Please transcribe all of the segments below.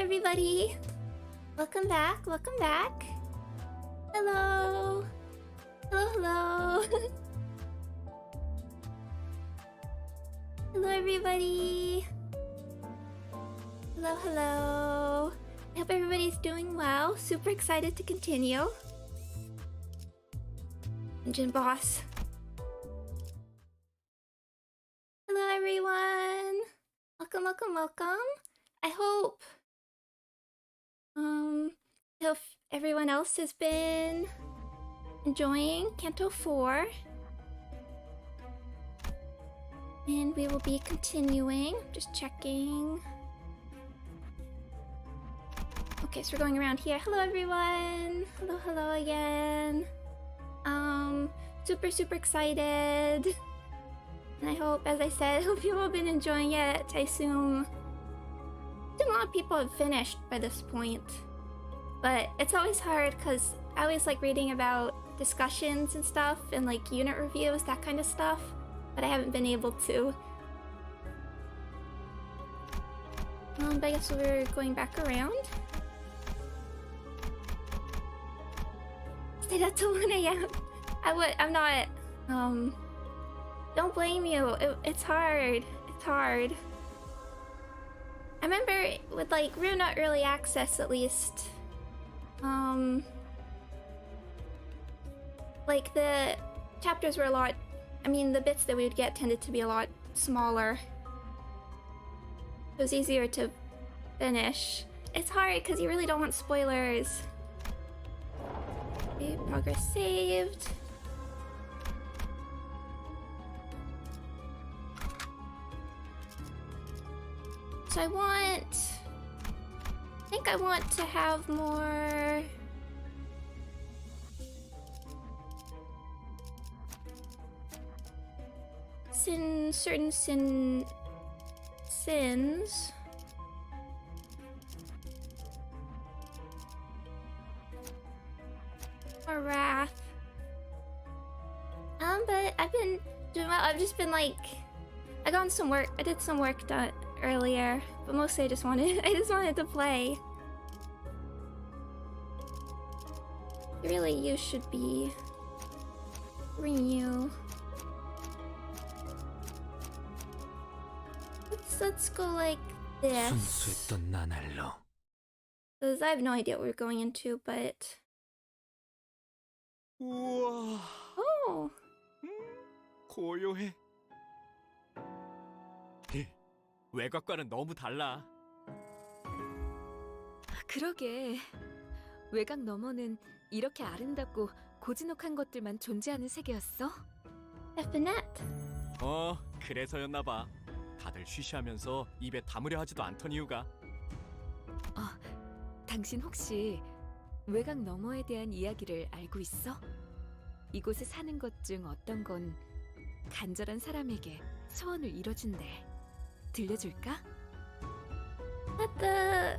everybody! Welcome back, welcome back! Hello! Hello, hello! Hello everybody! Hello, hello! I hope everybody's doing well. Super excited to continue. Engine boss. Hello everyone! Welcome, welcome, welcome! I hope everyone else has been enjoying Canto 4. And we will be continuing. Just checking. Okay, so we're going around here. Hello everyone! Hello, hello again. Super, super excited. And I hope, as I said, I hope you all have been enjoying it. I assume a lot of people have finished by this point. But it's always hard because I always like reading about discussions and stuff and like unit reviews, that kind of stuff. But I haven't been able to. But I guess we're going back around. Stayed up till 1 AM. I'm not, don't blame you. It's hard. It's hard. I remember with like Runa Early Access at least, like the chapters were a lot, I mean the bits that we would get tended to be a lot smaller. It was easier to finish. It's hard because you really don't want spoilers. Okay, progress saved. So I think I want to have more certain sins. Or wrath. But I've been doing well. I've just been like, I did some work done earlier, but mostly I just wanted to play. Really, you should be renew. Let's go like this. Because I have no idea what we're going into, but 우와. oh. 고요해. 외곽과는 너무 달라. 그러게. 외곽 너머는 이렇게 아름답고 고즈넉한 것들만 존재하는 세계였어? Definite. 그래서였나 봐. 다들 쉬쉬하면서 입에 담으려 하지도 않던 이유가. 당신 혹시 외곽 너머에 대한 이야기를 알고 있어? 이곳에 사는 것 중 어떤 건 간절한 사람에게 소원을 이뤄준대. 들려줄까? What the...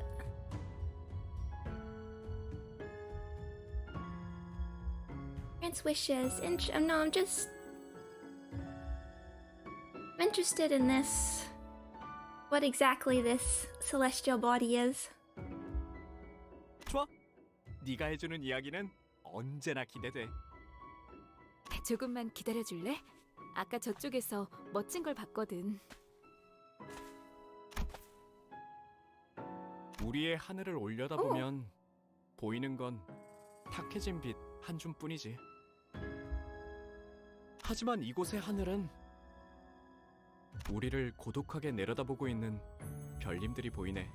Grants wishes. No, I'm interested in this. What exactly this celestial body is. 좋아. 네가 해주는 이야기는 언제나 기대돼. 조금만 기다려줄래? 아까 저쪽에서 멋진 걸 봤거든. 우리의 하늘을 올려다보면 보이는 건 탁해진 빛 한 줌뿐이지. 하지만 이곳의 하늘은 우리를 고독하게 내려다보고 있는 별님들이 보이네.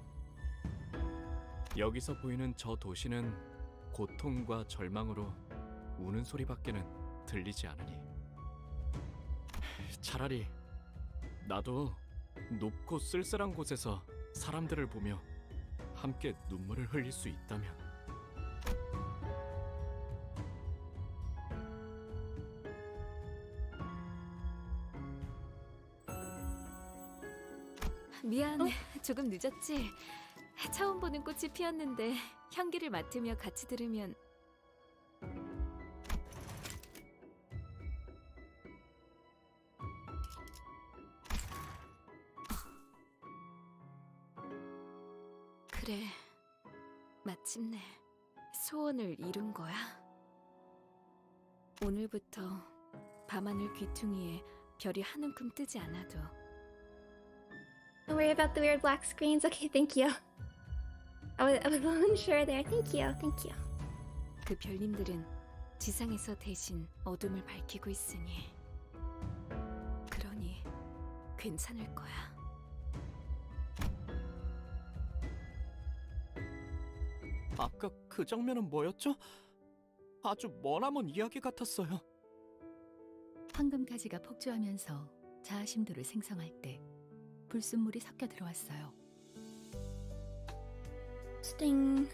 여기서 보이는 저 도시는 고통과 절망으로 우는 소리밖에는 들리지 않으니. 차라리 나도 높고 쓸쓸한 곳에서 사람들을 보며 함께 눈물을 흘릴 수 있다면. 미안, 조금 늦었지? 처음 보는 꽃이 피었는데 향기를 맡으며 같이 들으면 그래, 마침내 소원을 이룬 거야. 오늘부터 밤하늘 귀퉁이에 별이 한 움큼 뜨지 않아도 Don't worry about the weird black screens. Okay, thank you. I was unsure there. Thank you, thank you. 그 별님들은 지상에서 대신 어둠을 밝히고 있으니 그러니 괜찮을 거야. 아까 그 장면은 뭐였죠? 아주 머나먼 이야기 같았어요. 황금가지가 폭주하면서 자아심도를 생성할 때 불순물이 섞여 들어왔어요. Interesting.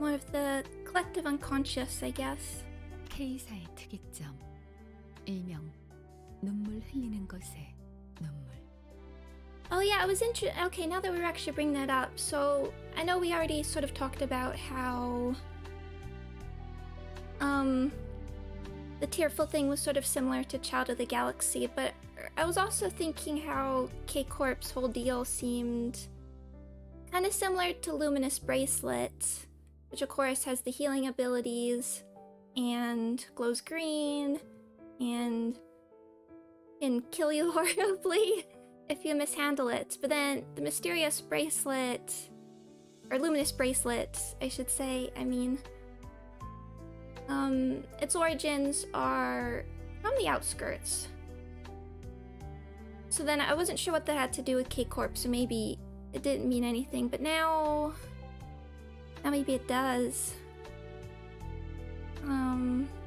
More of the collective unconscious, I guess. K사의 특이점, 일명 눈물 흘리는 것의 눈물. Oh yeah, I was interested. Okay, now that we're actually bringing that up, so I know we already sort of talked about how the tearful thing was sort of similar to Child of the Galaxy, but I was also thinking how K-Corp's whole deal seemed kind of similar to Luminous Bracelet, which of course has the healing abilities and glows green and can kill you horribly if you mishandle it. But then the Mysterious Bracelet, or Luminous Bracelet, I should say, I mean, its origins are from the outskirts. So then I wasn't sure what that had to do with K-Corp, so maybe it didn't mean anything, but now maybe it does.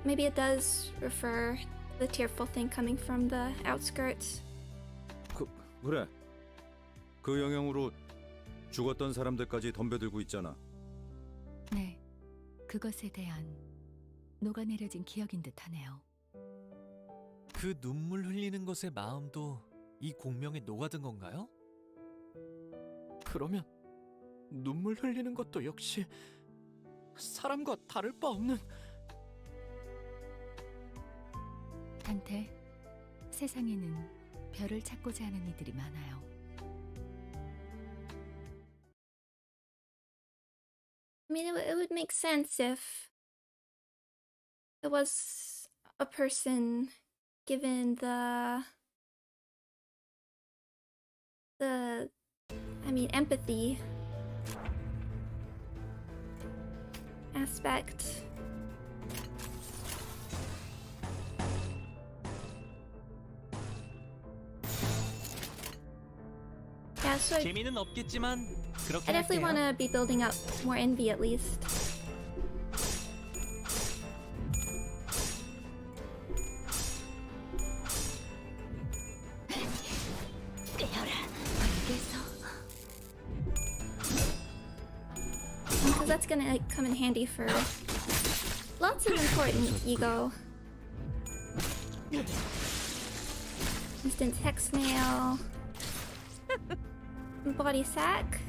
Maybe it does refer to the tearful thing coming from the outskirts. 그래. 그 영향으로 죽었던 사람들까지 덤벼들고 있잖아. 네, 그것에 대한 녹아내려진 기억인 듯하네요. 그 눈물 흘리는 것의 마음도 이 공명에 녹아든 건가요? 그러면 눈물 흘리는 것도 역시 사람과 다를 바 없는... 단테, 세상에는 별을 찾고자 하는 이들이 많아요. I mean, it would make sense if it was a person given the empathy aspect. Yeah, so 재미는 없겠지만 그렇게 I definitely 할게요. want to be building up more envy at least. Because that's gonna like, come in handy for lots of important ego. Instant text mail. Body sack.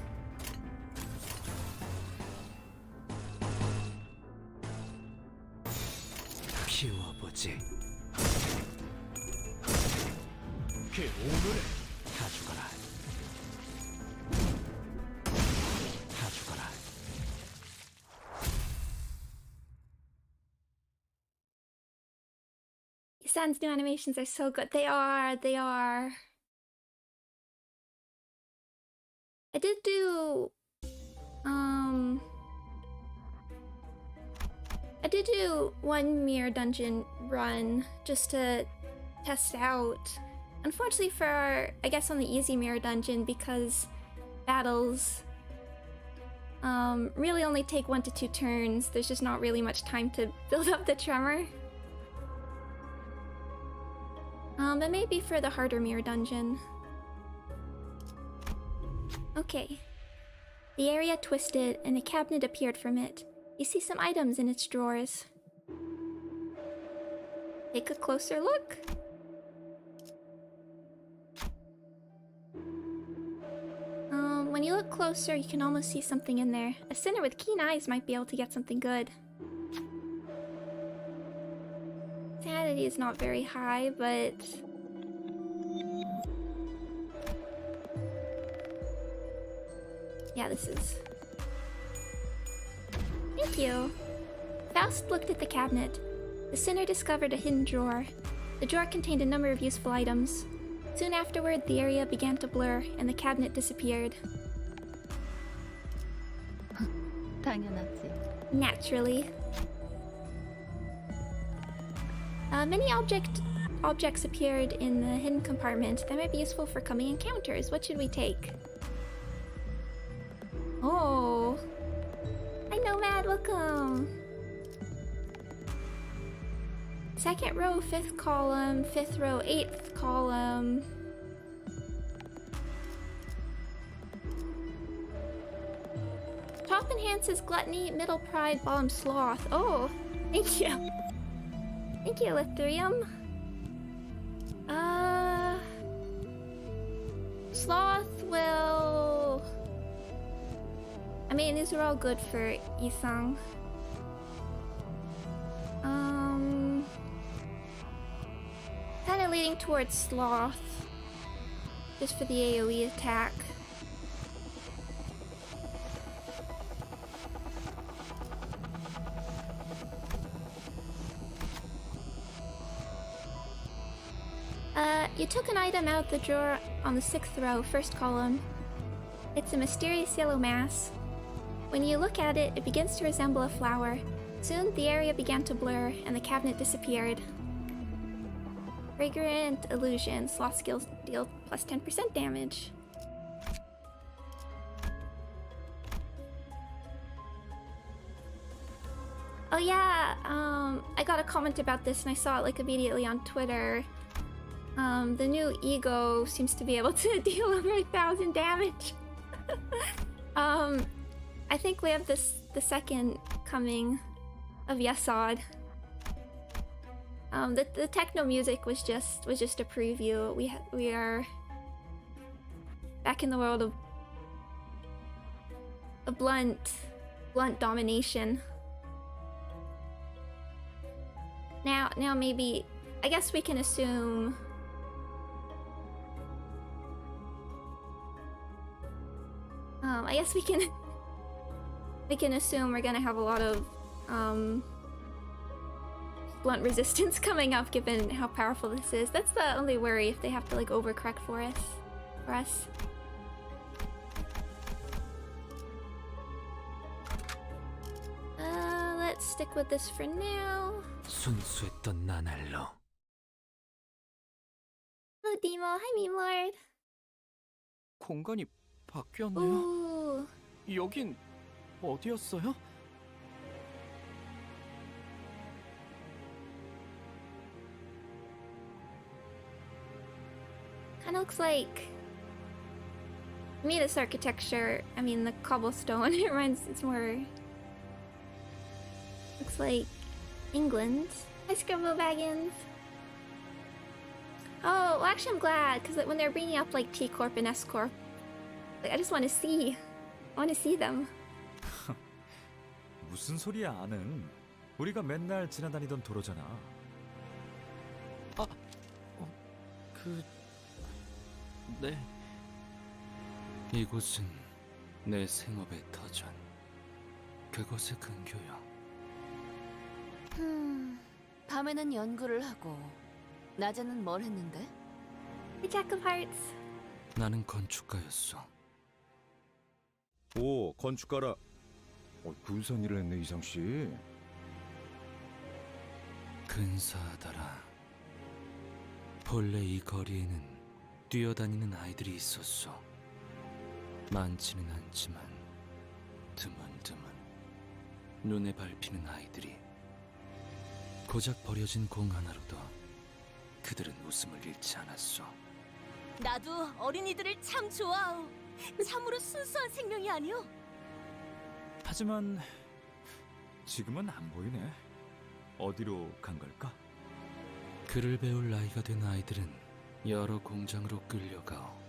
비워보지. 그 오늘을 가져가라. 가져가라. Sans new animations are so good. They are. I did do one mirror dungeon run just to test out. Unfortunately for I guess on the easy mirror dungeon, because battles really only take 1 to 2 turns, there's just not really much time to build up the tremor. But maybe for the harder mirror dungeon. Okay. The area twisted and a cabinet appeared from it. You see some items in its drawers. Take a closer look. When you look closer, you can almost see something in there. A sinner with keen eyes might be able to get something good. Sanity is not very high, but... Yeah, this is. Thank you. Faust looked at the cabinet. The sinner discovered a hidden drawer. The drawer contained a number of useful items. Soon afterward, the area began to blur, and the cabinet disappeared. 당연하지. Naturally. Many objects appeared in the hidden compartment that might be useful for coming encounters. What should we take? Oh. Hi, Nomad. Welcome. Second row, fifth column, fifth row, eighth column. Top enhances gluttony, middle pride, bottom sloth. Oh, thank you. Thank you, Lithurium. Sloth will... I mean, these are all good for Isang. Kinda leaning towards sloth. Just for the AoE attack. You took an item out of the drawer on the 6th row, first column. It's a mysterious yellow mass. When you look at it, it begins to resemble a flower. Soon, the area began to blur, and the cabinet disappeared. Fragrant illusion. Sloth skills deal plus 10% damage. Oh yeah, I got a comment about this and I saw it like immediately on Twitter. The new ego seems to be able to deal over 1,000 damage. I think we have the second coming of Yasod. The techno music was just a preview. We are back in the world of blunt domination. Now maybe I guess we can assume. I guess we can assume we're gonna have a lot of blunt resistance coming up, given how powerful this is. That's the only worry, if they have to like overcorrect for us. Let's stick with this for now. 순수했던 나날로. Hello, Demo. Hi, meme lord. 공간이 바뀌었네요. Ooh. 여긴 어디였어요? Kind of looks like. To me, this architecture. I mean, the cobblestone. It's more. Looks like England. Hi, Scribble Baggins. Oh, well, actually, I'm glad because when they're bringing up like T Corp and S Corp, like, I just want to see. I want to see them. 무슨 소리야, 아는. 우리가 맨날 지나다니던 도로잖아. 네. 이곳은 내 생업의 터전. 그곳의 근교요. 밤에는 연구를 하고 낮에는 뭘 했는데? The Jack of Hearts. 나는 건축가였어. 오, 건축가라. 분산 일을 했네, 이상씨. 근사하더라. 본래 이 거리에는 뛰어다니는 아이들이 있었어. 많지는 않지만 드문드문 눈에 밟히는 아이들이. 고작 버려진 공 하나로도 그들은 웃음을 잃지 않았어. 나도 어린이들을 참 좋아하오. 참으로 순수한 생명이 아니오. 하지만 지금은 안 보이네. 어디로 간 걸까? 글을 배울 나이가 된 아이들은 여러 공장으로 끌려가오.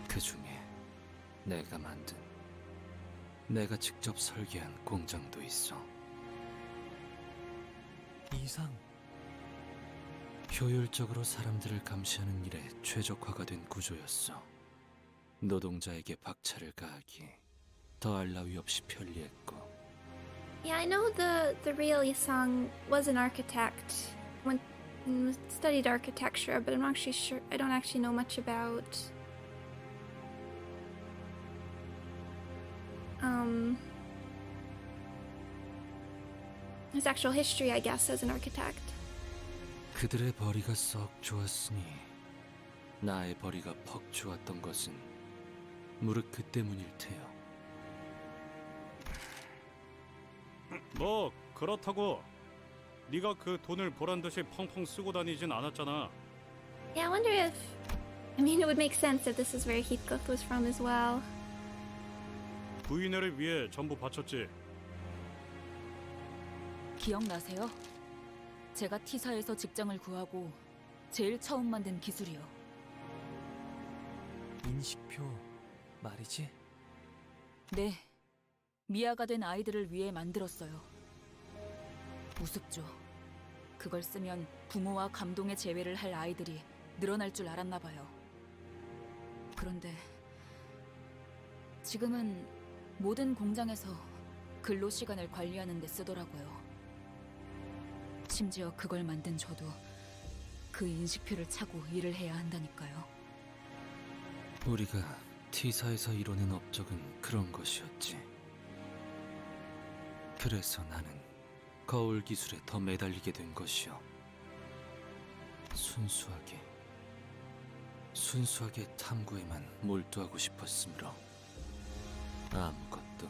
그 중에 내가 만든, 내가 직접 설계한 공장도 있어. 이상. 효율적으로 사람들을 감시하는 일에 최적화가 된 구조였어. 노동자에게 박차를 가하기 더할 나위 없이 편리했고 Yeah, I know the real Yisang was an architect. Went and studied architecture, but I'm not actually sure. I don't actually know much about his actual history, I guess, as an architect. 그들의 벌이가 썩 좋았으니 나의 벌이가 퍽 좋았던 것은 무릇 그 때문일 테요. 뭐 그렇다고 네가 그 돈을 보란듯이 펑펑 쓰고 다니진 않았잖아. Yeah, I wonder if. I mean, it would make sense if this is where Heathcliff was from as well. 부인회를 위해 전부 바쳤지. 기억나세요? 제가 T사에서 직장을 구하고 제일 처음 만든 기술이요. 인식표 말이지? 네, 미아가 된 아이들을 위해 만들었어요. 우습죠. 그걸 쓰면 부모와 감동의 재회를 할 아이들이 늘어날 줄 알았나 봐요. 그런데 지금은 모든 공장에서 근로 시간을 관리하는 데 쓰더라고요. 심지어 그걸 만든 저도 그 인식표를 차고 일을 해야 한다니까요. 우리가 T사에서 이뤄낸 업적은 그런 것이었지. 그래서 나는 거울 기술에 더 매달리게 된 것이요. 순수하게 탐구에만 몰두하고 싶었으므로 아무것도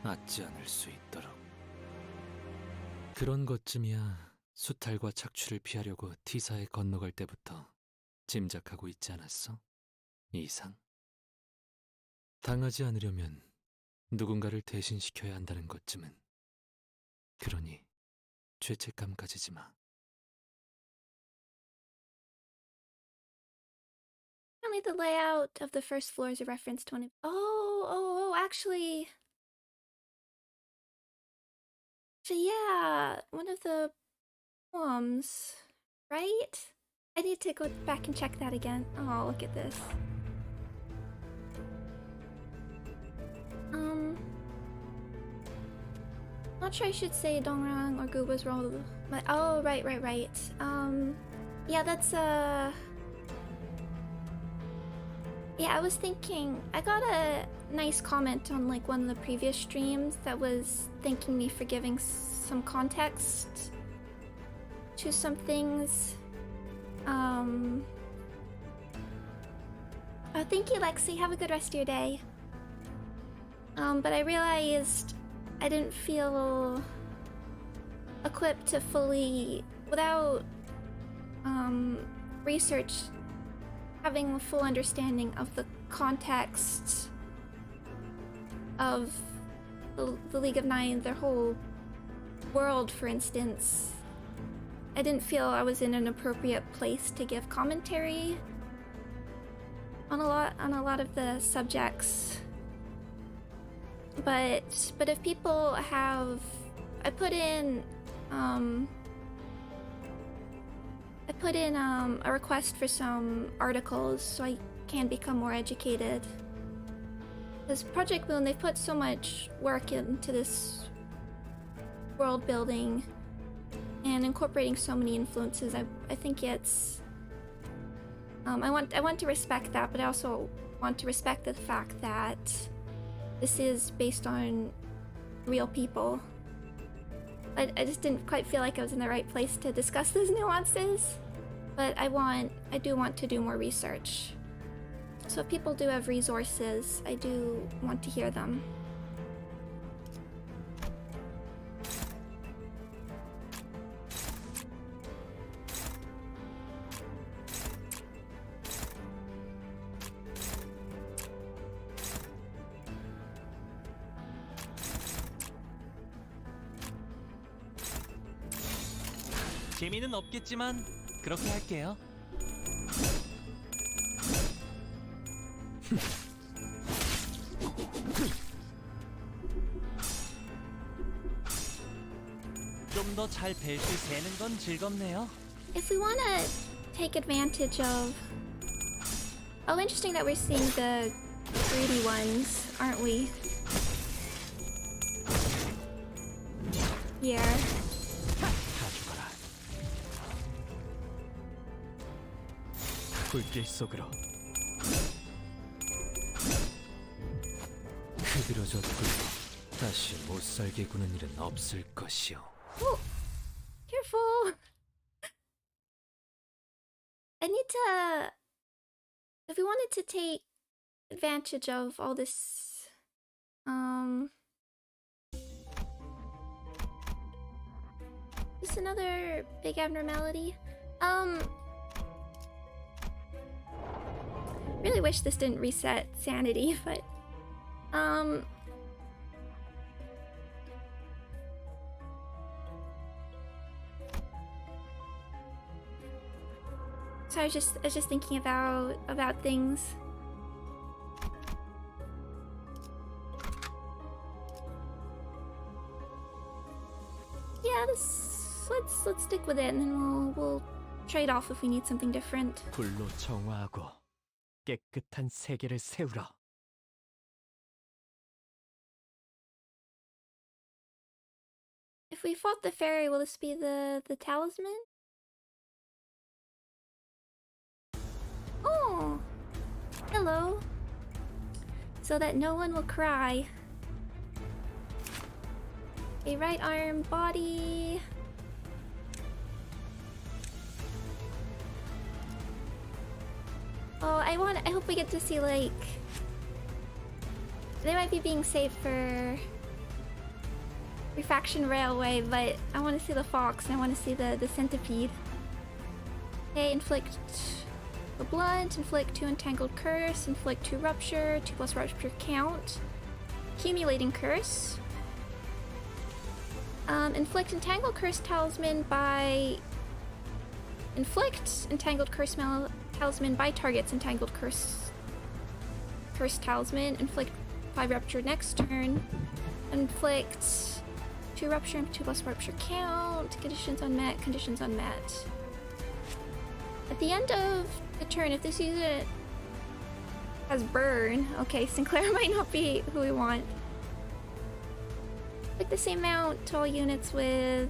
얻지 않을 수 있도록. 그런 것쯤이야 수탈과 착취를 피하려고 T사에 건너갈 때부터 짐작하고 있지 않았어? 이상? 당하지 않으려면 누군가를 대신시켜야 한다는 것쯤은. 그러니 죄책감 가지지 마. Only the layout of the first floor is a reference to one of. Actually, yeah, one of the poems, right? I need to go back and check that again. Oh, look at this. Not sure I should say Dongrang or Guba's role, but oh, right. Yeah, that's yeah, I was thinking, I got a nice comment on like one of the previous streams that was thanking me for giving some context to some things. Oh, thank you, Lexi. Have a good rest of your day. But I realized I didn't feel equipped to fully, without research, having a full understanding of the context of the League of Nine, their whole world, for instance. I didn't feel I was in an appropriate place to give commentary on a lot of the subjects. But if people have, I put in a request for some articles so I can become more educated. Because Project Moon, they've put so much work into this world building and incorporating so many influences. I think it's I want to respect that, but I also want to respect the fact that this is based on real people. I just didn't quite feel like I was in the right place to discuss those nuances, but I do want to do more research. So if people do have resources, I do want to hear them. 재미는 없겠지만 그렇게 할게요. 좀 더 잘 뵐 수 되는 건 즐겁네요. If we want to take advantage Oh, interesting that we're seeing the greedy ones, aren't we? Here. 가져가라. 불길 속으로. 그대로 졌고 다시 못 살게 구는 일은 없을 것이오. Oh, careful. I need to. If we wanted to take advantage of all this, just another big abnormality. Really wish this didn't reset sanity, but so I was just thinking about things. Yeah, let's stick with it, and then we'll trade off if we need something different. 불로 정화하고 깨끗한 세계를 세우라. If we fought the fairy, will this be the talisman? Oh, hello. So that no one will cry. A right arm, body. Oh, I hope we get to see, like, they might be being saved for Refaction Railway, but I want to see the fox and I want to see the centipede. Okay, inflict the blunt, inflict 2 entangled curse, inflict 2 rupture, 2 plus rupture count, accumulating curse. Inflict entangled curse talisman by inflict entangled curse talisman by target's entangled curse talisman. Inflict 5 rupture next turn. Inflict 2 rupture and 2 plus rupture count. Conditions unmet. Conditions unmet. At the end of the turn, if this unit has burn, okay, Sinclair might not be who we want. Like the same amount to all units with.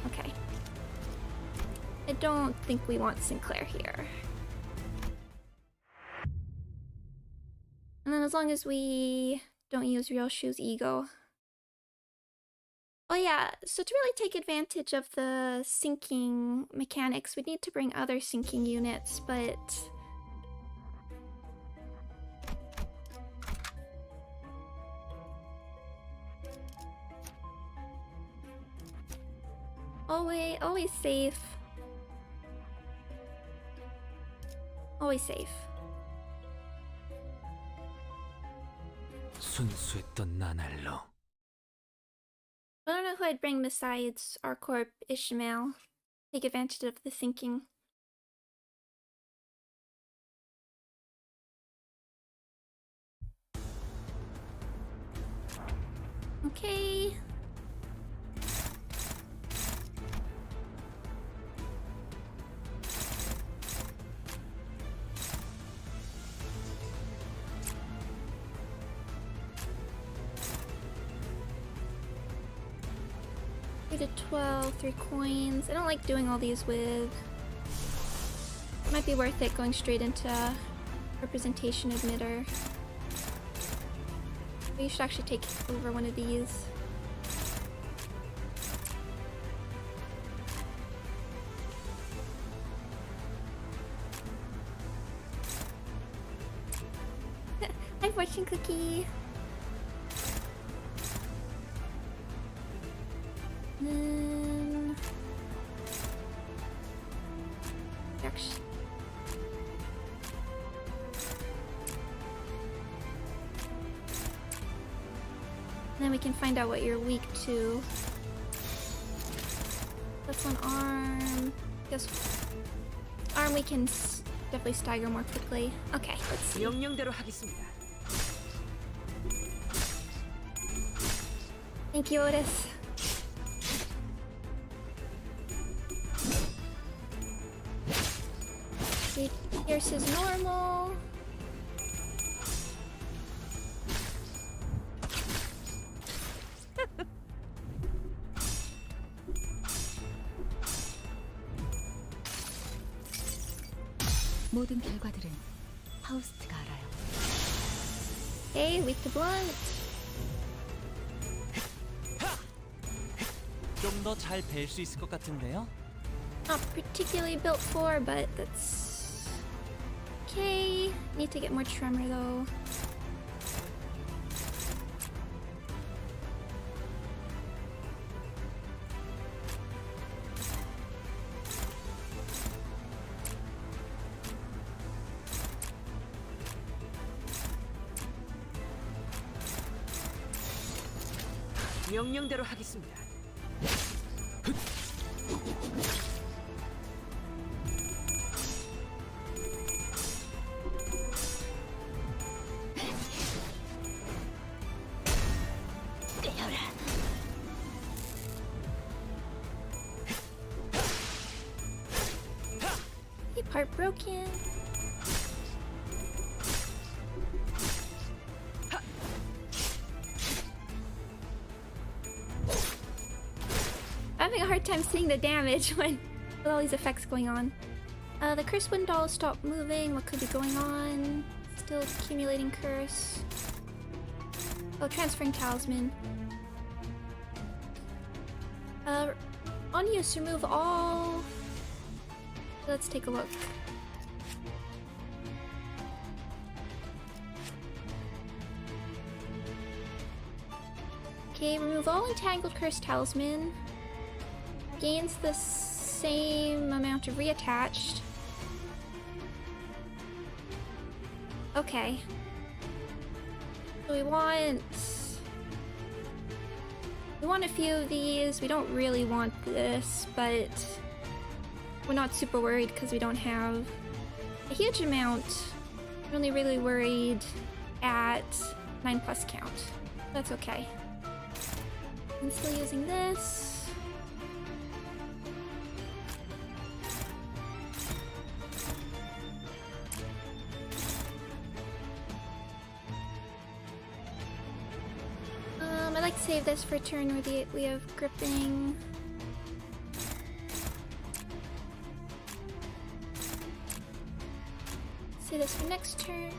Okay. I don't think we want Sinclair here. And then as long as we don't use Real Shoe's ego. Oh yeah, so to really take advantage of the sinking mechanics, we need to bring other sinking units, but always safe. Always safe. 순수했던 나날로. I don't know who I'd bring besides our corp Ishmael. Take advantage of the sinking. Okay. To 12, 3 coins. I don't like doing all these with. It might be worth it going straight into representation emitter. But you should actually take over one of these. Hi, fortune cookie. Then actually, then we can find out what you're weak to. That's on arm. Guess arm we can definitely stagger more quickly. Okay, let's see. 명령대로 하겠습니다. Thank you, Otis. Pierce is normal. 모든 결과들은 하우스트가 알아요. Hey, weak to blunt. 좀 더 잘 벨 수 있을 것 같은데요? Not particularly built for, but that's okay. Need to get more tremor though. 명령대로 하겠습니다. Hey, part broken. I'm having a hard time seeing the damage with all these effects going on. The curse wind doll stopped moving. What could be going on? Still accumulating curse. Oh, transferring talisman. On use, remove all. Let's take a look. Okay, remove all entangled curse talisman. Gains the same amount of reattached. Okay. So we want a few of these. We don't really want this, but we're not super worried because we don't have a huge amount. We're only really worried at 9+ count. That's okay. I'm still using this. I'd like to save this for a turn where we have gripping. Save this for next turn.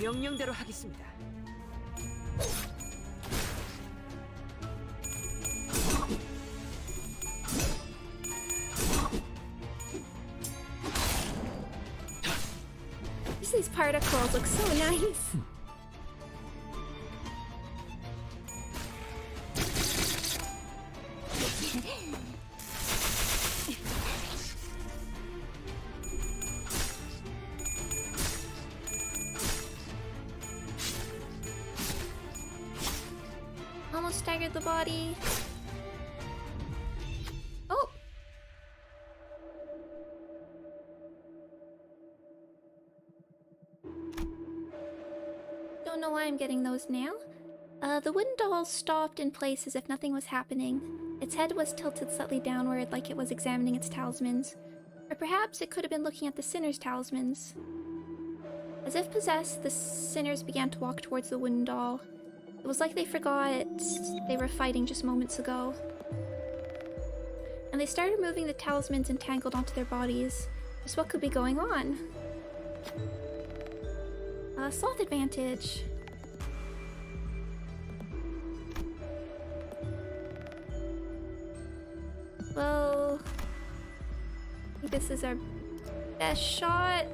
명령대로 하겠습니다. These particles look so nice. Almost staggered the body. Oh! Don't know why I'm getting those now. The wooden doll stopped in place as if nothing was happening. Its head was tilted slightly downward like it was examining its talismans. Or perhaps it could have been looking at the sinner's talismans. As if possessed, the sinners began to walk towards the wooden doll. It was like they forgot they were fighting just moments ago. And they started moving the talismans entangled onto their bodies. Just what could be going on? Sloth advantage. Well, I think this is our best shot.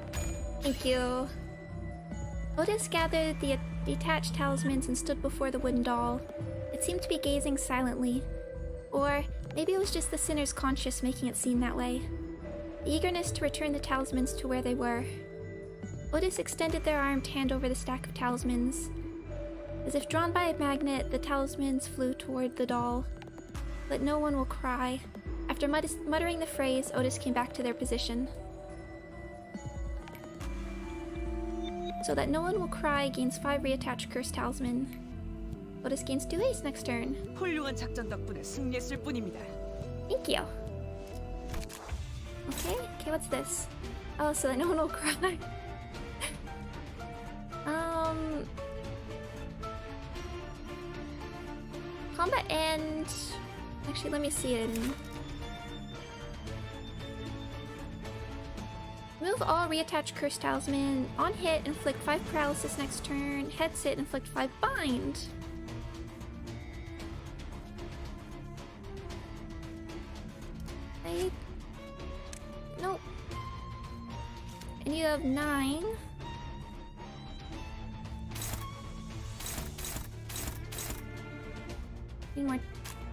Thank you. Otis gathered the detached talismans and stood before the wooden doll. It seemed to be gazing silently. Or maybe it was just the sinner's conscience making it seem that way. The eagerness to return the talismans to where they were. Otis extended their armed hand over the stack of talismans. As if drawn by a magnet, the talismans flew toward the doll. Let no one will cry. After muttering the phrase, Otis came back to their position. So that no one will cry gains 5 reattached curse talisman. Otis gains 2 haste next turn. 훌륭한 작전 덕분에 승리했을 뿐입니다. Thank you. Okay, what's this? Oh, so that no one will cry. Combat and... Actually, let me see it. Move all, reattach Curse Talisman. On hit, inflict 5 paralysis next turn. Head sit, inflict 5 bind. Nope. And you have 9. Need more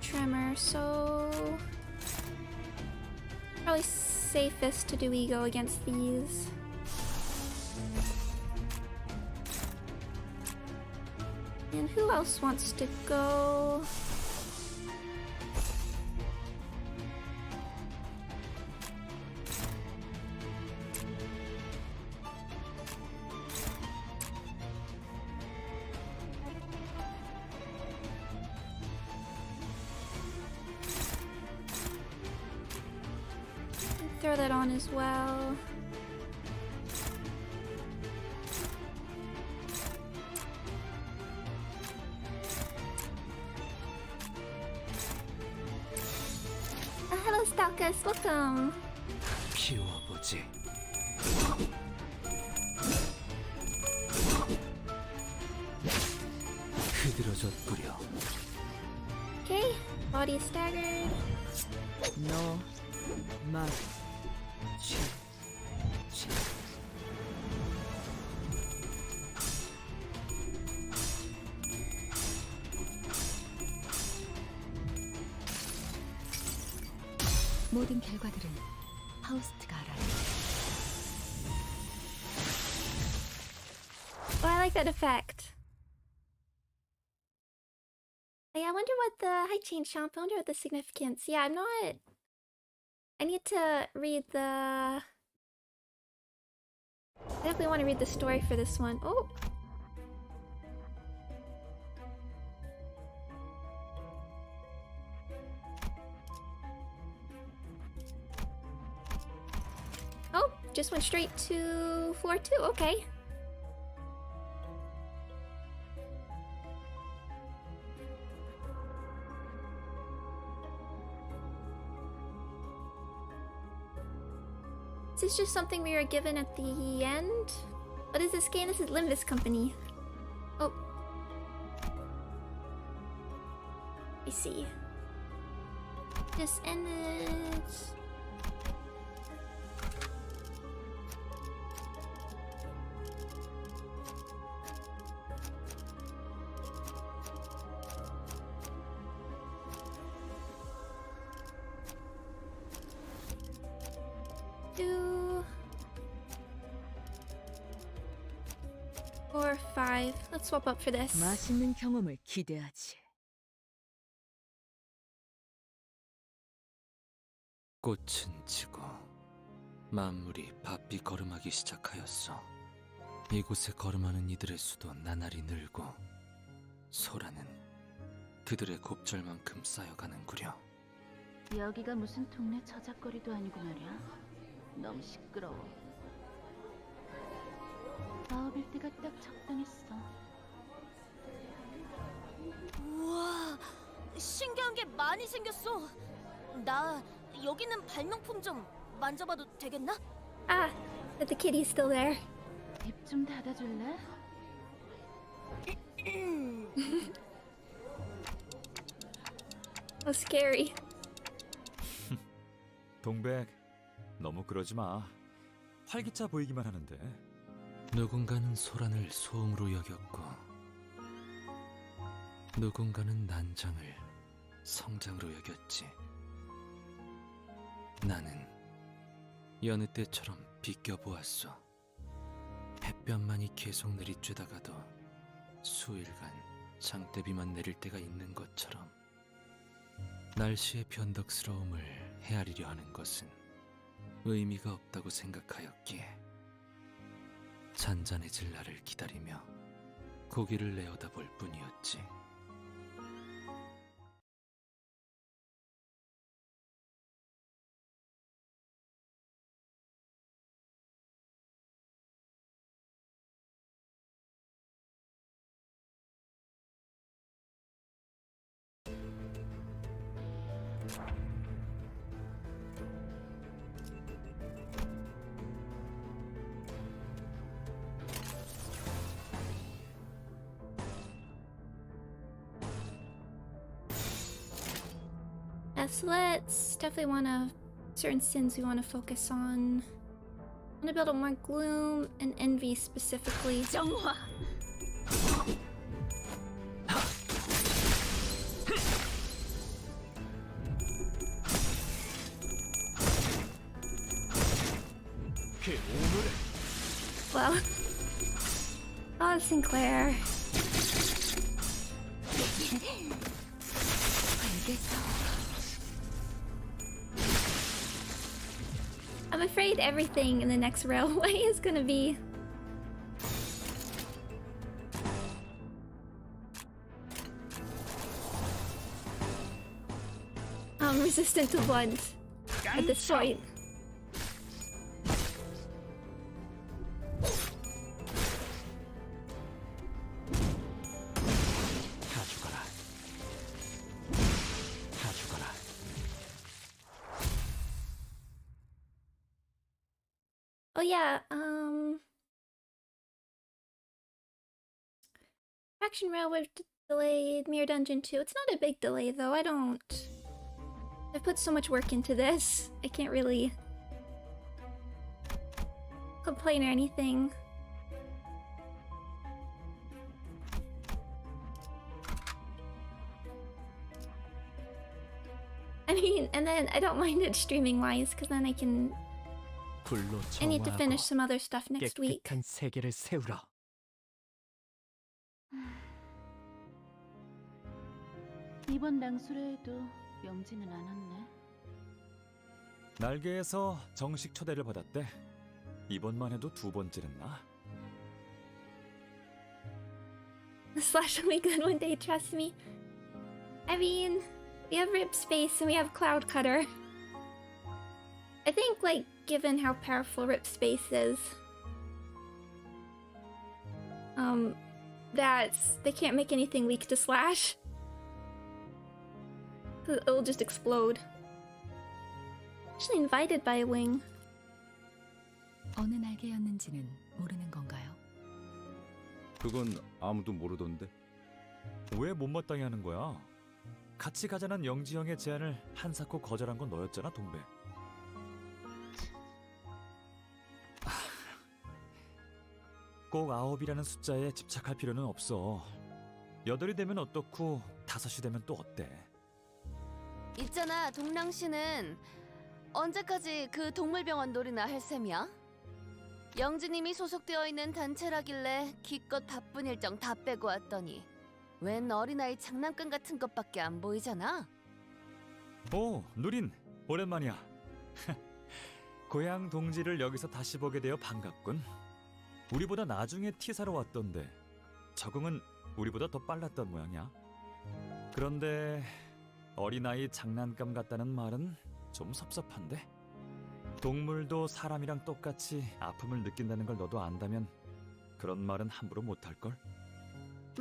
tremor, so probably safest to do ego against these. And who else wants to go? Throw that on as well. Hello, Stalkers. Welcome. 키워보지. 흐드러졌구려. Okay, body is staggered. 너, 말, 치. 모든 결과들은 파우스트가 알아요. Oh, I like that effect. Yeah, I wonder what the height change champ. I wonder what the significance. Yeah, I'm not. I need to read the. I definitely want to read the story for this one. Oh. Oh, just went straight to floor 2. Okay. Is this just something we were given at the end? What is this game? This is Limbus Company. Oh. I see. Just ended. Or 5. Let's swap up for this. 맛있는 경험을 기대하지. 꽃은 지고 만물이 바삐 걸음하기 시작하였어. 이곳에 걸음하는 이들의 수도 나날이 늘고 소라는 그들의 곱절만큼 쌓여가는구려. 여기가 무슨 동네 저작거리도 아니고 말이야. 너무 시끄러워. 마을일 때가 딱 적당했어. 우와, 신기한 게 많이 생겼어. 나 여기 있는 발명품 좀 만져봐도 되겠나? Ah, but the kitty's still there. 입 좀 닫아줄래? Oh, scary. 동백, 너무 그러지 마. 활기차 보이기만 하는데. 누군가는 소란을 소음으로 여겼고 누군가는 난장을 성장으로 여겼지. 나는 여느 때처럼 비껴보았소. 햇볕만이 계속 내리쬐다가도 수일간 장대비만 내릴 때가 있는 것처럼 날씨의 변덕스러움을 헤아리려 하는 것은 의미가 없다고 생각하였기에 잔잔해질 날을 기다리며 고개를 내어다볼 뿐이었지. so let's definitely wanna certain sins we wanna focus on. I wanna build up more gloom and envy specifically. 정화. Well, oh, Sinclair. I'm afraid everything in the next railway is gonna be resistant to blood at this point. Oh yeah, Faction Railway delayed, Mirror Dungeon 2. It's not a big delay though, I've put so much work into this, I can't really complain or anything. I mean, and then I don't mind it streaming wise, because then I need to finish some other stuff next week. 깨끗한 세계를 세우라. 이번 낭수레에도 영지는 안 왔네. 날개에서 정식 초대를 받았대. 이번만 해도 2번째랬나? The slash will be good one day, trust me. I mean, we have Rip Space and we have Cloud Cutter. I think, like, given how powerful Rip Space is, they can't make anything weak to Slash. It'll just explode. Actually invited by a wing. 어느 날개였는지는 모르는 건가요? 그건 아무도 모르던데. 왜 못마땅해 하는 거야? 같이 가자는 영지 형의 제안을 한사코 거절한 건 너였잖아, 동배. 꼭 9이라는 숫자에 집착할 필요는 없어. 8이 되면 어떻고 5이 되면 또 어때? 있잖아, 동랑 씨는 언제까지 그 동물병원 놀이나 할 셈이야? 영지님이 소속되어 있는 단체라길래 기껏 바쁜 일정 다 빼고 왔더니 웬 어린아이 장난감 같은 것밖에 안 보이잖아? 오, 누린, 오랜만이야. 고향 동지를 여기서 다시 보게 되어 반갑군. 우리보다 나중에 티사로 왔던데 적응은 우리보다 더 빨랐던 모양이야. 그런데 어린아이 장난감 같다는 말은 좀 섭섭한데? 동물도 사람이랑 똑같이 아픔을 느낀다는 걸 너도 안다면 그런 말은 함부로 못할걸?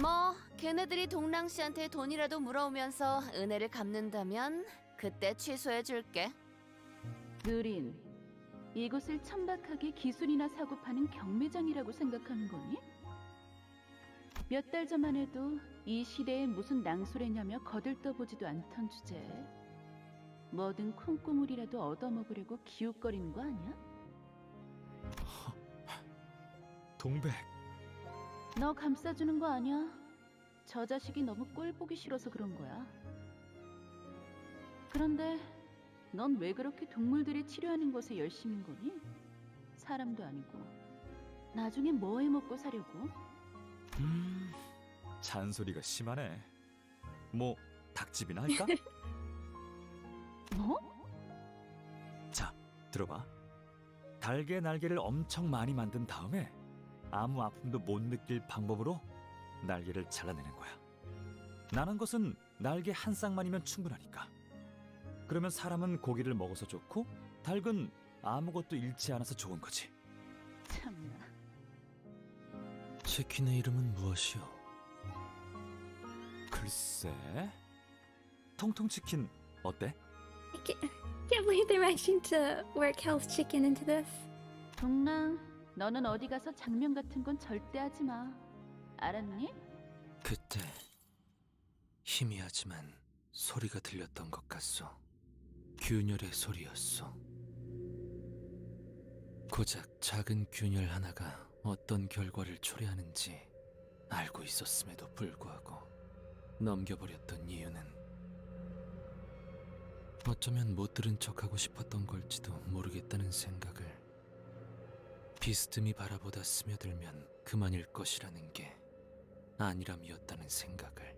뭐 걔네들이 동랑 씨한테 돈이라도 물어오면서 은혜를 갚는다면 그때 취소해줄게. 느린, 이곳을 천박하게 기술이나 사고 파는 경매장이라고 생각하는 거니? 몇 달 전만 해도 이 시대에 무슨 낭소래냐며 거들떠보지도 않던 주제에 뭐든 콩고물이라도 얻어먹으려고 기웃거리는 거 아니야? 동백. 너 감싸주는 거 아니야? 저 자식이 너무 꼴 보기 싫어서 그런 거야. 그런데 넌 왜 그렇게 동물들이 치료하는 것에 열심인 거니? 사람도 아니고 나중에 뭐 해먹고 사려고? 잔소리가 심하네. 뭐 닭집이나 할까? 뭐? 자, 들어봐. 달개 날개를 엄청 많이 만든 다음에 아무 아픔도 못 느낄 방법으로 날개를 잘라내는 거야. 나는 것은 날개 한 쌍만이면 충분하니까. 그러면 사람은 고기를 먹어서 좋고 닭은 아무것도 잃지 않아서 좋은 거지. 참나. 치킨의 이름은 무엇이오? 글쎄, 통통치킨 어때? I can't believe they're managing to work health chicken into this. 동랑, 너는 어디 가서 장면 같은 건 절대 하지 마. 알았니? 그때 희미하지만 소리가 들렸던 것 같소. 균열의 소리였어. 고작 작은 균열 하나가 어떤 결과를 초래하는지 알고 있었음에도 불구하고 넘겨버렸던 이유는 어쩌면 못 들은 척하고 싶었던 걸지도 모르겠다는 생각을 비스듬히 바라보다 스며들면 그만일 것이라는 게 아니람이었다는 생각을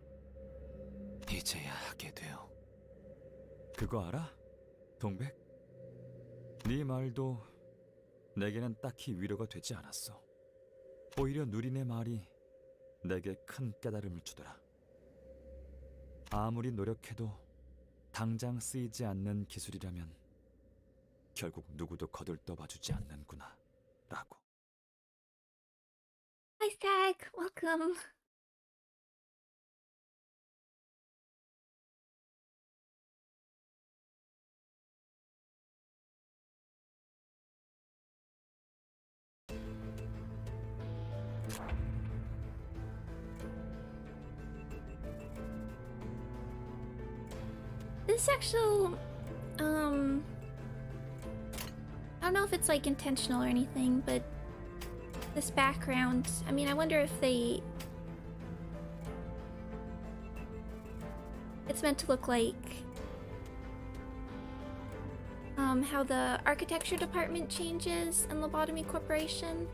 이제야 하게 되어. 그거 알아? 동백? 네 말도 내게는 딱히 위로가 되지 않았어. 오히려 누린의 말이 내게 큰 깨달음을 주더라. 아무리 노력해도 당장 쓰이지 않는 기술이라면 결국 누구도 거들떠봐주지 않는구나 라고. Hi, Stag. Welcome. This actual, I don't know if it's like intentional or anything, but this background, I mean, I wonder if it's meant to look like how the architecture department changes in Lobotomy Corporation.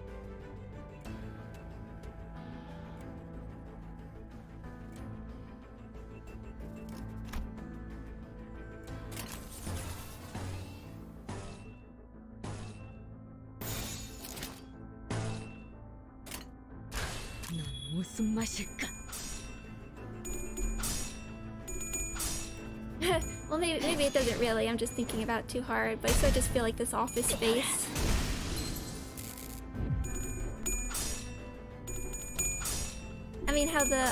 무슨 맛일까? Well, maybe it doesn't really. I'm just thinking about it too hard, but I sort of just feel like this office space. I mean, how the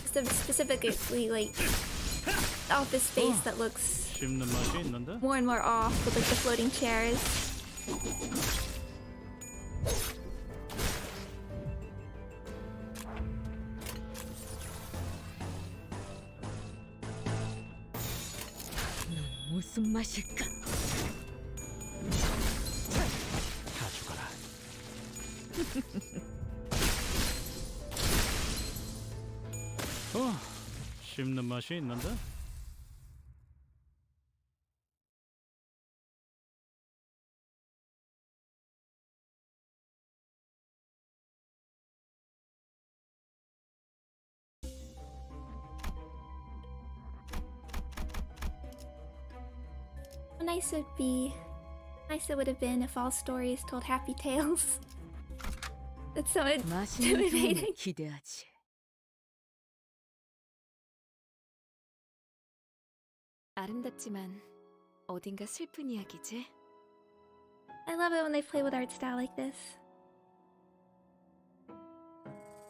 specifically like the office space that looks more and more off with like the floating chairs. 무슨 맛일까? 가져가라. 씹는 맛이 있는데? How nice it would have been if all stories told happy tales. That's so 맛있는 intimidating. 경험을 기대하지. 아름답지만 어딘가 슬픈 이야기지? I love it when they play with art style like this.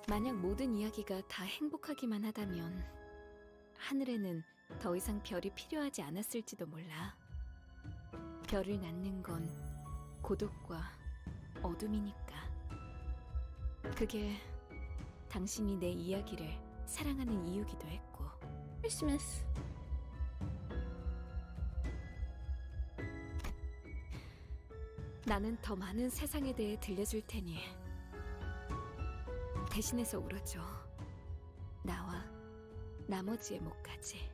만약 모든 이야기가 다 행복하기만 하다면 하늘에는 더 이상 별이 필요하지 않았을지도 몰라. 별을 낳는 건 고독과 어둠이니까. 그게 당신이 내 이야기를 사랑하는 이유기도 했고. Christmas. 나는 더 많은 세상에 대해 들려줄 테니 대신해서 울어줘. 나와 나머지의 목까지.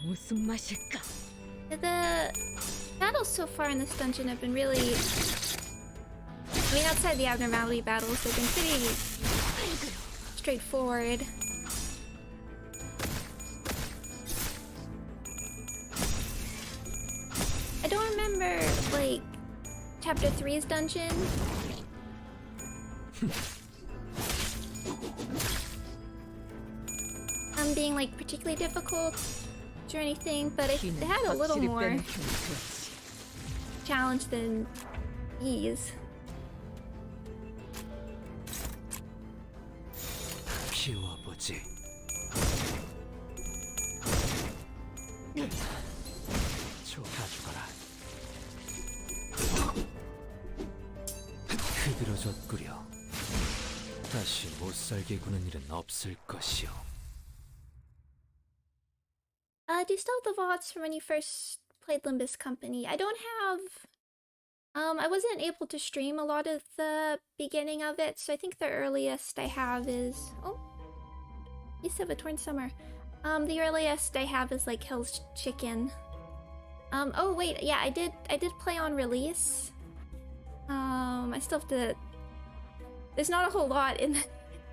무슨 맛일까? The battles so far in this dungeon have been really... I mean, outside the abnormality battles, they've been pretty straightforward. like Chapter 3's dungeon. Being like particularly difficult or anything, but it had a little more challenge than ease. 비워보지. 가져가라. 흐드러졌구려. 다시 못살게 구는 일은 없을 것이오. Do you still have the VODs from when you first played Limbus Company? I don't have... I wasn't able to stream a lot of the beginning of it, so I think the earliest I have is... Oh! Piece of a Torn Summer. The earliest I have is like Hell's Chicken. Oh wait, yeah, I did play on release. I still have to... There's not a whole lot in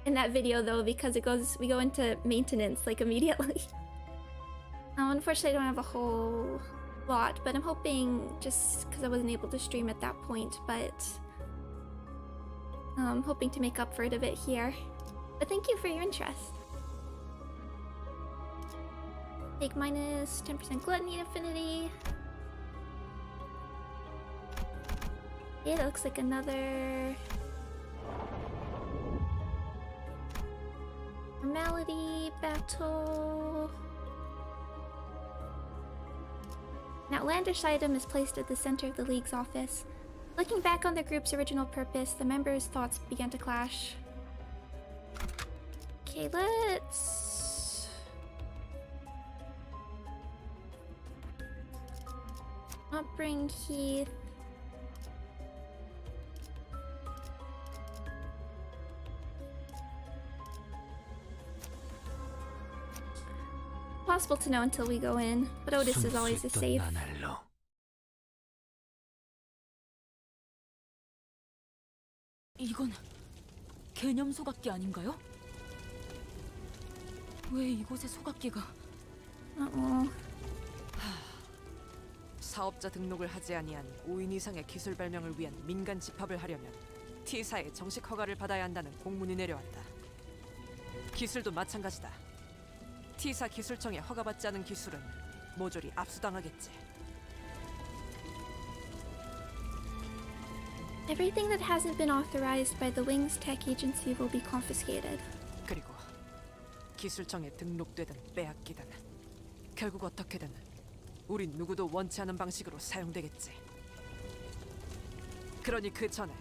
that video though, because we go into maintenance like immediately. Unfortunately, I don't have a whole lot, but I'm hoping, just because I wasn't able to stream at that point, but I'm hoping to make up for it a bit here. But thank you for your interest. Take minus 10% gluttony and affinity. Yeah, that looks like another formality battle. An outlandish item is placed at the center of the League's office. Looking back on the group's original purpose, the members' thoughts began to clash. Okay, let's... not bring Heath. Possible to know until we go in, but Otis is always a safe. 이건 개념 소각기 아닌가요? 왜 이곳에 소각기가? 사업자 등록을 하지 아니한 5인 이상의 기술 발명을 위한 민간 집합을 하려면 T사의 정식 허가를 받아야 한다는 공문이 내려왔다. 기술도 마찬가지다. T사 기술청에 허가받지 않은 기술은 모조리 압수당하겠지. Everything that hasn't been authorized by the Wings Tech Agency will be confiscated. 그리고 기술청에 등록되든 빼앗기든 결국 어떻게든 우린 누구도 원치 않은 방식으로 사용되겠지. 그러니 그 전에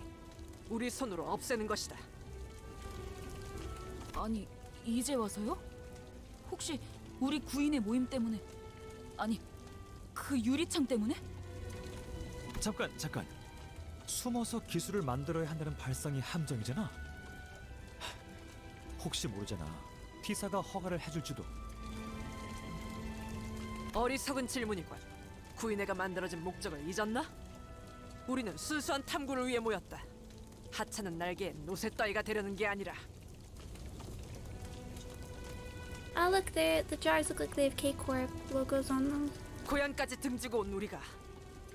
우리 손으로 없애는 것이다. 아니, 이제 와서요? 혹시 우리 구인의 모임 때문에? 아니, 그 유리창 때문에? 잠깐. 숨어서 기술을 만들어야 한다는 발상이 함정이잖아. 혹시 모르잖아. T사가 허가를 해줄지도. 어리석은 질문이군. 구인회가 만들어진 목적을 잊었나? 우리는 순수한 탐구를 위해 모였다. 하찮은 날개에 노새 따위가 되려는 게 아니라. Look, the jars look like they have K-Corp logos on them. 고향까지 등지고 온 우리가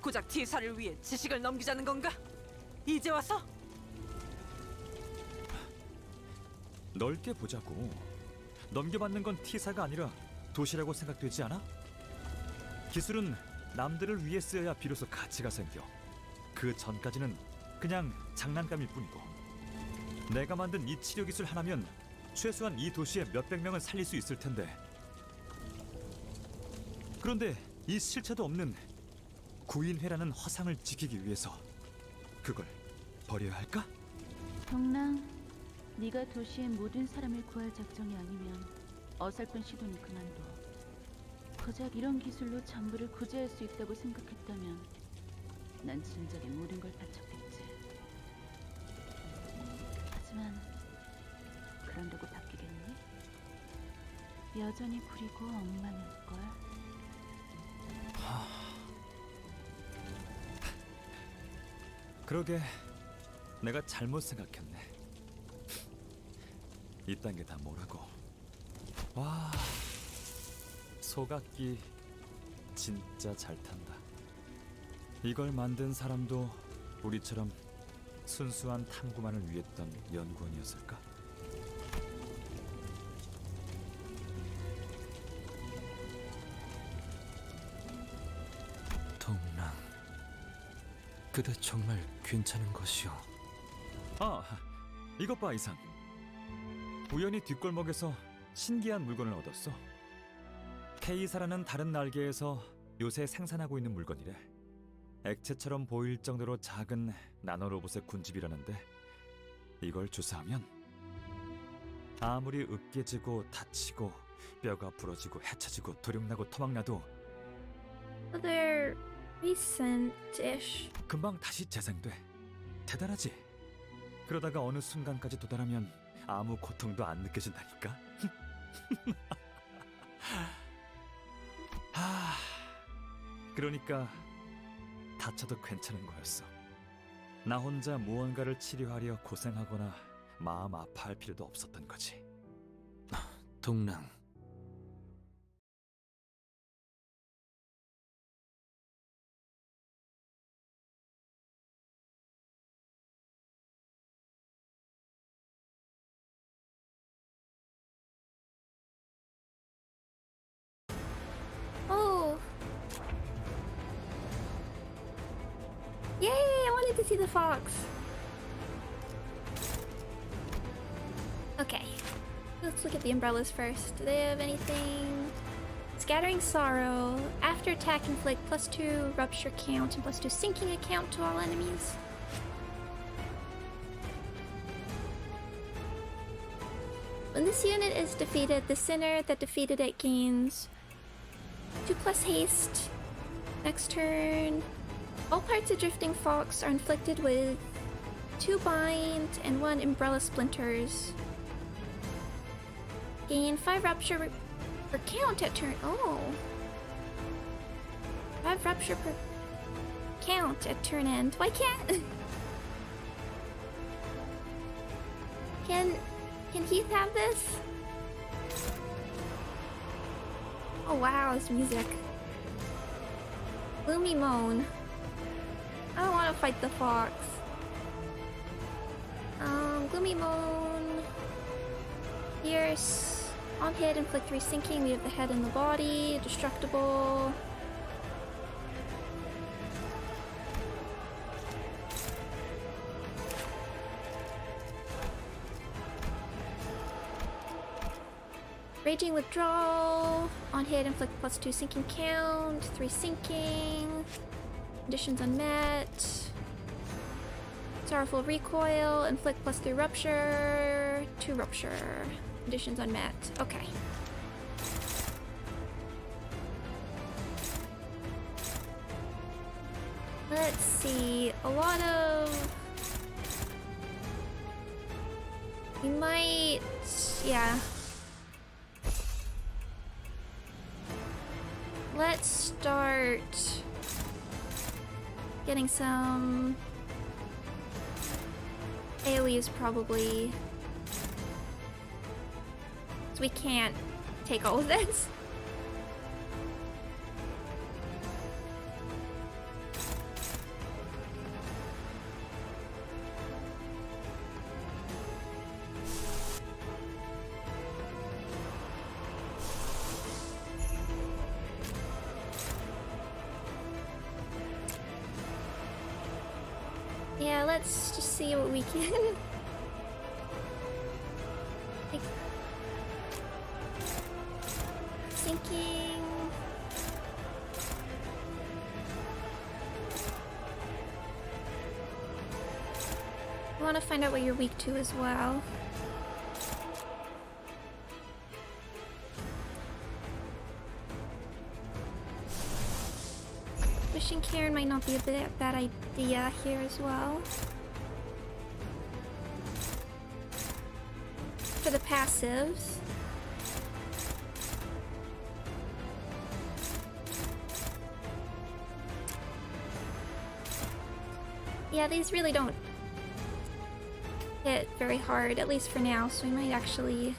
고작 T사를 위해 지식을 넘기자는 건가? 이제 와서? 넓게 보자고. 넘겨받는 건 T사가 아니라 도시라고 생각되지 않아? 기술은 남들을 위해 쓰여야 비로소 가치가 생겨. 그 전까지는 그냥 장난감일 뿐이고. 내가 만든 이 치료 기술 하나면 최소한 이 도시에 몇백 명은 살릴 수 있을 텐데. 그런데 이 실체도 없는 구인회라는 허상을 지키기 위해서 그걸 버려야 할까? 동랑, 네가 도시의 모든 사람을 구할 작정이 아니면 어설픈 시도는 그만둬. 고작 이런 기술로 전부를 구제할 수 있다고 생각했다면 난 진작에 모든 걸 바쳤겠지. 하지만 그런다고 바뀌겠니? 여전히 구리고 엉망일걸. 그러게, 내가 잘못 생각했네. 이딴 게 다 뭐라고. 와, 소각기 진짜 잘 탄다. 이걸 만든 사람도 우리처럼 순수한 탐구만을 위했던 연구원이었을까? 동랑, 그대 정말 괜찮은 것이오. 아, 이것 봐 이상. 우연히 뒷골목에서 신기한 물건을 얻었어. 케이사라는 다른 날개에서 요새 생산하고 있는 물건이래. 액체처럼 보일 정도로 작은 나노로봇의 군집이라는데 이걸 주사하면 아무리 으깨지고 다치고 뼈가 부러지고 해쳐지고 도력나고 토막나도 They're recent-ish. 금방 다시 재생돼. 대단하지? 그러다가 어느 순간까지 도달하면 아무 고통도 안 느껴진다니까. 그러니까 다쳐도 괜찮은 거였어. 나 혼자 무언가를 치료하려 고생하거나 마음 아파할 필요도 없었던 거지. 동랑, Oh! Yay! I wanted to see the fox. Okay, let's look at the umbrellas first. Do they have anything? Scattering Sorrow. After attack, inflict +2 rupture count and +2 sinking account to all enemies. When this unit is defeated, the sinner that defeated it gains 2+ haste. Next turn, all parts of Drifting Fox are inflicted with 2 bind and 1 umbrella splinters. Gain 5 rupture per count at turn. Oh, 5 rupture per count at turn end. Why can't? Can Heath have this? Oh wow, this music. Gloomy Moan. I don't want to fight the fox. Gloomy Moan. Pierce. On hit, inflict 3 sinking. We have the head and the body. Destructible. Raging Withdrawal. On hit, inflict +2 sinking count. 3 sinking. Conditions unmet. Sorrowful Recoil. Inflict +3 rupture. 2 rupture. Conditions unmet. Okay. Let's see. A lot of... We might... Yeah. Let's start getting some AoEs probably. So we can't take all of this. Yeah, let's just see what we can. Like, sinking. I want to find out what you're weak to as well. Wishing Karen might not be a bad idea here as well. For the passives. Yeah, these really don't hit very hard, at least for now, so we might actually...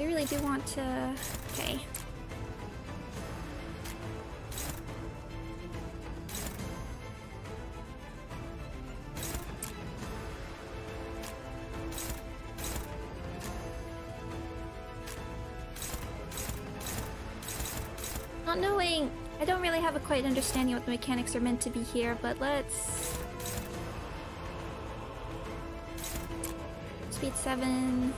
We really do want to... Okay. Not knowing... I don't really have a quite understanding what the mechanics are meant to be here, but let's... Speed 7...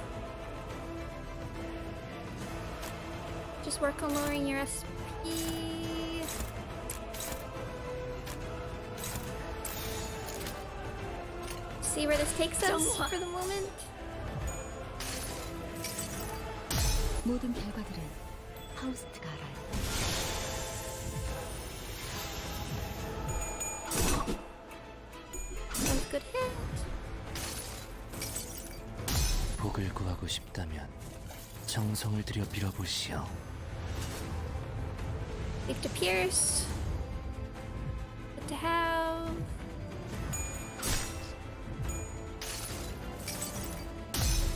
Just work on lowering your SP. See where this takes us for the moment. 모든 결과들은 파우스트가 알아요. That was a good hit. 복을 구하고 싶다면 정성을 들여 빌어보시오. Good to pierce. Good to have.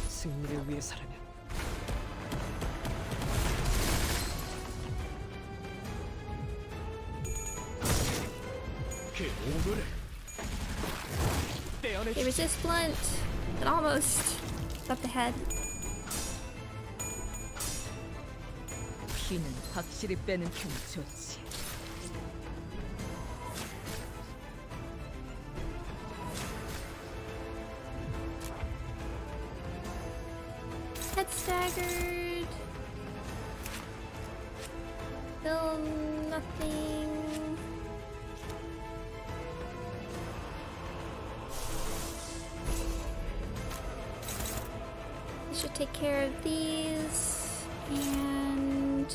승리를 위해서라면 그 오물을 떼어내. Okay, resist blunt. It almost got the head. 피는 확실히 빼는 편이 좋지. Head staggered. Still nothing. This should take care of these. And...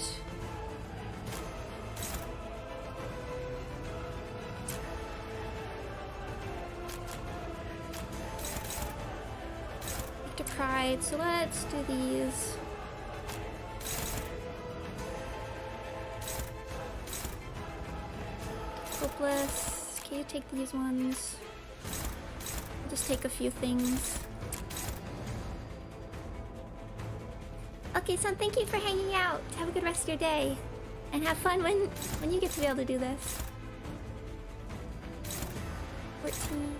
Pride, so let's do these. Hopeless. Okay, you take these ones. I'll just take a few things. Okay, son, thank you for hanging out. Have a good rest of your day. And have fun when you get to be able to do this. 14.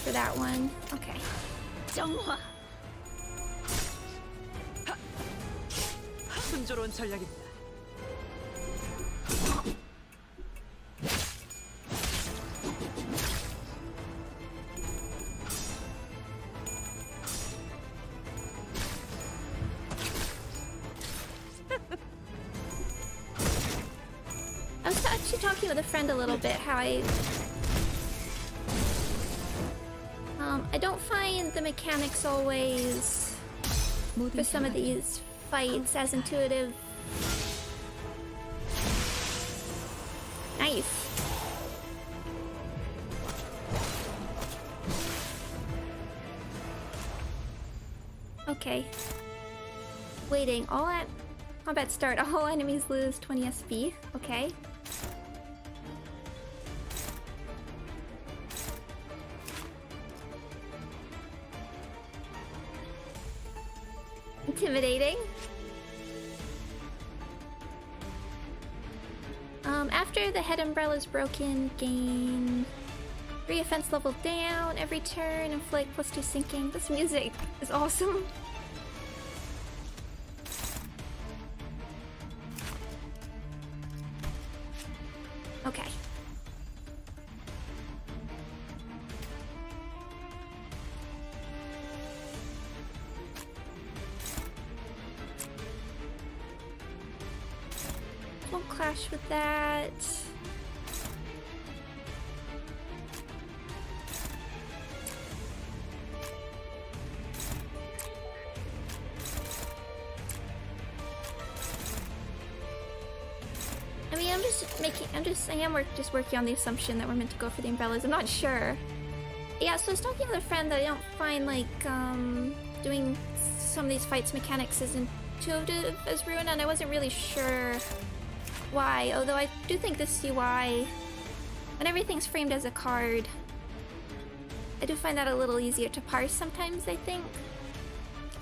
For that one. Okay. 정화. 순조로운 전략입니다. I was actually talking with a friend a little bit how I don't find the mechanics always for some of these fights as intuitive. Nice. Okay. Waiting. All at combat start. All enemies lose 20 SP. Okay. Intimidating. After the head umbrella is broken, gain 3 offense level down every turn, inflict +2 sinking. This music is awesome. Okay. Won't clash with that. I mean, I am working on the assumption that we're meant to go for the umbrellas. I'm not sure. Yeah, so I was talking with a friend that I don't find like doing some of these fights mechanics as intuitive as Ruin, and I wasn't really sure why, although I do think this UI, when everything's framed as a card, I do find that a little easier to parse sometimes, I think.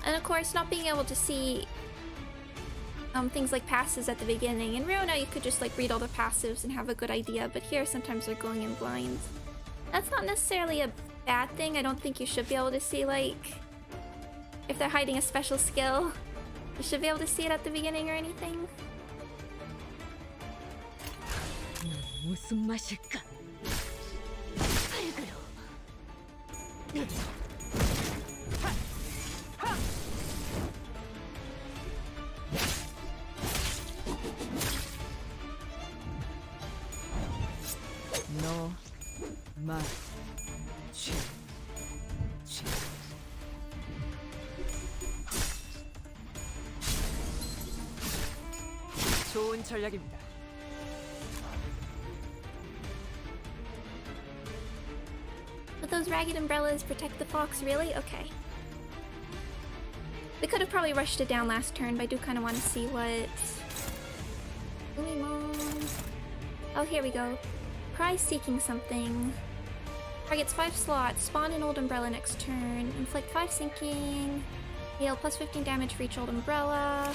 And of course, not being able to see things like passives at the beginning. In Rona, you could just like read all the passives and have a good idea, but here sometimes they're going in blind. That's not necessarily a bad thing. I don't think you should be able to see, like, if they're hiding a special skill, you should be able to see it at the beginning or anything. 무슨 맛일까? 팔그로. 너, 마, 취. 좋은 전략입니다. But those ragged umbrellas protect the fox, really? Okay. We could have probably rushed it down last turn, but I do kind of want to see what... Oh, here we go. Prize seeking something. Targets 5 slots. Spawn an old umbrella next turn. Inflict 5 sinking. Deal plus 15 damage for each old umbrella.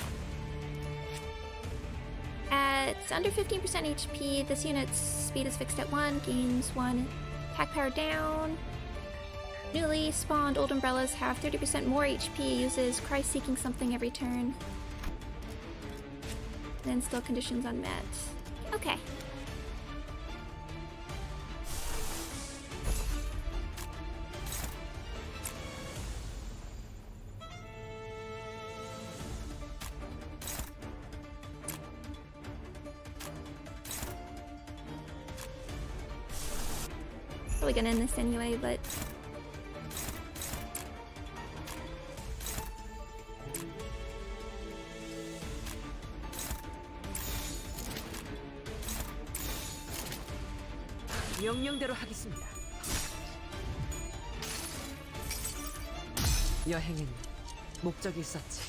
At under 15% HP, this unit's speed is fixed at 1. Gains 1 attack power down. Newly spawned old umbrellas have 30% more HP. Uses Christ seeking something every turn. Then still conditions unmet. Okay. Probably gonna end this anyway, but 명령대로 하겠습니다. 여행엔 목적이 있었지.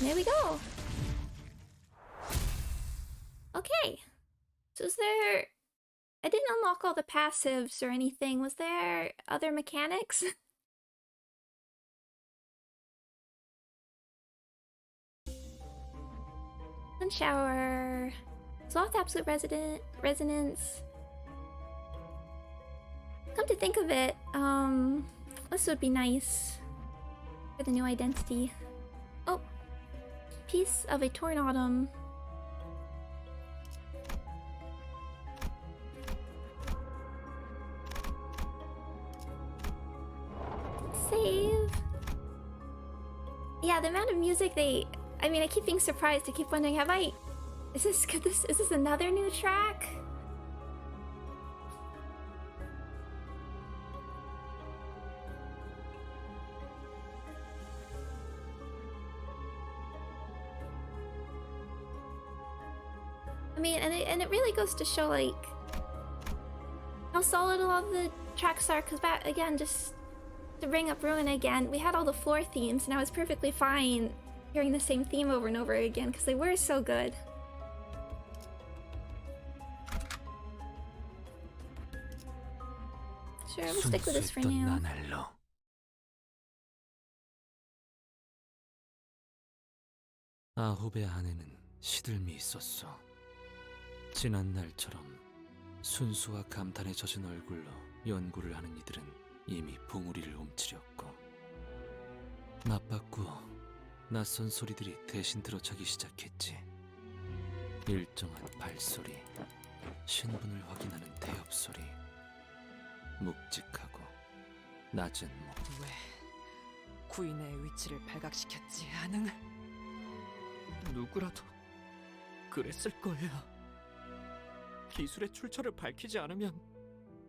there we go. Okay. So is there... I didn't unlock all the passives or anything. Was there other mechanics? Sun shower. Sloth absolute resonance. Come to think of it, this would be nice for the new identity. Oh, piece of a torn autumn. Save. Yeah, the amount of music they... I mean, I keep being surprised. I keep wondering, have I... Is this another new track? I mean, and it really goes to show, like, how solid a lot of the tracks are, because back, again, just to bring up Ruin again, we had all the floor themes, and I was perfectly fine hearing the same theme over and over again, because they were so good. Sure, we'll stick with this for now. 아홉의 안에는 시들미 있었어. 지난 날처럼 순수와 감탄에 젖은 얼굴로 연구를 하는 이들은 이미 봉우리를 움츠렸고 나빴고 낯선 소리들이 대신 들어차기 시작했지. 일정한 발소리, 신분을 확인하는 대업 소리, 묵직하고 낮은 목. 왜 구인의 위치를 발각시켰지 않은? 누구라도 그랬을 거야. 기술의 출처를 밝히지 않으면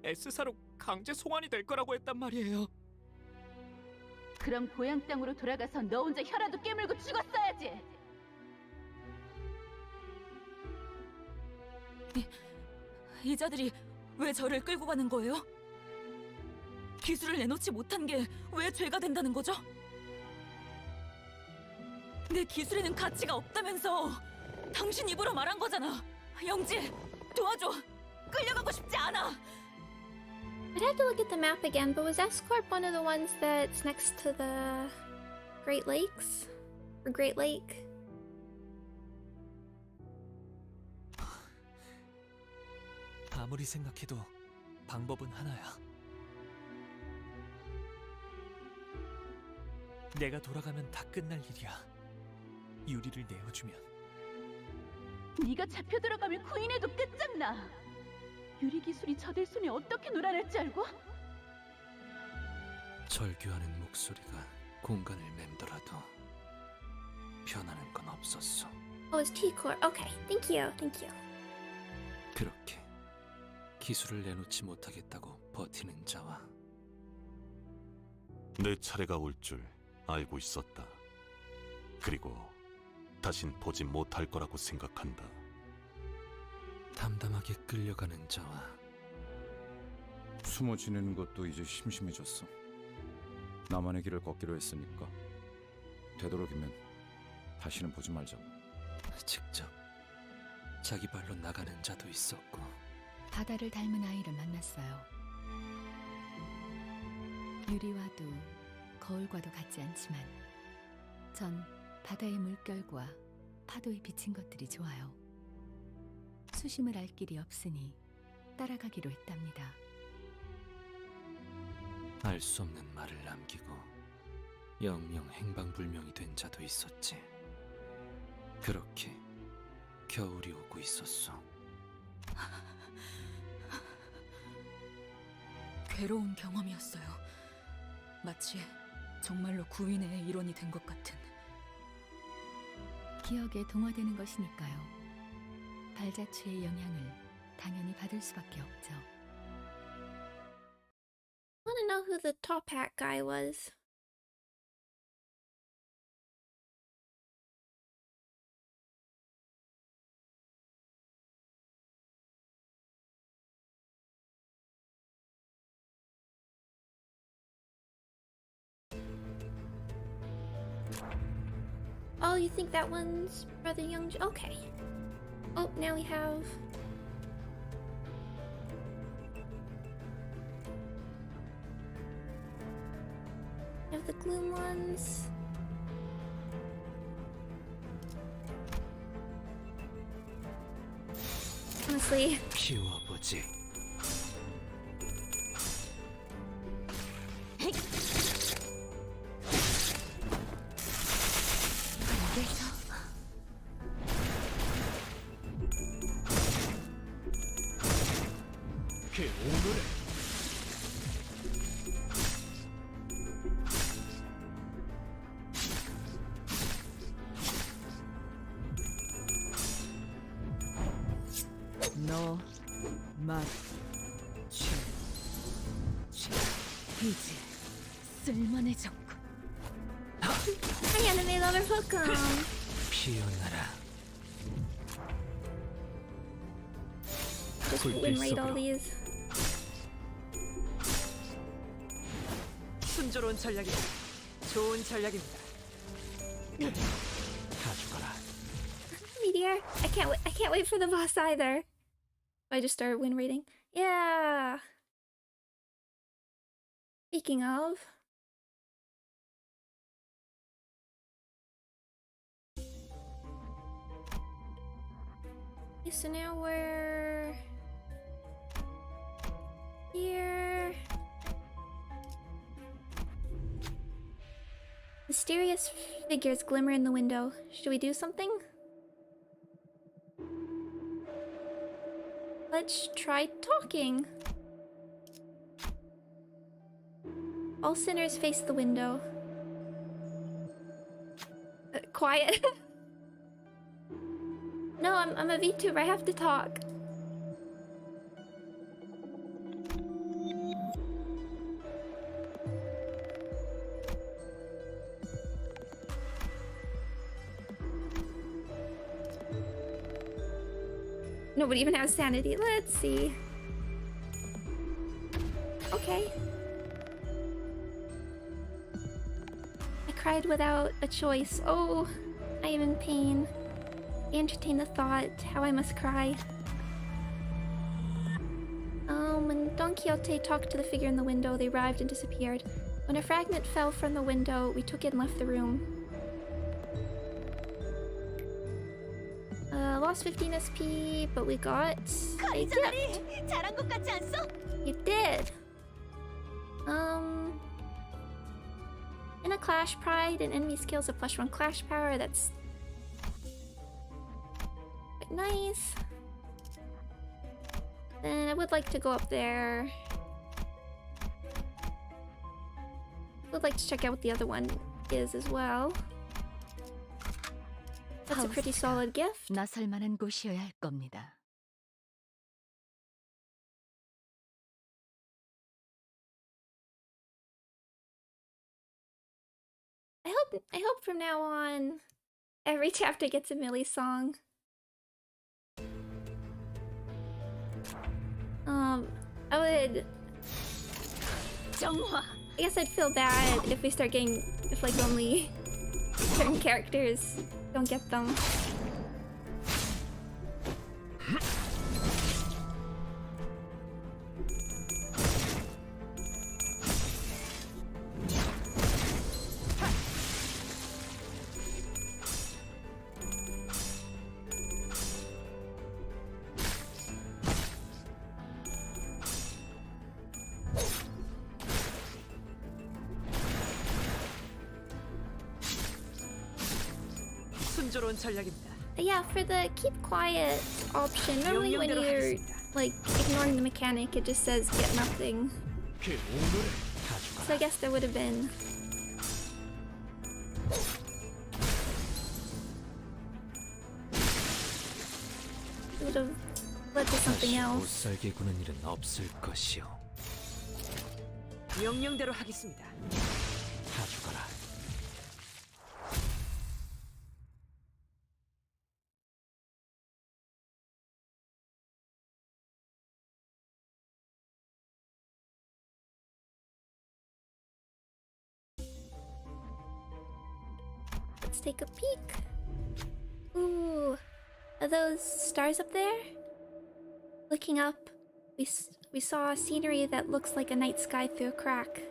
S사로 강제 송환이 될 거라고 했단 말이에요. 그럼 고향 땅으로 돌아가서 너 혼자 혀라도 깨물고 죽었어야지. 이 자들이 왜 저를 끌고 가는 거예요? 기술을 내놓지 못한 게 왜 죄가 된다는 거죠? 내 기술에는 가치가 없다면서 당신 입으로 말한 거잖아. 영지, 도와줘. 끌려가고 싶지 않아. I'd have to look at the map again, but was Escorp one of the ones that's next to the Great Lakes? Or Great Lake? 아무리 생각해도 방법은 하나야. 내가 돌아가면 다 끝날 일이야. 유리를 내어주면. 네가 잡혀 들어가면 구인해도 끝장나. 유리 기술이 저들 손에 어떻게 놀아날지 알고? 절규하는 목소리가 공간을 맴돌아도 변하는 건 없었어. Oh, it's T-Core. Okay, thank you, thank you. 그렇게 기술을 내놓지 못하겠다고 버티는 자와 내 차례가 올 줄 알고 있었다. 그리고 다신 보지 못할 거라고 생각한다. 담담하게 끌려가는 자와 숨어 지내는 것도 이제 심심해졌어. 나만의 길을 걷기로 했으니까 되도록이면 다시는 보지 말자고. 직접 자기 발로 나가는 자도 있었고. 바다를 닮은 아이를 만났어요. 유리와도 거울과도 같지 않지만 전 바다의 물결과 파도에 비친 것들이 좋아요. 수심을 알 길이 없으니 따라가기로 했답니다. 알 수 없는 말을 남기고 영영 행방불명이 된 자도 있었지. 그렇게 겨울이 오고 있었어. 괴로운 경험이었어요. 마치 정말로 구인의 일원이 된 것 같은. 기억에 동화되는 것이니까요. 발자취의 영향을 당연히 받을 수밖에 없죠. I want to know who the top hat guy was. Oh, you think that one's Brother Young? Okay. Oh, now we have... We have the Gloom ones. Honestly... 키워보지. 그 오늘의 너 맞추 이제 쓸만해졌군. Hi, anime lover, welcome! 피어나라. Just win rate all these. 순조로운 전략입니다. 좋은 전략입니다. 가져가라. Meteor, I can't wait for the boss either. I just started win rating. Yeah. Speaking of, okay, so now we're here. Mysterious figures glimmer in the window. Should we do something? Let's try talking. All sinners face the window. Quiet. No, I'm a VTuber. I have to talk. Nobody even has sanity. Let's see. Okay. I cried without a choice. Oh, I am in pain. I entertain the thought how I must cry. When Don Quixote talked to the figure in the window. They arrived and disappeared. When a fragment fell from the window, we took it and left the room. Lost 15 SP, but we got a gift. You did. In a clash pride, an enemy scales a +1 clash power. That's quite nice. Then I would like to go up there. Would like to check out what the other one is as well. That's a pretty solid gift. 나설 만한 곳이어야 할 겁니다. I hope from now on every chapter gets a Millie song. I guess I'd feel bad if we start getting, if like only certain characters don't get them. 순조로운 전략입니다. Yeah, for the keep quiet option, normally when you're like ignoring the mechanic, it just says get nothing. So I guess there would have been. It would have led to something else. 못살게 구는 일은 없을 것이요. 명령대로 하겠습니다. 다 죽어라. Let's take a peek. Ooh, are those stars up there? Looking up, we saw a scenery that looks like a night sky through a crack.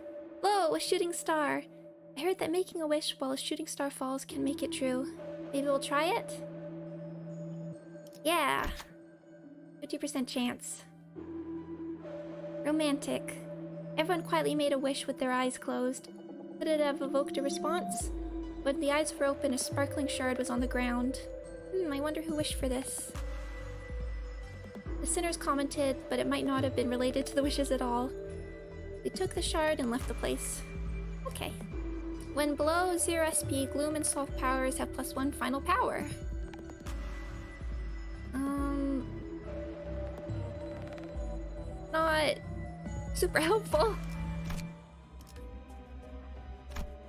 Whoa, a shooting star! I heard that making a wish while a shooting star falls can make it true. Maybe we'll try it? Yeah. 50% chance. Romantic. Everyone quietly made a wish with their eyes closed. Would it have evoked a response? When the eyes were open, a sparkling shard was on the ground. I wonder who wished for this. The sinners commented, but it might not have been related to the wishes at all. We took the shard and left the place. Okay. When below 0 SP, Gloom and Soft powers have +1 final power. Not super helpful.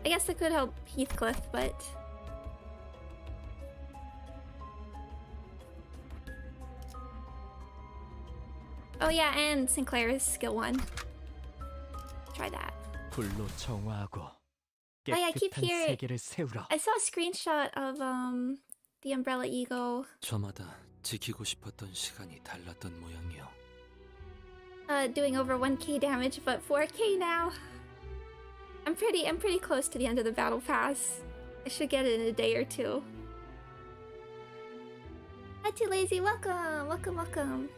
I guess that could help Heathcliff, but... Oh yeah, and Sinclair's skill 1. Try that. 불로 정화하고 Oh yeah, I keep 깨끗한 hearing... 세계를 세우라. I saw a screenshot of the Umbrella Eagle 저마다 지키고 싶었던 시간이 달랐던 모양이요. doing over 1k damage, but 4k now. I'm pretty close to the end of the battle pass. I should get it in a day or two. Hi, Too Lazy, welcome, welcome.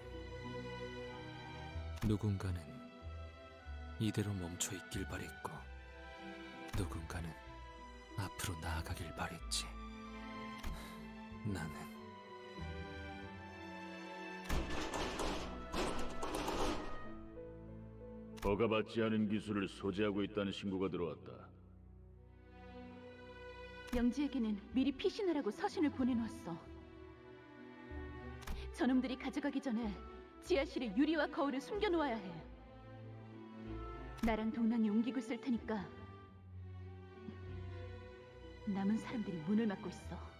누군가는 이대로 멈춰 있길 바랬고, 누군가는 앞으로 나아가길 바랬지. 나는 허가받지 않은 기술을 소지하고 있다는 신고가 들어왔다. 영지에게는 미리 피신하라고 서신을 보내놓았어. 저놈들이 가져가기 전에 지하실에 유리와 거울을 숨겨놓아야 해. 나랑 동랑이 옮기고 있을 테니까 남은 사람들이 문을 막고 있어.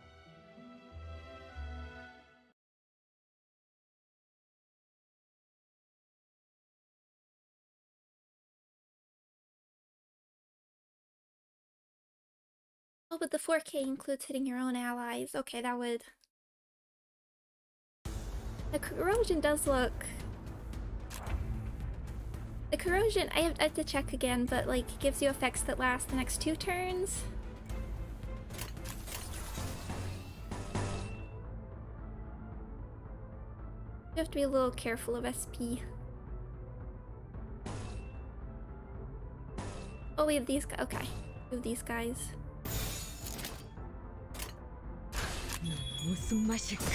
Oh, but the 4k includes hitting your own allies. Okay, that would... The corrosion does look... The corrosion, I have to check again, but like it gives you effects that last the next 2 turns. You have to be a little careful of SP. Oh, we have these guys. Okay, we have these guys. 무슨 맛일까?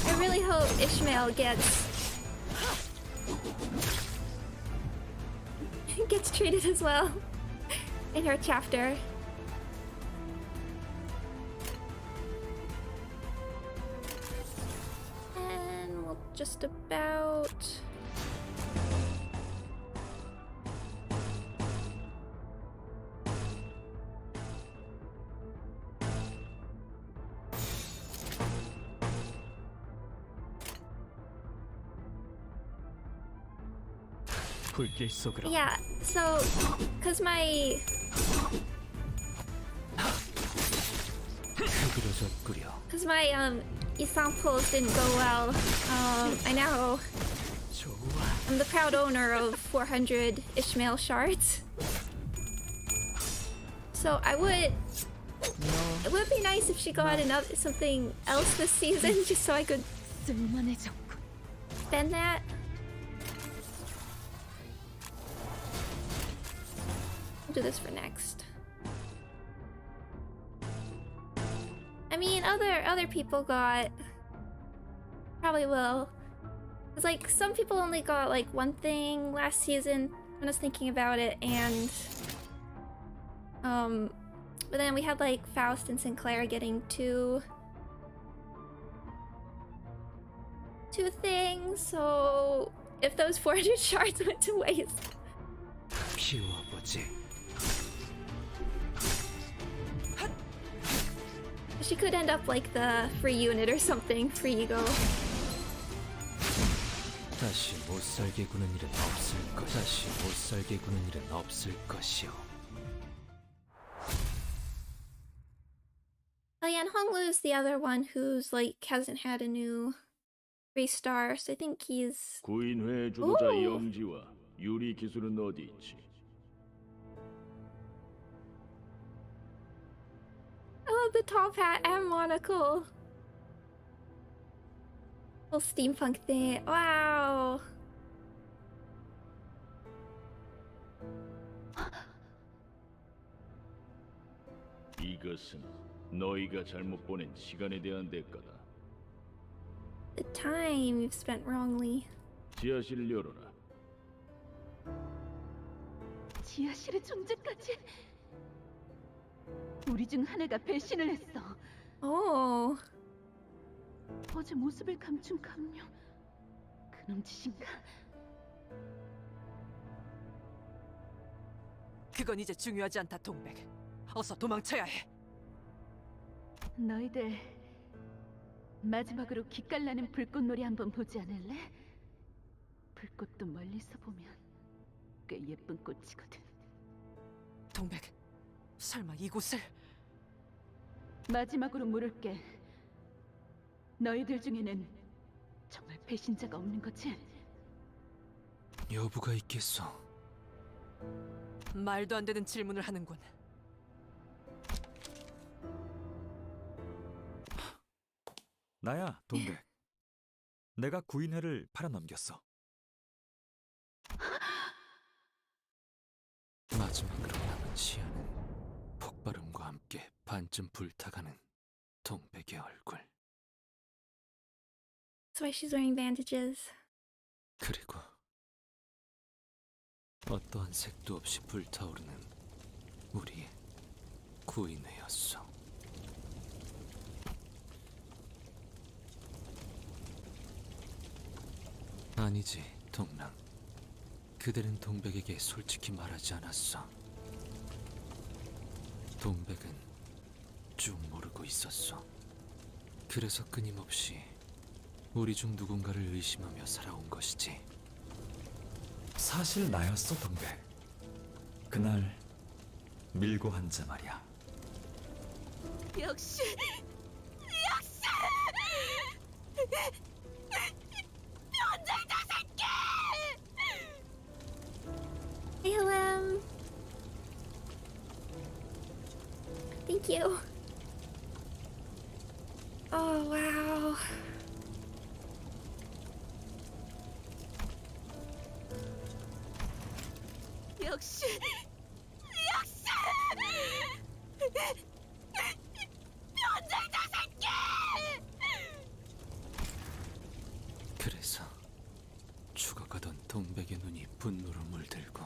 I really hope Ishmael gets treated as well in her chapter. And we'll just about 불길 속으로. yeah, so because my examples didn't go well, I now I'm the proud owner of 400 Ishmael shards. So it would be nice if she got something else this season, just so I could spend that. I'll do this for next. I mean, other people got, probably will. It's like some people only got like one thing last season when I was thinking about it, and but then we had like Faust and Sinclair getting two things. So if those 400 shards went to waste, she could end up like the free unit or something, free ego. 다시 못 살게 구는 일은 없을 것. 다시 못 살게 구는 일은 없을 것이요. Oh yeah, and Honglu's the other one who's like hasn't had a new 3-star, so I think he's. 구인회 주도자 영지와 유리 기술은 어디 있지? I love the top hat and monocle. Full steampunk thing. Wow. 이것은 너희가 잘못 보낸 시간에 대한 대가다. The time you've spent wrongly. 지하실을 열어라. 지하실의 존재까지. 우리 중 하나가 배신을 했어. 오. 어제 모습을 감춘 감명. 그놈 짓인가? 그건 이제 중요하지 않다, 동백. 어서 도망쳐야 해. 너희들 마지막으로 기깔나는 불꽃놀이 한번 보지 않을래? 불꽃도 멀리서 보면 꽤 예쁜 꽃이거든. 동백, 설마 이곳을? 마지막으로 물을게. 너희들 중에는 정말 배신자가 없는 거지? 여부가 있겠어. 말도 안 되는 질문을 하는군. 나야, 동백. 내가 구인회를 팔아넘겼어. 마지막으로 남은 시야는 폭발음과 함께 반쯤 불타가는 동백의 얼굴. That's why she's wearing bandages. 그리고 어떠한 색도 없이 불타오르는 우리의 구인회였어. 아니지, 동랑. 그대는 동백에게 솔직히 말하지 않았어. 동백은 쭉 모르고 있었어. 그래서 끊임없이 우리 중 누군가를 의심하며 살아온 것이지. 사실 나였어, 동백. 그날 밀고 앉아 말이야. 역시 변절자 새끼! Hey, hello. Thank you. Oh, wow. 역시 변절자 새끼! 그래서 죽어가던 동백의 눈이 분노로 물들고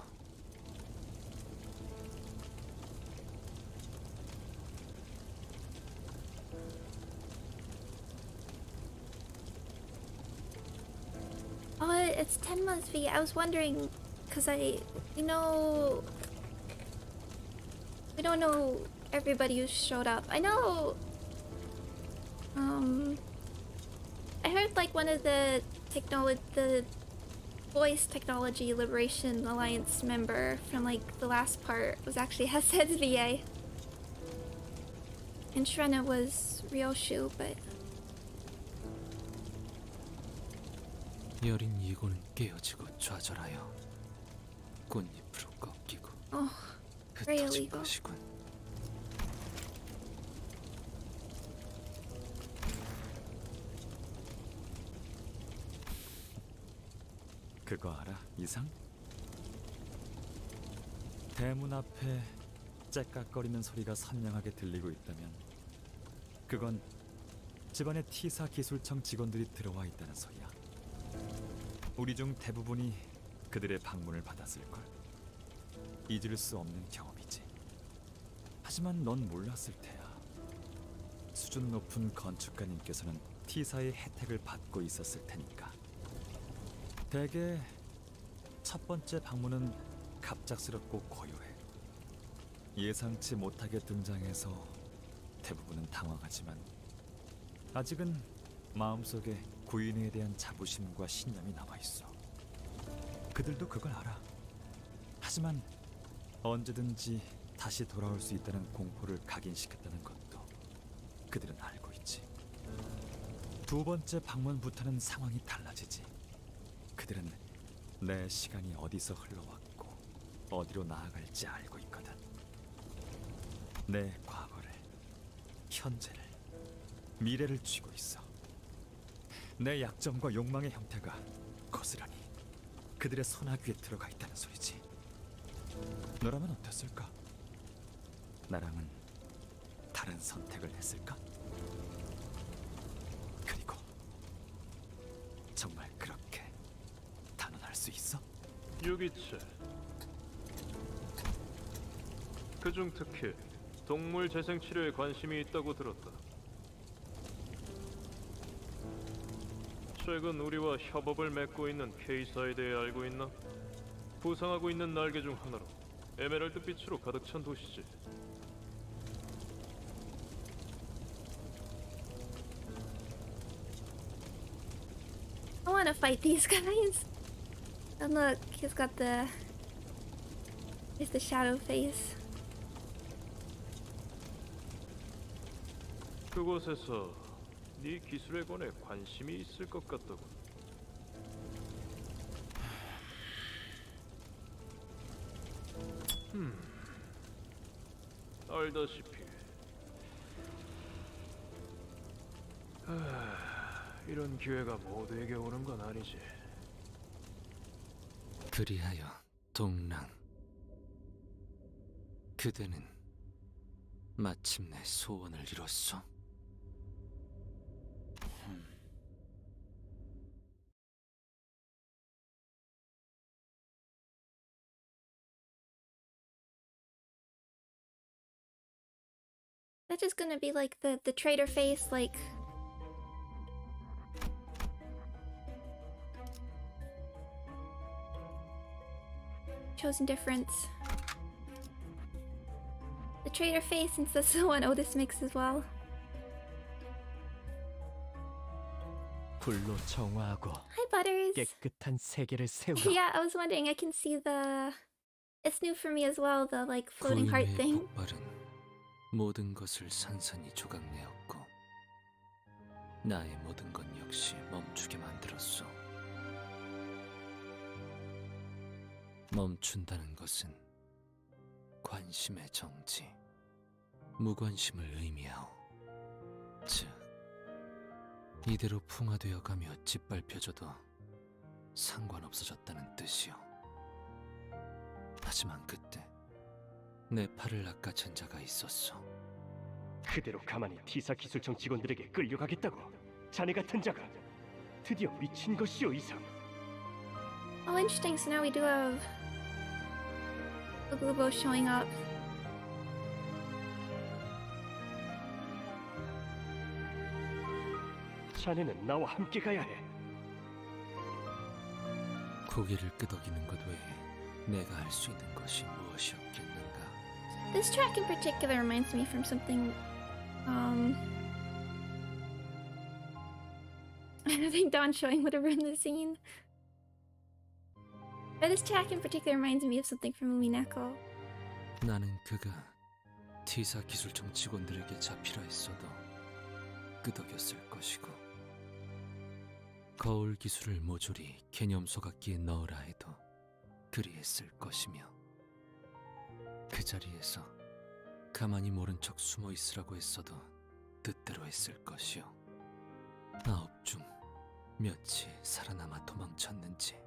Oh, it's 10 months, V. I was wondering, because we don't know everybody who showed up. I know, I heard like one of the Voice Technology Liberation Alliance member from like the last part was actually Hesed's VA. And Shrena was Ryoshu, but 여린 이고는 깨어지고 좌절하여 꽃잎으로 꺾이고 oh, very 흩어진 illegal. 것이군. 그거 알아, 이상? 대문 앞에 째깍거리는 소리가 선명하게 들리고 있다면 그건 집안에 T사 기술청 직원들이 들어와 있다는 소리야. 우리 중 대부분이 그들의 방문을 받았을걸. 잊을 수 없는 경험이지. 하지만 넌 몰랐을 테야. 수준 높은 건축가님께서는 T사의 혜택을 받고 있었을 테니까. 대개 첫 번째 방문은 갑작스럽고 고요해. 예상치 못하게 등장해서 대부분은 당황하지만 아직은 마음속에 구인에 대한 자부심과 신념이 남아있어. 그들도 그걸 알아. 하지만 언제든지 다시 돌아올 수 있다는 공포를 각인시켰다는 것도 그들은 알고 있지. 두 번째 방문부터는 상황이 달라지지. 그들은 내 시간이 어디서 흘러왔고 어디로 나아갈지 알고 있거든. 내 과거를, 현재를, 미래를 쥐고 있어. 내 약점과 욕망의 형태가 고스란히 그들의 소나귀에 들어가 있다는 소리지. 너라면 어땠을까? 나랑은 다른 선택을 했을까? 그리고 정말 그렇게 단언할 수 있어? 유기체. 그중 특히 동물 재생 치료에 관심이 있다고 들었다. 최근 우리와 협업을 맺고 있는 K사에 대해 알고 있나? 부상하고 있는 날개 중 하나로 에메랄드 빛으로 가득 찬 도시지. I want to fight these guys. And look, he's got the shadow face. 그곳에서 네 기술에 관해 관심이 있을 것 같다고. 알다시피 이런 기회가 모두에게 오는 건 아니지. 그리하여 동랑, 그대는 마침내 소원을 이뤘소. That's just gonna be like the traitor face, like shows indifference. The traitor face, since that's the one Otis makes as well. 불로 정화하고 Hi, Butters. 깨끗한 세계를 세우라. Yeah, I was wondering. I can see the. It's new for me as well, the like floating heart 구인의 thing. 폭발은 모든 것을 산산이 조각내었고 나의 모든 것 역시 멈추게 만들었소. 멈춘다는 것은 관심의 정지, 무관심을 의미하오. 즉, 이대로 풍화되어가며 짓밟혀져도 상관없어졌다는 뜻이오. 하지만 그때 내 팔을 낚아챈 자가 있었소. 그대로 가만히 T사 기술청 직원들에게 끌려가겠다고? 자네 같은 자가 드디어 미친 것이오 이상. Oh, interesting. So now we do have Glubo showing up. 자네는 나와 함께 가야 해. 고개를 끄덕이는 것 외에 내가 할 수 있는 것이 무엇이었겠는가? This track in particular reminds me from something. I think Dawn showing would have ruined the scene. But this track in particular reminds me of something from Umineko. 나는 그가 T사 기술청 직원들에게 잡히라 했어도 끄덕였을 것이고 거울 기술을 모조리 개념 소각기에 넣으라 해도 그리했을 것이며 그 자리에서 가만히 모른 척 숨어 있으라고 했어도 뜻대로 했을 것이요. 9 중 몇이 살아남아 도망쳤는지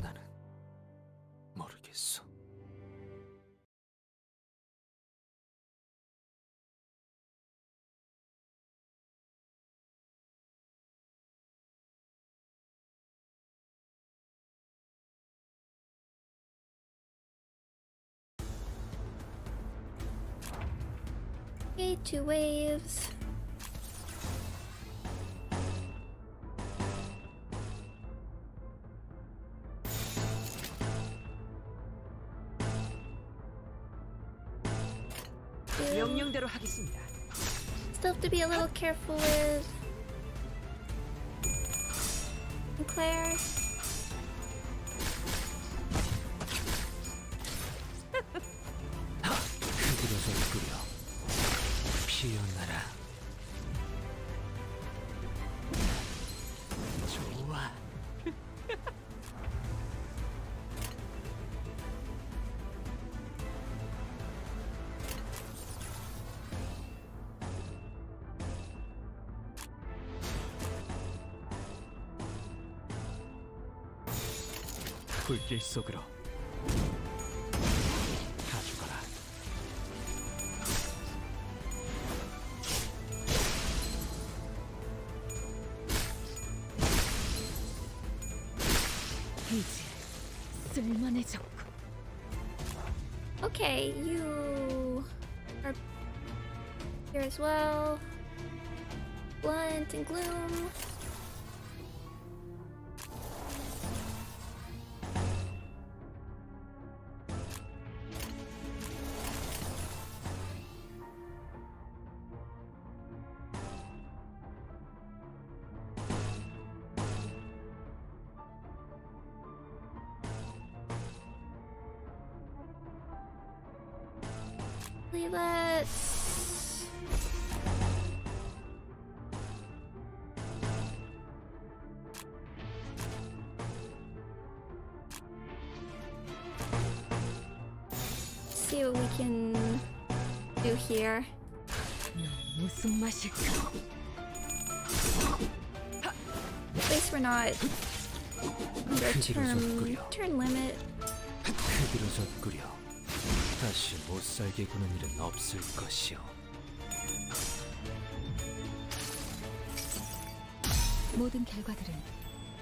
나는 모르겠어. Okay, 2 waves. 명령대로 하겠습니다. Still have to be a little careful with Claire. 흐드러져 끓여 피어나라. 좋아. 불길 속으로 가져가라. 이제 쓸만해졌고. Okay, you are here as well. Blunt and gloom. Let's see what we can do here. 무슨 맛일까? At least we're not under turn limit. 흐드러져 끓여 다시 못살게 구는 일은 없을 것이오. 모든 결과들은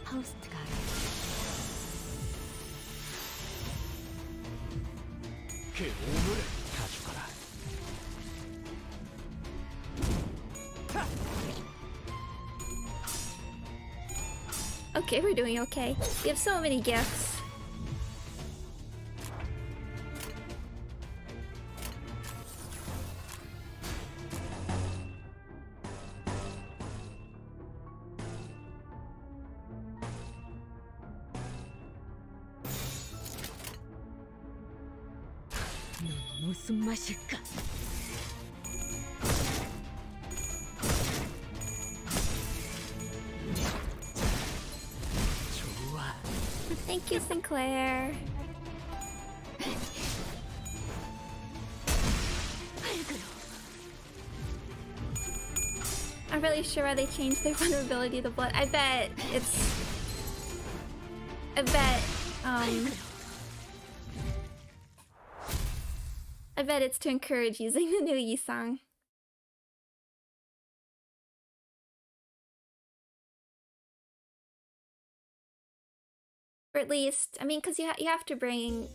파우스트가 알아. 그 오물을 가져가라. Okay, we're doing okay. We have so many gifts. 넌 무슨 맛일까? 좋아. Thank you, Sinclair. I'm really sure why they changed their vulnerability to blood. I bet it's to encourage using the new Yisang. Or at least, I mean, because you have to bring...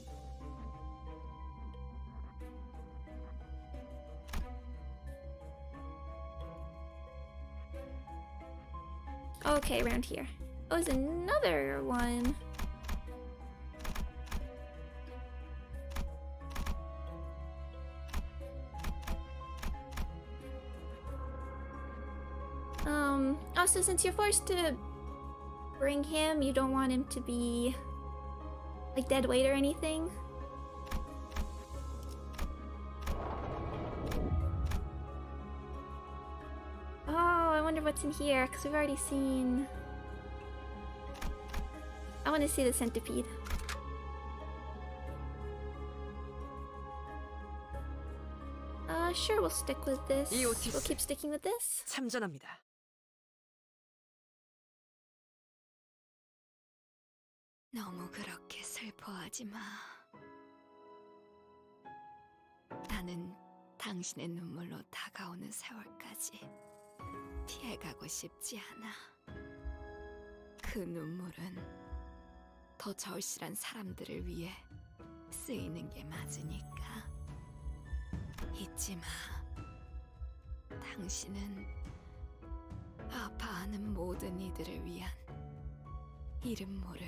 Okay, around here. Oh, there's another one. Also, since you're forced to bring him, you don't want him to be like dead weight or anything. Oh, I wonder what's in here, because we've already seen... I want to see the centipede. Sure, we'll stick with this. We'll keep sticking with this. 참전합니다. 너무 그렇게 슬퍼하지 마. 나는 당신의 눈물로 다가오는 세월까지 피해가고 싶지 않아. 그 눈물은 더 절실한 사람들을 위해 쓰이는 게 맞으니까. 잊지 마. 당신은 아파하는 모든 이들을 위한 이름 모를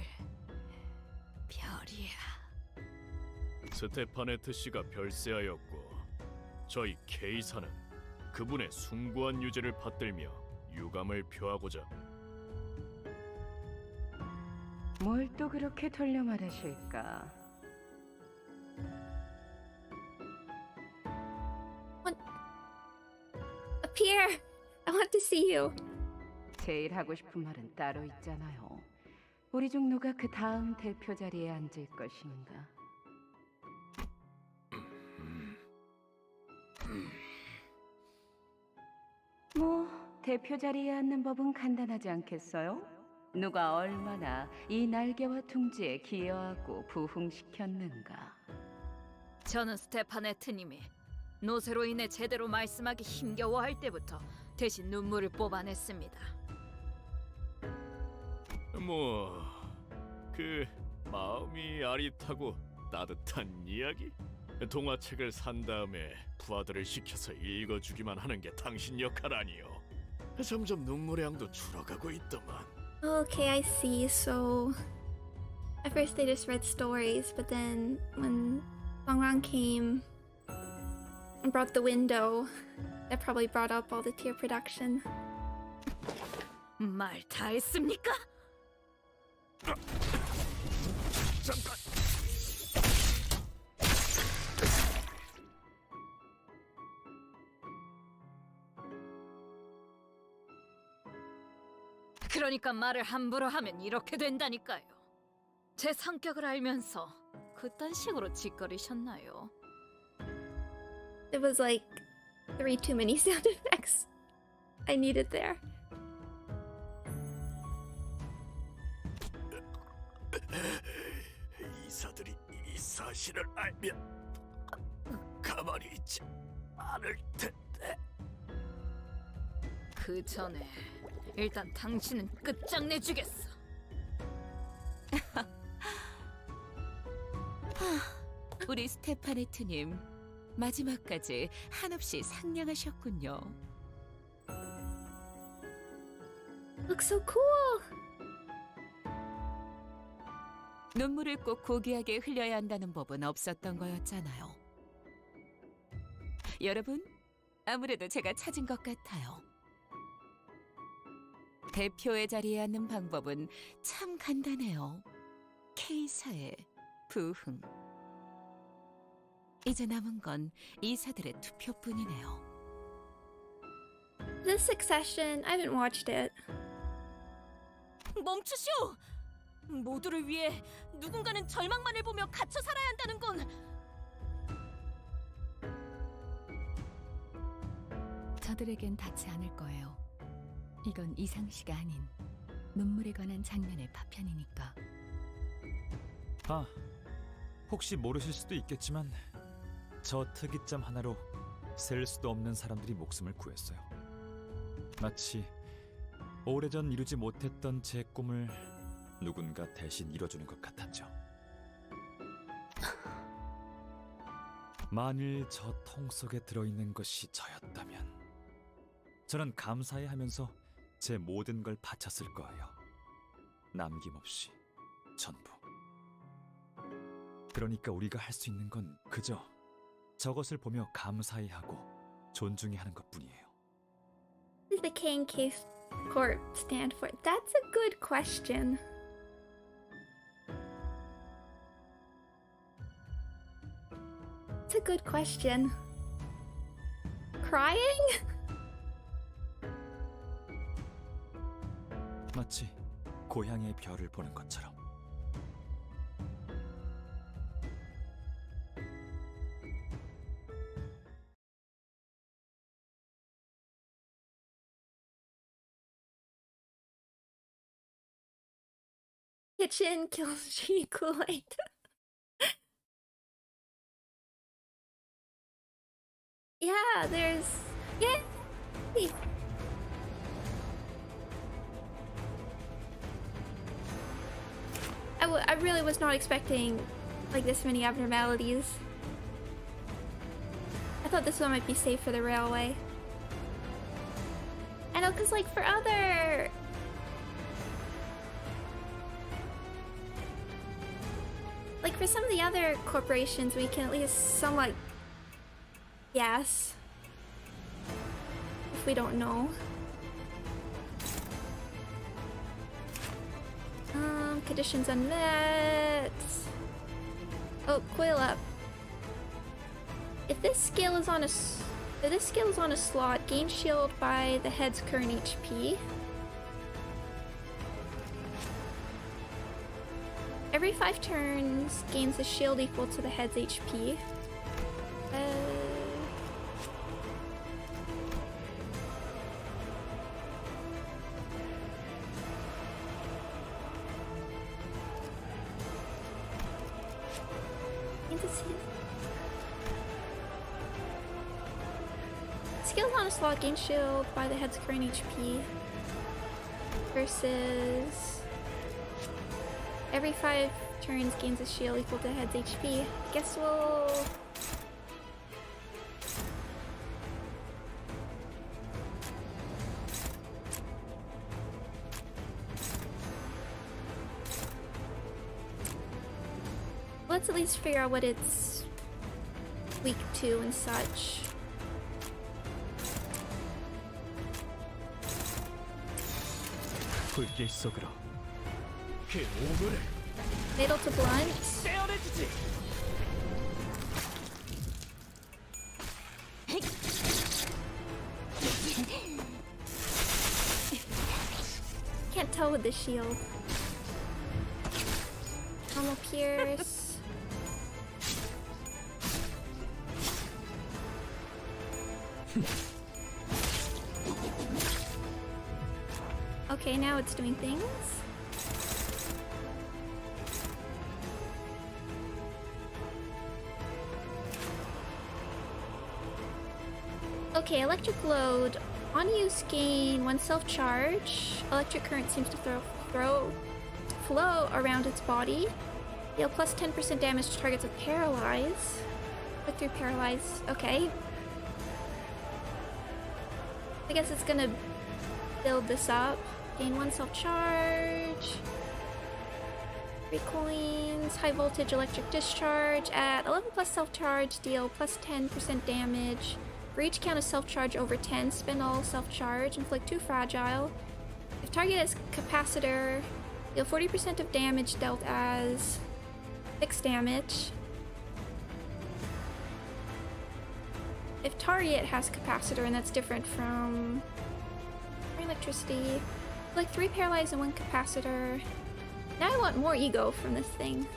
별이야. 스테파네트 씨가 별세하였고 저희 K사는 그분의 숭고한 유죄를 받들며 유감을 표하고자. 뭘 또 그렇게 돌려 말하실까? Appear! I want to see you. 제일 하고 싶은 말은 따로 있잖아요. 우리 중 누가 그 다음 대표 자리에 앉을 것인가? 뭐 대표 자리에 앉는 법은 간단하지 않겠어요? 누가 얼마나 이 날개와 둥지에 기여하고 부흥시켰는가? 저는 스테파네트님이 노쇠로 인해 제대로 말씀하기 힘겨워할 때부터 대신 눈물을 뽑아냈습니다. 그 마음이 아릿하고 따뜻한 이야기? 동화책을 산 다음에 부하들을 시켜서 읽어주기만 하는 게 당신 역할 아니요. 점점 눈물의 양도 줄어가고 있더만. Okay, I see. So, at first they just read stories, but then when Dongrang came and brought the window, that probably brought up all the tear production. 말 다 했습니까? 잠깐. 그러니까 말을 함부로 하면 이렇게 된다니까요. 제 성격을 알면서 그딴 식으로 짓거리셨나요? It was like 3 too many sound effects I needed there. 이사들이 이 사실을 알면 가만히 있지 않을 텐데. 그 전에 일단 당신은 끝장내주겠어. 우리 스테파네트님 마지막까지 한없이 상냥하셨군요. Looks so cool. 눈물을 꼭 고귀하게 흘려야 한다는 법은 없었던 거였잖아요. 여러분, 아무래도 제가 찾은 것 같아요. 대표의 자리에 앉는 방법은 참 간단해요. K사의 부흥. 이제 남은 건 이사들의 투표뿐이네요. This Succession, I haven't watched it. 멈추시오! 모두를 위해 누군가는 절망만을 보며 갇혀 살아야 한다는 건 저들에겐 닿지 않을 거예요. 이건 이상시가 아닌 눈물에 관한 장면의 파편이니까. 아, 혹시 모르실 수도 있겠지만 저 특이점 하나로 셀 수도 없는 사람들이 목숨을 구했어요. 마치 오래전 이루지 못했던 제 꿈을 누군가 대신 이뤄주는 것 같았죠. 만일 저 통 속에 들어있는 것이 저였다면 저는 감사해하면서 제 모든 걸 바쳤을 거예요. 남김없이 전부. 그러니까 우리가 할 수 있는 건 그저 저것을 보며 감사해하고 존중해하는 것뿐이에요. What does the K&K Corp stand for? That's a good question. That's a good question. Crying? 마치 고향의 별을 보는 것처럼. Kitchen kills G Kool-Aid. Yeah, there's... Yay! I really was not expecting like this many abnormalities. I thought this one might be safe for the railway. I know, cause like for other... Like for some of the other corporations we can at least somewhat guess if we don't know. Conditions unmet. Oh, coil up. If this skill is on a slot, gain shield by the head's current HP. Every 5 turns, gains a shield equal to the head's HP. Skills on a slot gain shield by the head's current HP versus every 5 turns gains a shield equal to the head's HP. Guess we'll... Let's at least figure out what it's weak to and such. 불길 속으로 그 오물을 Fatal to blunt. 떼어내주지. Can't tell with the shield. Normal pierce. Okay, now it's doing things. Okay, electric load. On use gain 1 self-charge. Electric current seems to flow around its body. Deal plus 10% damage to targets with paralyze. Click through paralyze. Okay. I guess it's gonna build this up. Gain 1 self-charge. 3 coins. High voltage electric discharge. At 11 plus self-charge, deal plus 10% damage. For each count of self-charge over 10, spend all self-charge. Inflict 2 fragile. If target is capacitor, deal 40% of damage dealt as 6 damage. if Tariat has capacitor, and that's different from electricity. Like 3 paralyzed and 1 capacitor. Now I want more ego from this thing.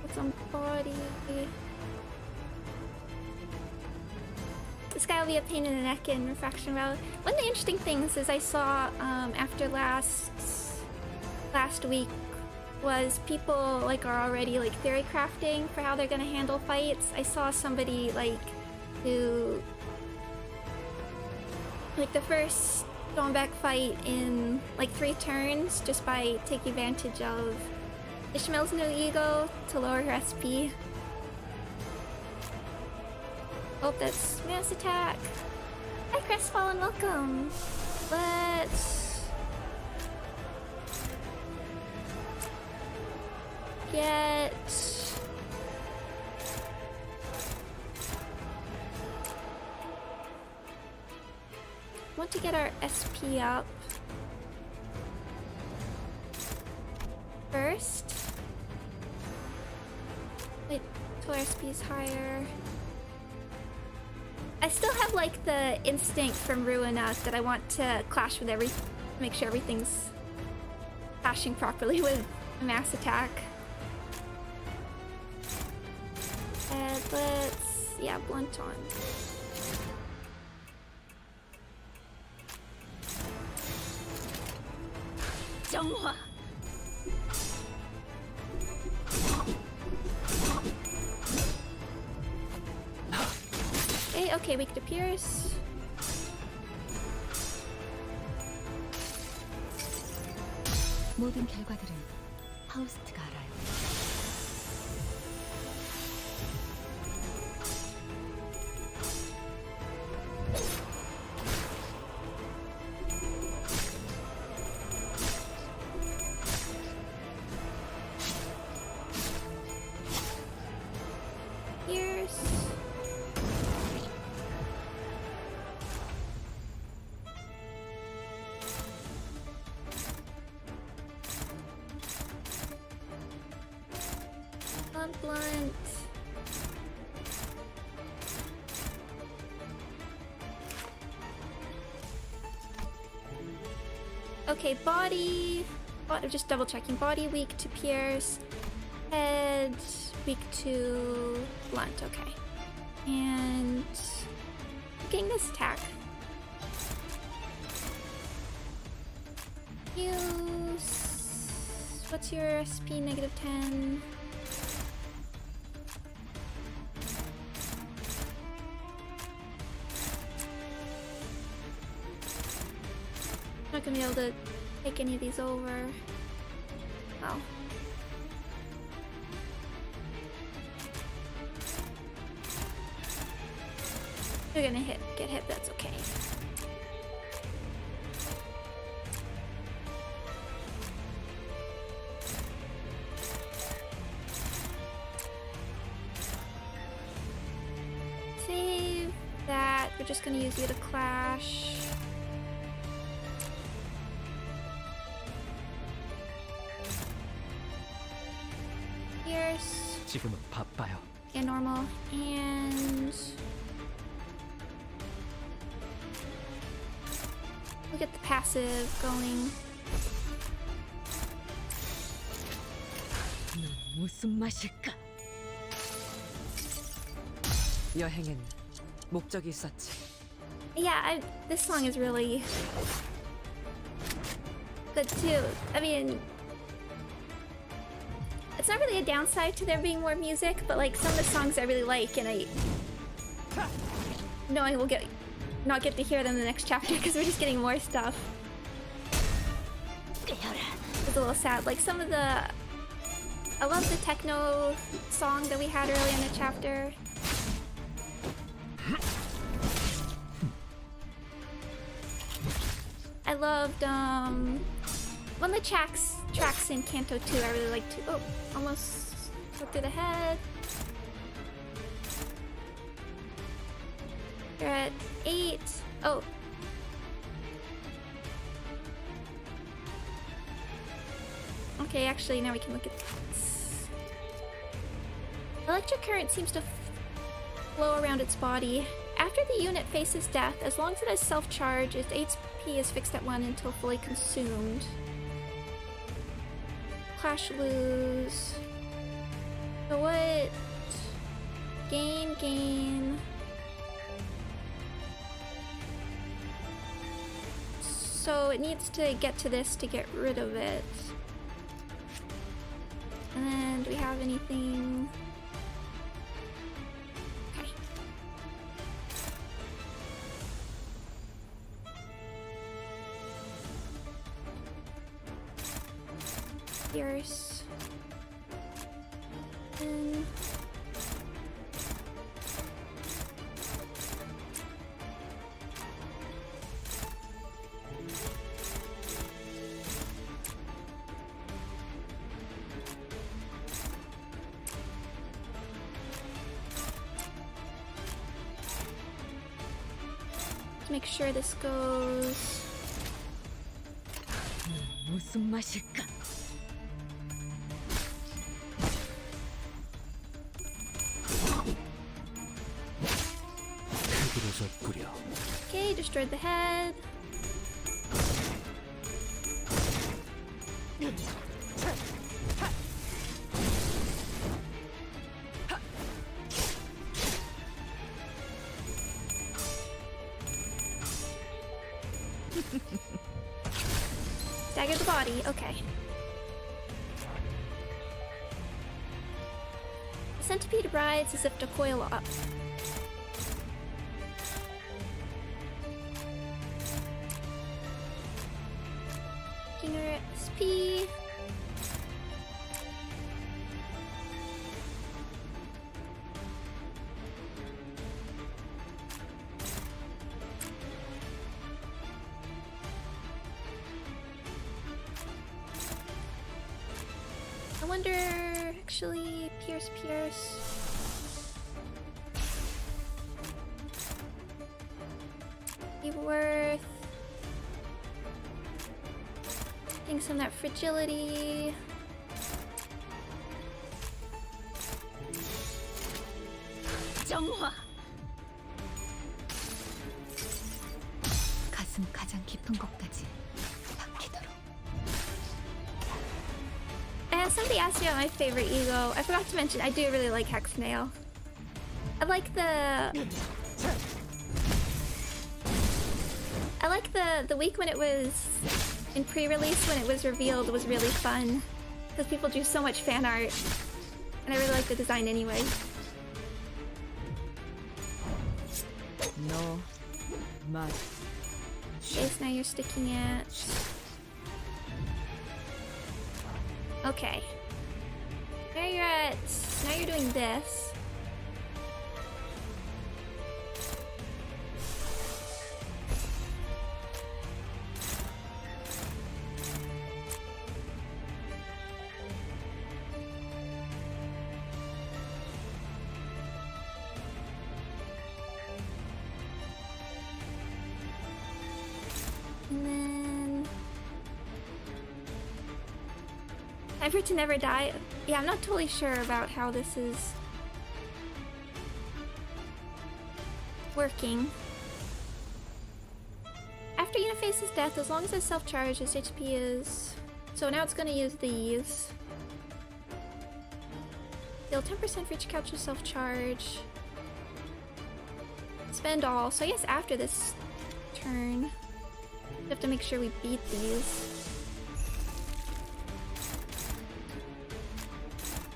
What's on body? This guy will be a pain in the neck in Refraction Valley. One of the interesting things is I saw after last week was people like are already like theory crafting for how they're gonna handle fights. I saw somebody like do like the first Dongrang fight in like 3 turns just by taking advantage of Ishmael's new ego to lower her SP. Oh, that's mass attack. Hi Crestfallen, welcome. Let's get want to get our SP up first. Wait till our SP is higher. I still have like the instinct from Ruina that I want to clash with make sure everything's clashing properly with mass attack. And let's, yeah, blunt on. Donghua. Okay, weak to pierce. 모든 결과들은 파우스트가 알아요. Blunt. Okay, body. Just double checking. Body weak to pierce. Head weak to blunt. Okay. And getting this attack. Use. What's your SP? -10. Not gonna be able to take any of these over. Oh. They're gonna get hit, that's okay. Save that. We're just gonna use you to clash. 지금은 바빠요. Yeah, normal. And we'll get the passive going. 무슨 맛일까? 여행엔 목적이 있었지. Yeah, this song is really good too. I mean, it's not really a downside to there being more music, but like some of the songs I really like, and I know I will not get to hear them in the next chapter because we're just getting more stuff. It's a little sad. Like some of the, I love the techno song that we had early in the chapter. I loved one of the tracks in Canto 2 I really liked too. Oh, almost went through the head. You're at 8. Oh. Okay, actually, now we can look at this. Electric current seems to flow around its body. After the unit faces death, as long as it has self-charge, its HP is fixed at 1 until fully consumed. Clash lose. So what? Gain. So it needs to get to this to get rid of it. And then, do we have anything? Okay. Fierce. And make sure this goes. 무슨 맛일까? Okay, destroyed the head. Stagger the body, okay. The centipede rides as if to coil up. SP. I wonder, actually, Pierce. Be worth getting some of that fragility. 정화. 가슴 가장 깊은 곳까지 박히도록. And somebody asked me about my favorite ego. I forgot to mention, I do really like Hexnail. I like the week when it was in pre-release, when it was revealed, was really fun because people do so much fan art, and I really like the design anyway. No, mud. Okay, so now you're sticking it. Okay. Now you're at. Now you're doing this. And then Ever to Never Die. Yeah, I'm not totally sure about how this is working. After Uniface's death, as long as it's self-charged, its HP is... So now it's going to use these. Deal 10% for each couch with self-charge. Spend all. So I guess after this turn, we have to make sure we beat these.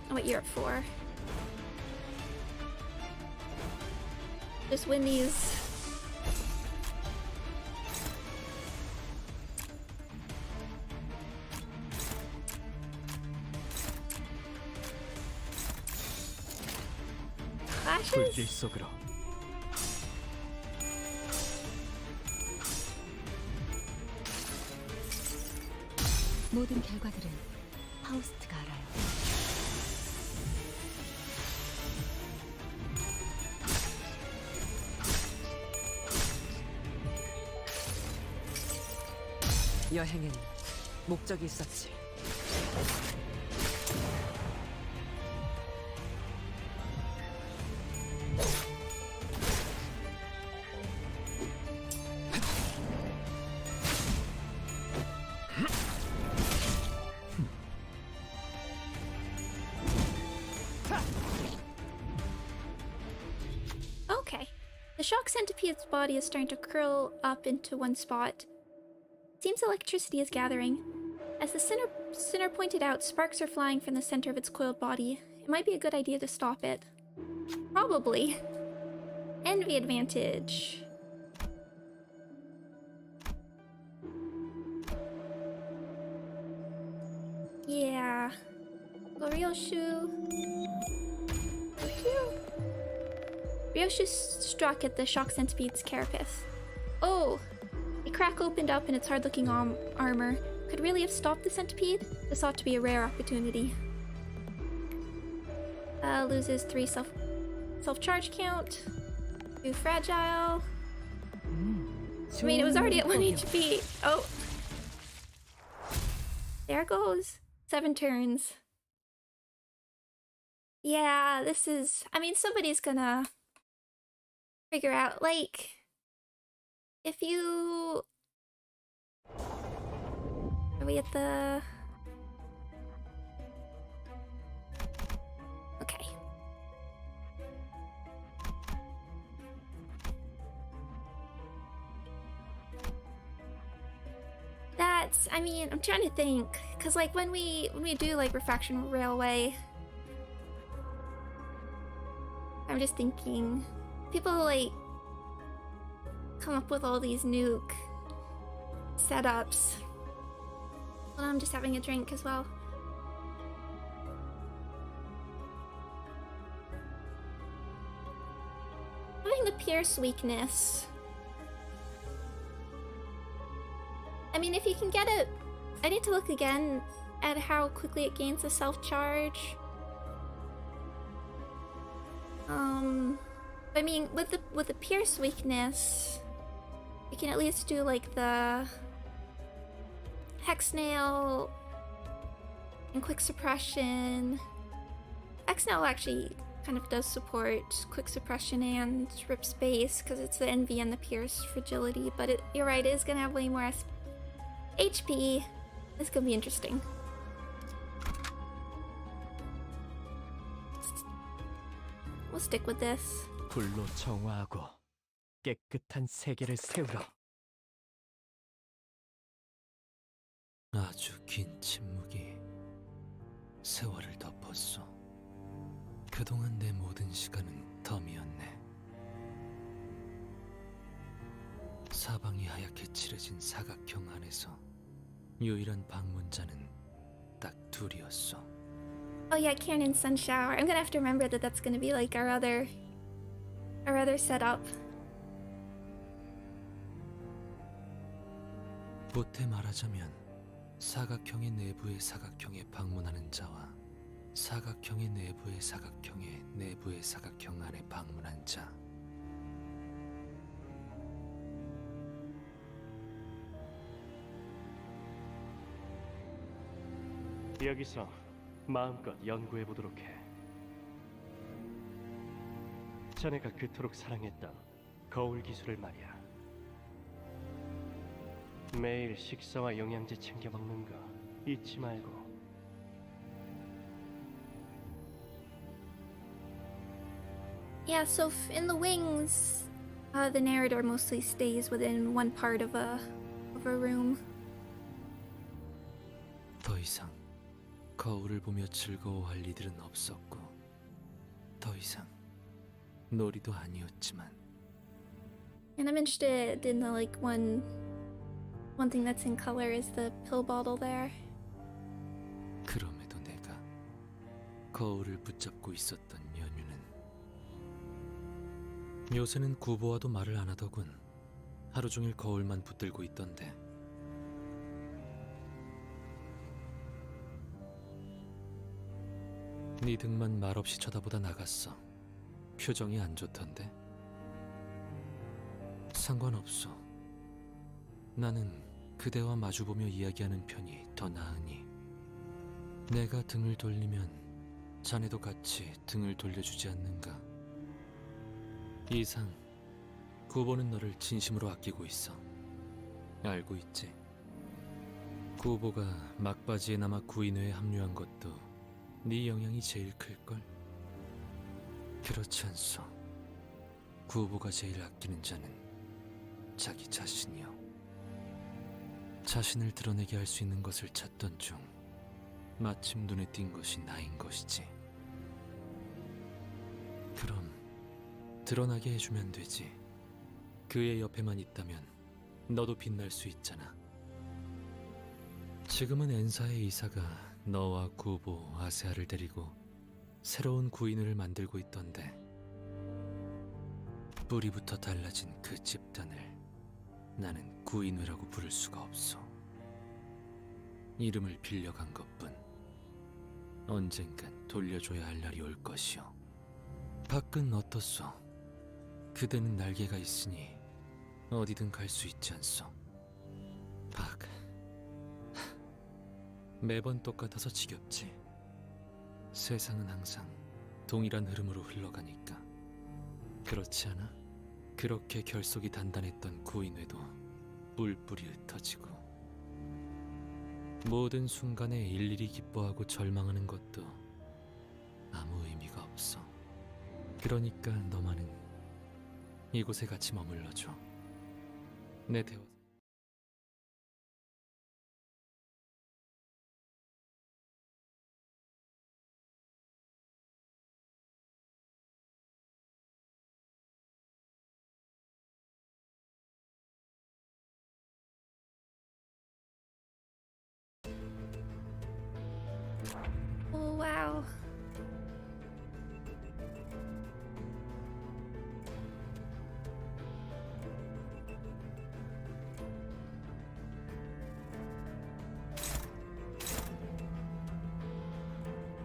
Oh, what you're up for. Just win these. 불길 속으로. 모든 결과들은 파우스트가 알아요. 여행엔 목적이 있었지. Okay. The shock centipede's body is starting to curl up into one spot. Seems electricity is gathering. As the sinner pointed out, sparks are flying from the center of its coiled body. It might be a good idea to stop it. Probably. Envy advantage. Yeah. Go Ryoshu. Ryoshu struck at the shock centipede's carapace. Oh! A crack opened up in its hard-looking armor. Could really have stopped the centipede? This ought to be a rare opportunity. Loses 3 self-charge count. 2 fragile. I mean, it was already at 1 HP. Oh! There it goes. 7 turns. Yeah, this is... I mean, somebody's gonna figure out, like... If you... Are we at the... Okay. That's... I mean, I'm trying to think. Because, like, when we do, like, Refraction Railway... I'm just thinking... People, like... come up with all these nuke setups. Well, I'm just having a drink as well. Having the Pierce weakness. I mean, if you can get it... I need to look again at how quickly it gains the self-charge. I mean, with the Pierce weakness... You can at least do like the Hex Nail and Quick Suppression. Hex Nail actually kind of does support Quick Suppression and Rip Space because it's the Envy and the Pierce Fragility, but you're right, it is going to have way more HP. It's going to be interesting. We'll stick with this. 불로 정화하고 깨끗한 세계를 세우라. 아주 긴 침묵이 세월을 덮었어. 그동안 내 모든 시간은 덤이었네. 사방이 하얗게 칠해진 사각형 안에서 유일한 방문자는 딱 둘이었어. Oh yeah, Cannon Sun Shower. I'm gonna have to remember that that's gonna be like our other setup. 보태 말하자면 사각형의 내부의 사각형에 방문하는 자와 사각형의 내부의 사각형의 내부의 사각형 안에 방문한 자. 여기서 마음껏 연구해보도록 해. 자네가 그토록 사랑했던 거울 기술을 말이야. 매일 식사와 영양제 챙겨 먹는 거 잊지 말고. Yeah, so in the wings, the narrator mostly stays within one part of a room. 더 이상 거울을 보며 즐거워할 이들은 없었고 더 이상 놀이도 아니었지만. And I'm interested in the like one thing that's in color is the pill bottle there. 그럼에도 내가 거울을 붙잡고 있었던 연유는 요새는 구보와도 말을 안 하더군. 하루 종일 거울만 붙들고 있던데. 네 등만 말없이 쳐다보다 나갔어. 표정이 안 좋던데. 상관없어. 나는 그대와 마주보며 이야기하는 편이 더 나으니. 내가 등을 돌리면 자네도 같이 등을 돌려주지 않는가? 이상, 구보는 너를 진심으로 아끼고 있어. 알고 있지? 구보가 막바지에 남아 구인회에 합류한 것도 네 영향이 제일 클걸? 그렇지 않소? 구보가 제일 아끼는 자는 자기 자신이요. 자신을 드러내게 할 수 있는 것을 찾던 중 마침 눈에 띈 것이 나인 것이지. 그럼 드러나게 해주면 되지. 그의 옆에만 있다면 너도 빛날 수 있잖아. 지금은 엔사의 이사가 너와 구보, 아세아를 데리고 새로운 구인을 만들고 있던데, 뿌리부터 달라진 그 집단을 나는 구인회라고 부를 수가 없어. 이름을 빌려간 것뿐. 언젠간 돌려줘야 할 날이 올 것이오. 밖은 어떻소? 그대는 날개가 있으니 어디든 갈 수 있지 않소? 밖. 매번 똑같아서 지겹지. 세상은 항상 동일한 흐름으로 흘러가니까. 그렇지 않아? 그렇게 결속이 단단했던 구인회도 뿔뿔이 흩어지고, 모든 순간에 일일이 기뻐하고 절망하는 것도 아무 의미가 없어. 그러니까 너만은 이곳에 같이 머물러줘. 내 대화. Oh, wow.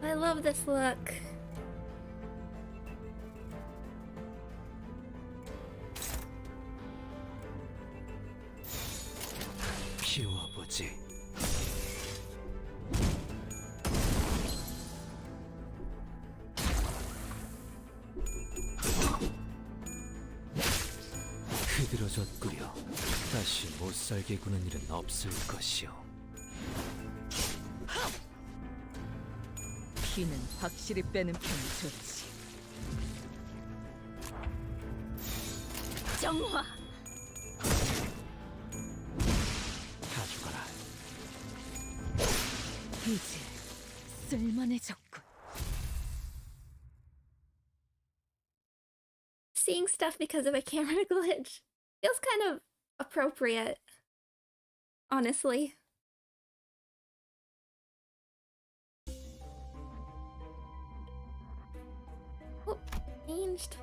I love this look. 키워보지. 흐드러졌구려. 다시 못살게 구는 일은 없을 것이오. 피는 확실히 빼는 편이 좋지. 정화! 가져가라. 이제 쓸만해졌군. Seeing stuff because of a camera glitch feels kind of appropriate, honestly. Oh, changed.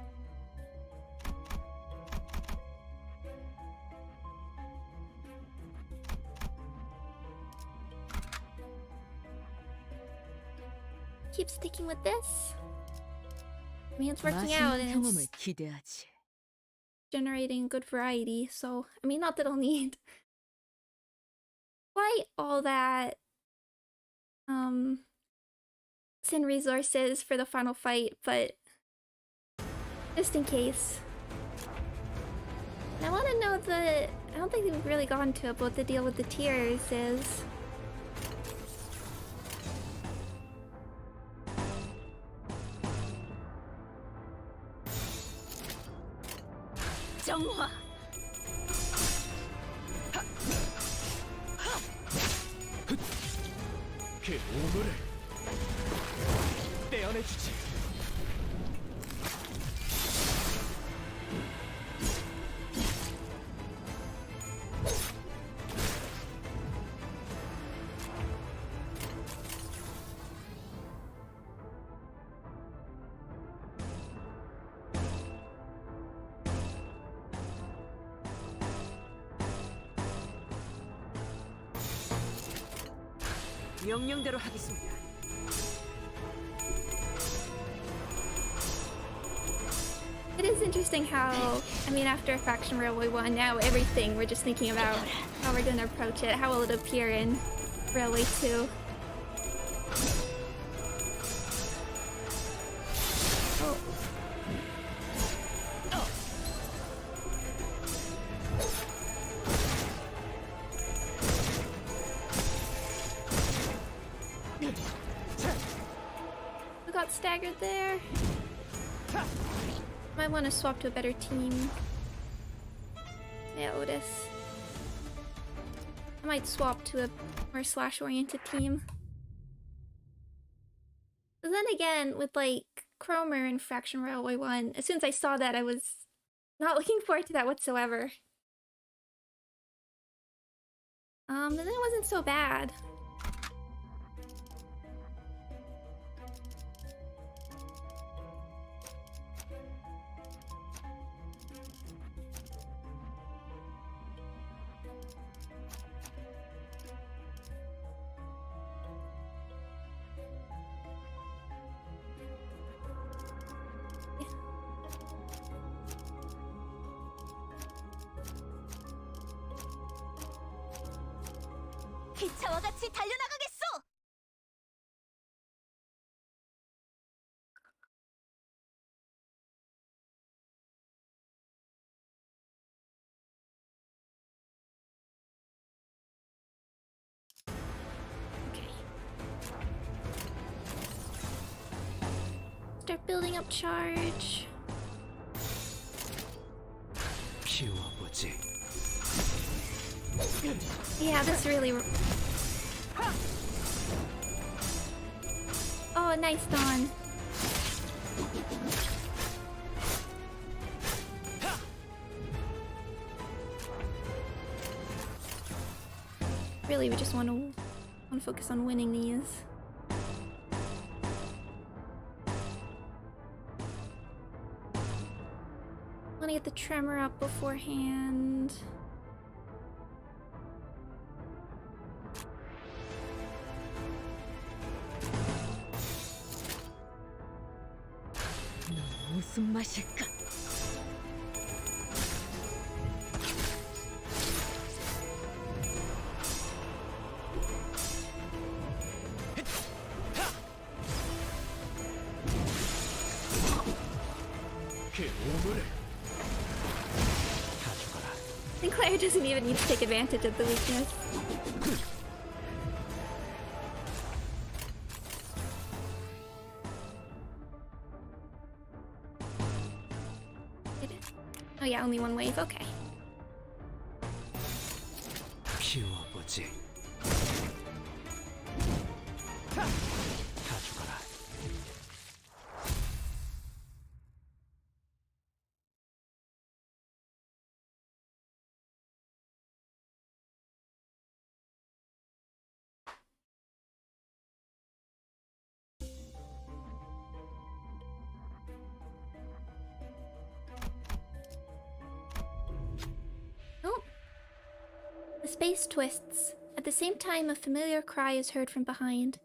Keep sticking with this. I mean, it's working out and 경험을 it's 기대하지. generating good variety, so I mean, not that I'll need quite all that sin resources for the final fight, but just in case. And I want to know I don't think we've really gone to it, but what the deal with the tears is. 정화! 그 오물을 떼어내주지. 명령대로 하겠습니다. It is interesting how, I mean, after Faction Railway 1, now everything we're just thinking about how we're going to approach it, how will it appear in Railway 2. staggered there. Might want to swap to a better team. Yeah, Otis. I might swap to a more slash-oriented team. But then again, with like Cromer and Fraction Railway 1, as soon as I saw that, I was not looking forward to that whatsoever. But then it wasn't so bad. 기차와 같이 달려나가겠소! Start building up charge. 키워보지. Yeah, this really... Oh, nice, Dawn. Really, we just want to focus on winning these. Want to get the tremor up beforehand. 무슨 맛일까? Sinclair doesn't even need to take advantage of the weakness. Oh yeah, only one wave, okay. 키워보지. 가져가라. The space twists. At the same time, a familiar cry is heard from behind.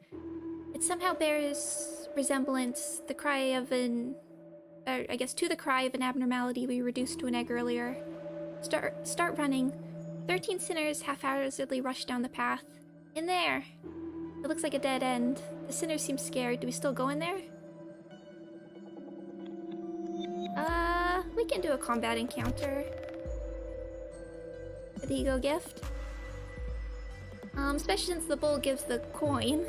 It somehow bears resemblance, the cry of an... I guess to the cry of an abnormality we reduced to an egg earlier. Start running. 13 sinners haphazardly rush down the path. In there! It looks like a dead end. The sinners seem scared. Do we still go in there? We can do a combat encounter. The ego gift. Especially since the bull gives the coin.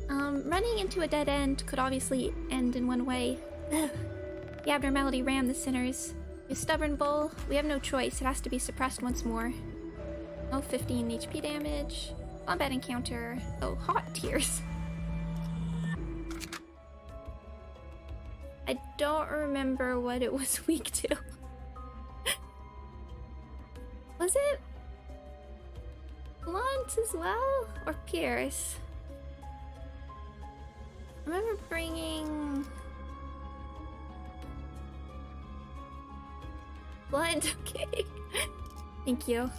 Running into a dead end could obviously end in one way. The abnormality rammed the sinners. You stubborn bull, we have no choice. It has to be suppressed once more. Oh, 15 HP damage. Combat encounter. Oh, hot tears. I don't remember what it was weak to. Was it Blunt as well? Or Pierce? I remember bringing... Blunt, okay. Thank you.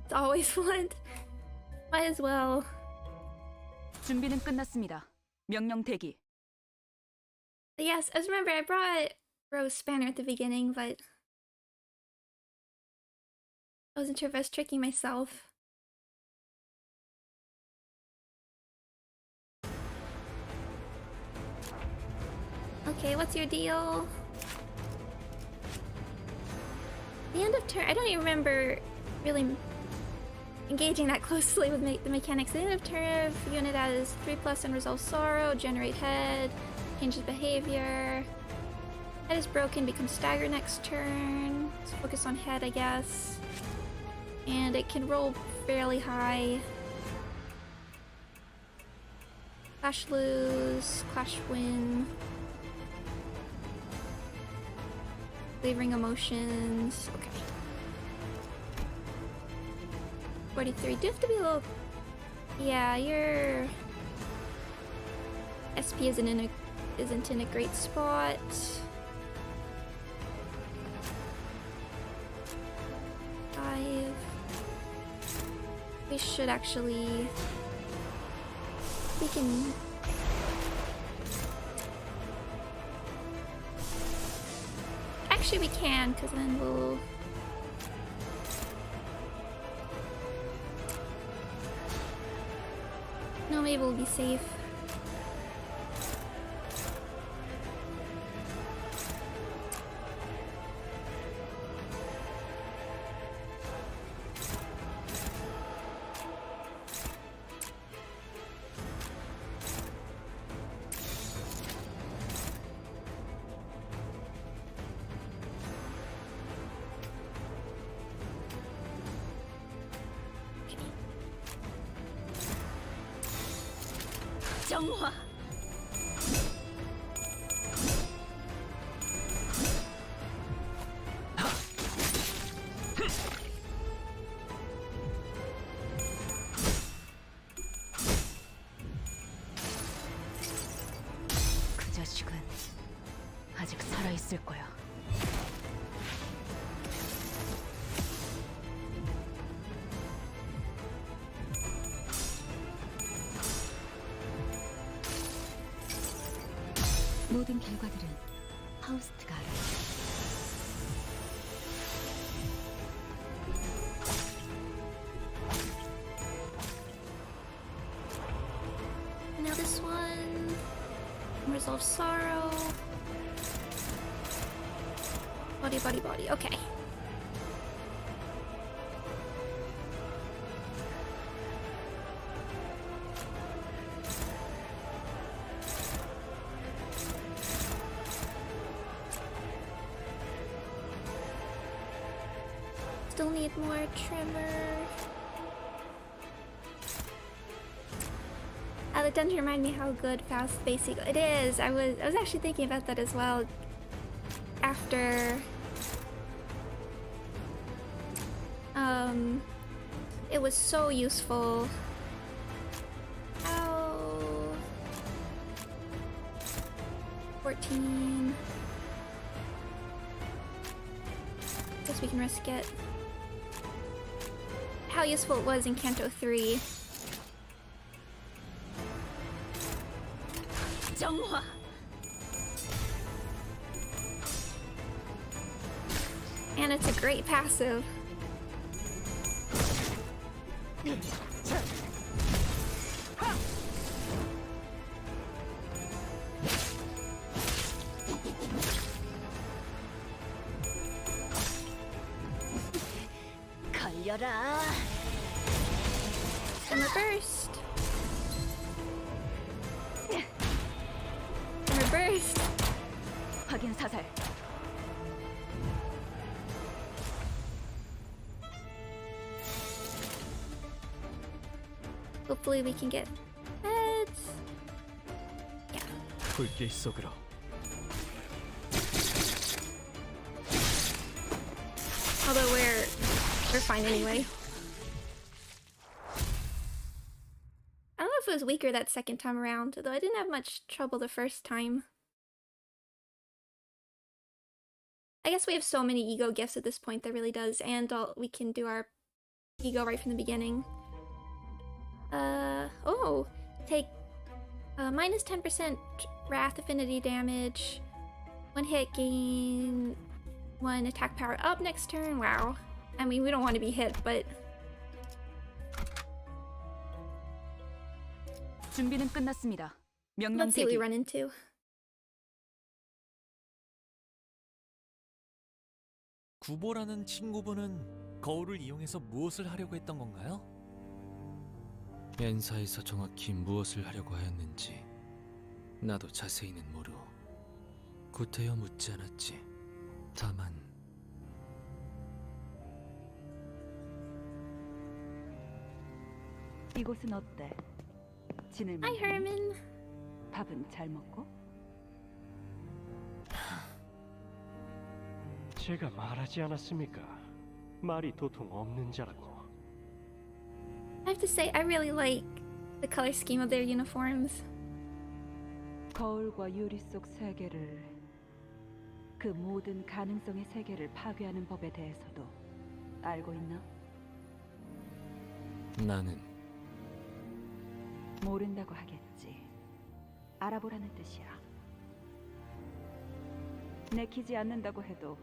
It's always Blunt. Might as well. 준비는 끝났습니다. 명령 대기. Yes, I remember I brought Rose Spanner at the beginning, but I wasn't sure if I was tricking myself. Okay, what's your deal? The end of turn. I don't even remember really engaging that closely with the mechanics. The end of turn, if unit has 3+ Unresolved Sorrow, generate head, changes behavior. Head is broken, becomes stagger next turn. Let's focus on head, I guess. And it can roll fairly high. Clash lose, clash win. Flavoring emotions. Okay. 43. Do have to be a little. Yeah, your SP isn't in a great spot. We should actually. We can. Actually, we can, because then we'll. No, maybe we'll be safe. 정화. 그 자식은 아직 살아 있을 거야. 모든 결과들은 파우스트가 알아. Now this one. Resolve sorrow. Body, body, body. Okay. Still need more trimmer. That doesn't remind me how good fast basic it is. I was actually thinking about that as well. After it was so useful. Ow. 14. Guess we can risk it. How useful it was in Canto 3. 정화. And it's a great passive. 걸려라. Summer burst. Summer burst. 확인 사살. Hopefully we can get heads. Yeah. 불길 속으로. Although we're fine anyway. I don't know if it was weaker that second time around, though I didn't have much trouble the first time. I guess we have so many ego gifts at this point that really does, and we can do our ego right from the beginning. Oh, take minus 10% wrath affinity damage, 1 hit gain 1 attack power up next turn. Wow. I mean, we don't want to be hit, but 준비는 끝났습니다. 명령 let's see what we 대기. run into. 구보라는 친구분은 거울을 이용해서 무엇을 하려고 했던 건가요? 엔사에서 정확히 무엇을 하려고 하였는지 나도 자세히는 모르. 구태여 묻지 않았지. 다만 이곳은 어때? 지낼만? Hi, Herman. 밥은 잘 먹고? 제가 말하지 않았습니까? 말이 도통 없는 자라고. I have to say, I really like the color scheme of their uniforms. 거울과 유리 속 세계를, 그 모든 가능성의 세계를 파괴하는 법에 대해서도 알고 있나? 나는 모른다고 하겠지. 알아보라는 뜻이야. 내키지 않는다고 해도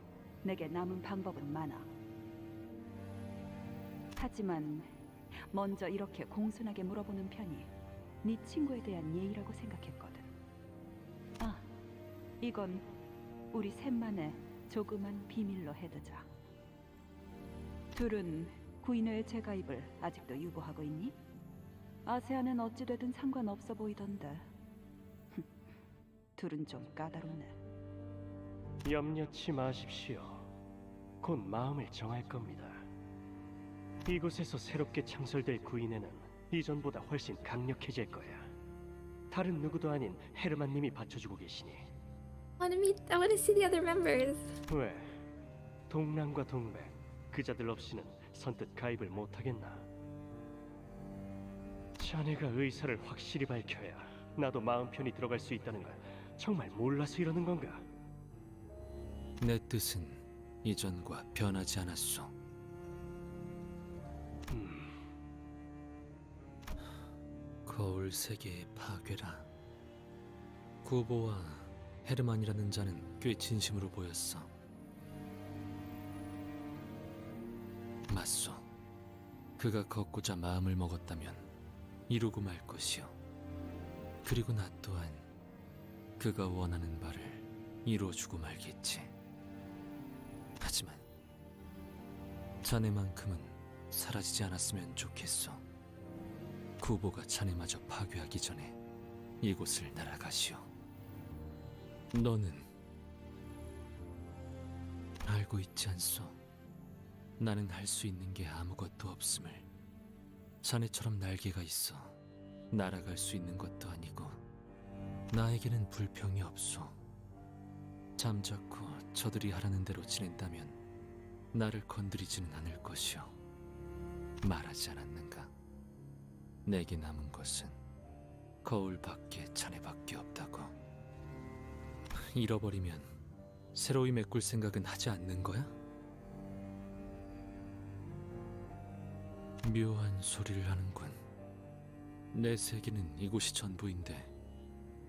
내게 남은 방법은 많아. 하지만 먼저 이렇게 공손하게 물어보는 편이 네 친구에 대한 예의라고 생각했거든. 아, 이건 우리 셋만의 조그만 비밀로 해두자. 둘은 구인회의 재가입을 아직도 유보하고 있니? 아세아는 어찌되든 상관없어 보이던데. 둘은 좀 까다롭네. 염려치 마십시오. 곧 마음을 정할 겁니다. 이곳에서 새롭게 창설될 구인회는 이전보다 훨씬 강력해질 거야. 다른 누구도 아닌 헤르만님이 받쳐주고 계시니. I want to see the other members. 왜? 동랑과 동백, 그자들 없이는 선뜻 가입을 못하겠나? 자네가 의사를 확실히 밝혀야 나도 마음 편히 들어갈 수 있다는 걸 정말 몰라서 이러는 건가? 내 뜻은 이전과 변하지 않았소. 거울 세계의 파괴라. 구보와 헤르만이라는 자는 꽤 진심으로 보였어. 맞소. 그가 걷고자 마음을 먹었다면 이루고 말 것이오. 그리고 나 또한 그가 원하는 바를 이루어주고 말겠지. 하지만 자네만큼은 사라지지 않았으면 좋겠소. 구보가 자네마저 파괴하기 전에 이곳을 날아가시오. 너는 알고 있지 않소? 나는 할 수 있는 게 아무것도 없음을. 자네처럼 날개가 있어 날아갈 수 있는 것도 아니고 나에게는 불평이 없소. 잠자코 저들이 하라는 대로 지낸다면 나를 건드리지는 않을 것이오. 말하지 않았는가? 내게 남은 것은 거울밖에 자네밖에 없다고. 잃어버리면 새로이 메꿀 생각은 하지 않는 거야? 묘한 소리를 하는군. 내 세계는 이곳이 전부인데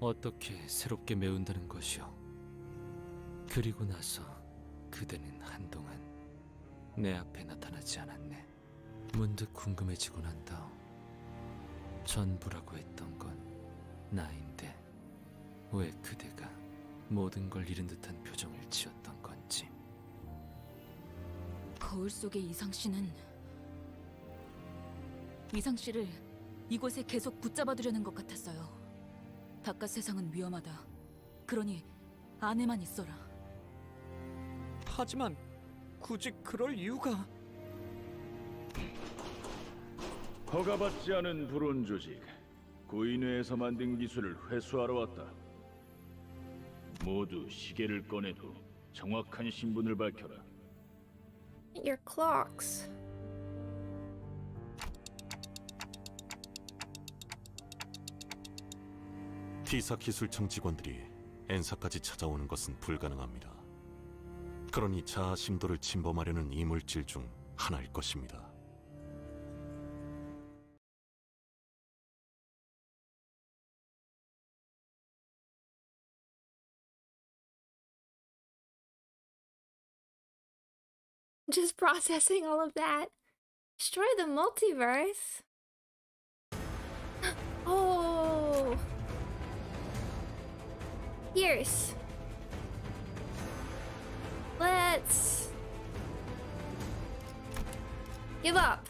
어떻게 새롭게 메운다는 것이오. 그리고 나서 그대는 한동안 내 앞에 나타나지 않았네. 문득 궁금해지곤 한다. 전부라고 했던 건 나인데 왜 그대가 모든 걸 잃은 듯한 표정을 지었던 건지. 거울 속의 이상씨는 이상씨를 이곳에 계속 붙잡아두려는 것 같았어요. 바깥 세상은 위험하다. 그러니 안에만 있어라. 하지만 굳이 그럴 이유가... 허가받지 않은 불온 조직, 구인회에서 만든 기술을 회수하러 왔다. 모두 시계를 꺼내도 정확한 신분을 밝혀라. Your clocks. T사 기술청 직원들이 엔사까지 찾아오는 것은 불가능합니다. 그러니 자아 심도를 침범하려는 이물질 중 하나일 것입니다. Just processing all of that. Destroy the multiverse. Oh. Pierce. Let's Give up.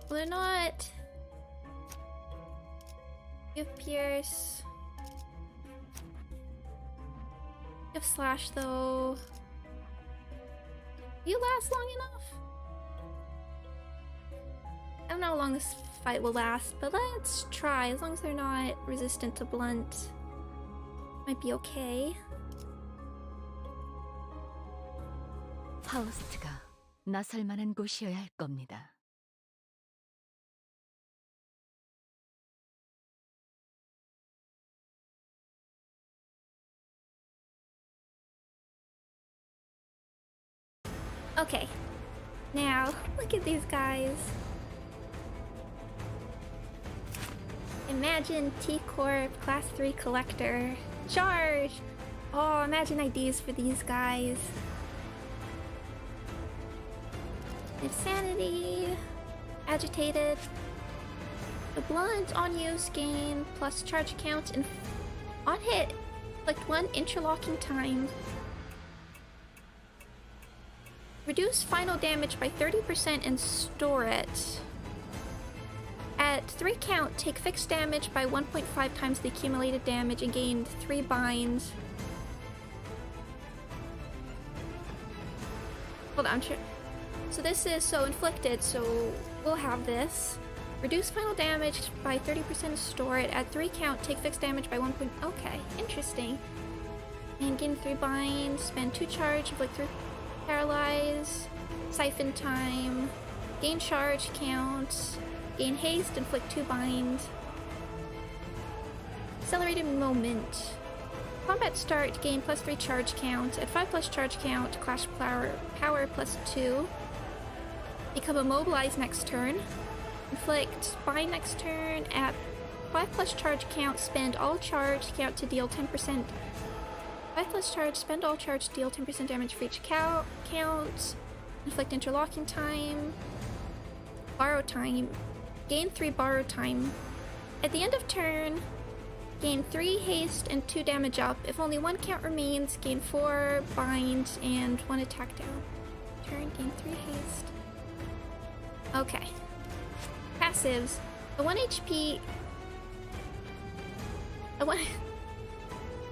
Well, they're not. You have Pierce. You have Slash though. You last long enough? I don't know how long this fight will last, but let's try. As long as they're not resistant to blunt, might be okay. 파우스트가 나설 만한 곳이어야 할 겁니다. Okay. Now, look at these guys. Imagine T-Corp Class 3 Collector. Charge! Oh, imagine IDs for these guys. Insanity. Agitated. The blunt on use gain plus charge count and on hit. Select 1 interlocking time. Reduce final damage by 30% and store it. At 3 count, take fixed damage by 1.5 times the accumulated damage and gain 3 binds. Hold on, so this is so inflicted, so we'll have this. Reduce final damage by 30%, store it. At 3 count, take fixed damage by 1. Okay, interesting. And gain 3 binds, spend 2 charge, inflict 3 paralyze, siphon time, gain charge count, gain haste, inflict 2 bind. Accelerated moment. Combat start, gain plus 3 charge count. At 5 plus charge count, clash power plus 2. Become immobilized next turn. Inflict bind next turn. At 5 plus charge count, spend all charge count to deal 10%. 5 plus charge, spend all charge, deal 10% damage for each count. Inflict interlocking time. Borrow time. Gain 3 borrow time. At the end of turn, gain 3 haste and 2 damage up. If only 1 count remains, gain 4 bind and 1 attack down. Turn, gain 3 haste. Okay. Passives. A 1 HP.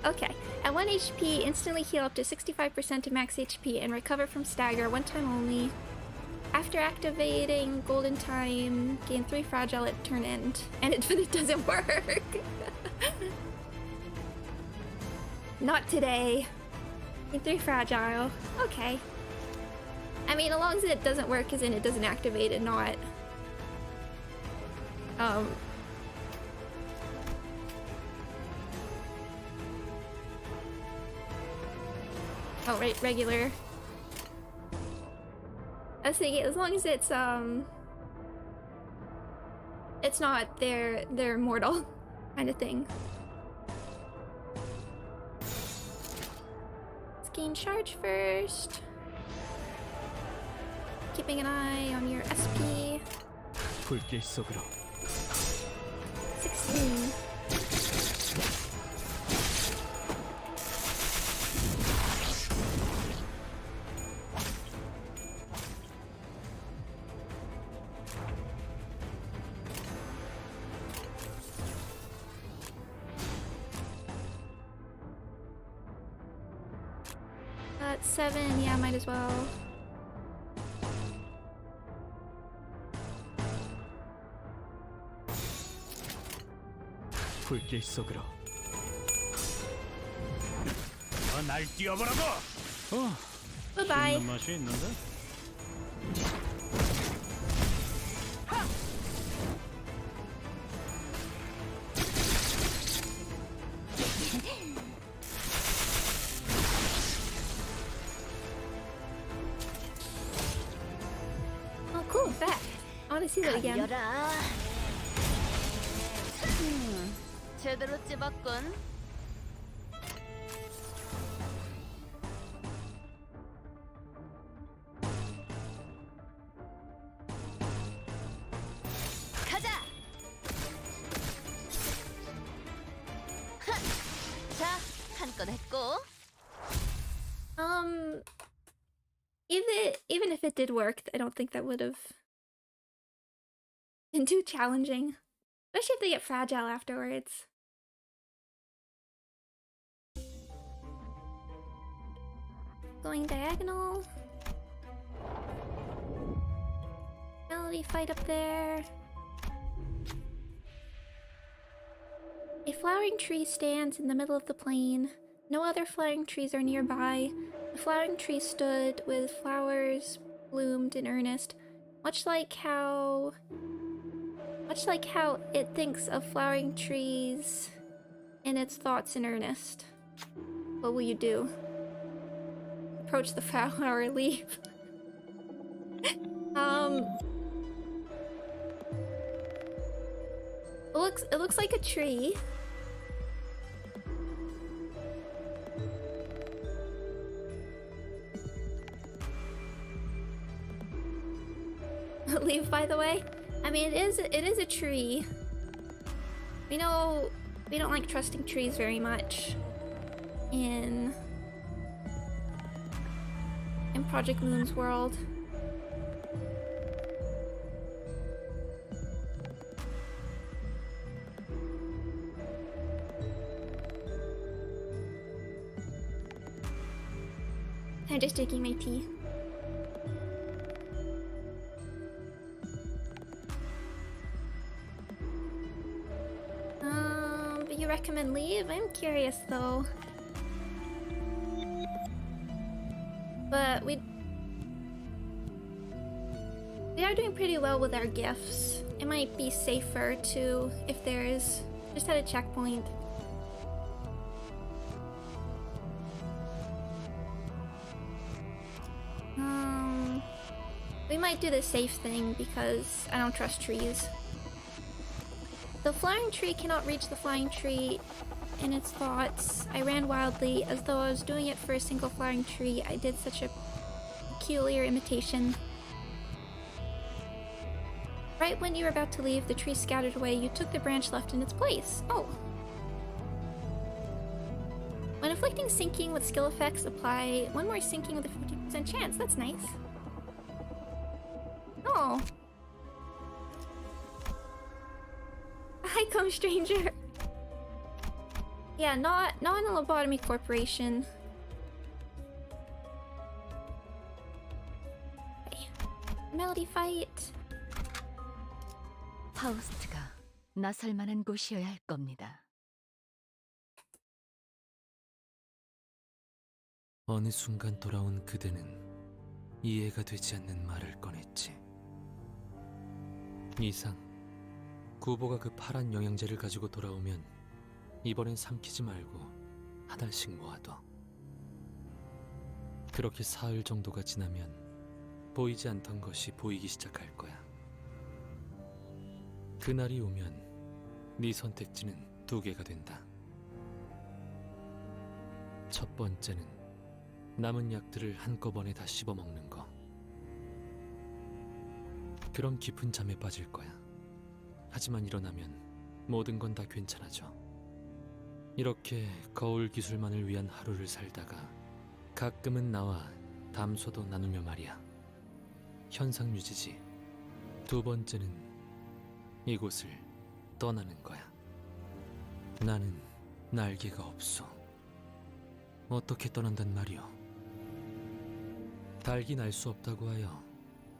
Okay. At 1 HP, instantly heal up to 65% of max HP and recover from stagger 1 time only. After activating Golden Time, gain 3 fragile at turn end. And it doesn't work. Not today. Gain 3 fragile. Okay. I mean, as long as it doesn't work, as in it doesn't activate and not... Oh, right, regular. I was thinking, as long as it's not they're immortal kind of thing. Let's gain charge first. Keeping an eye on your SP. 불길 속으로. 16. That's 7, yeah, might as well. 불길 속으로. 날 뛰어보라고. Goodbye. 씹는 맛이 있는데? Oh, cool, back. I want to see that again. 제대로 찝었군. if it did work, I don't think that would have been too challenging. Especially if they get fragile afterwards. Going diagonal. Melody fight up there. A flowering tree stands in the middle of the plain. No other flowering trees are nearby. The flowering tree stood with flowers bloomed in earnest, much like how it thinks of flowering trees in its thoughts in earnest. What will you do? Approach the flower or leave? It looks like a tree. Leave, by the way. I mean, it is a tree. We know we don't like trusting trees very much in Project Moon's world. I'm just drinking my tea. But you recommend leave? I'm curious though. But we are doing pretty well with our gifts. It might be safer to, if there's just at a checkpoint. We might do the safe thing because I don't trust trees. The flying tree cannot reach the flying tree in its thoughts. I ran wildly as though I was doing it for a single flying tree. I did such a peculiar imitation. Right when you were about to leave, the tree scattered away. You took the branch left in its place. Oh. When afflicting sinking with skill effects, apply one more sinking with a 50% chance. That's nice. Oh. Hi, come stranger. Yeah, not in a lobotomy corporation. Okay. Melody fight. 파우스트가 나설 만한 곳이어야 할 겁니다. 어느 순간 돌아온 그대는 이해가 되지 않는 말을 꺼냈지. 이상, 구보가 그 파란 영양제를 가지고 돌아오면 이번엔 삼키지 말고 한 알씩 모아둬. 그렇게 사흘 정도가 지나면 보이지 않던 것이 보이기 시작할 거야. 그날이 오면 네 선택지는 두 개가 된다. 첫 번째는 남은 약들을 한꺼번에 다 씹어먹는 거. 그럼 깊은 잠에 빠질 거야. 하지만 일어나면 모든 건 다 괜찮아져. 이렇게 거울 기술만을 위한 하루를 살다가 가끔은 나와 담소도 나누며 말이야. 현상 유지지. 두 번째는 이곳을 떠나는 거야. 나는 날개가 없어. 어떻게 떠난단 말이오? 달기 날 수 없다고 하여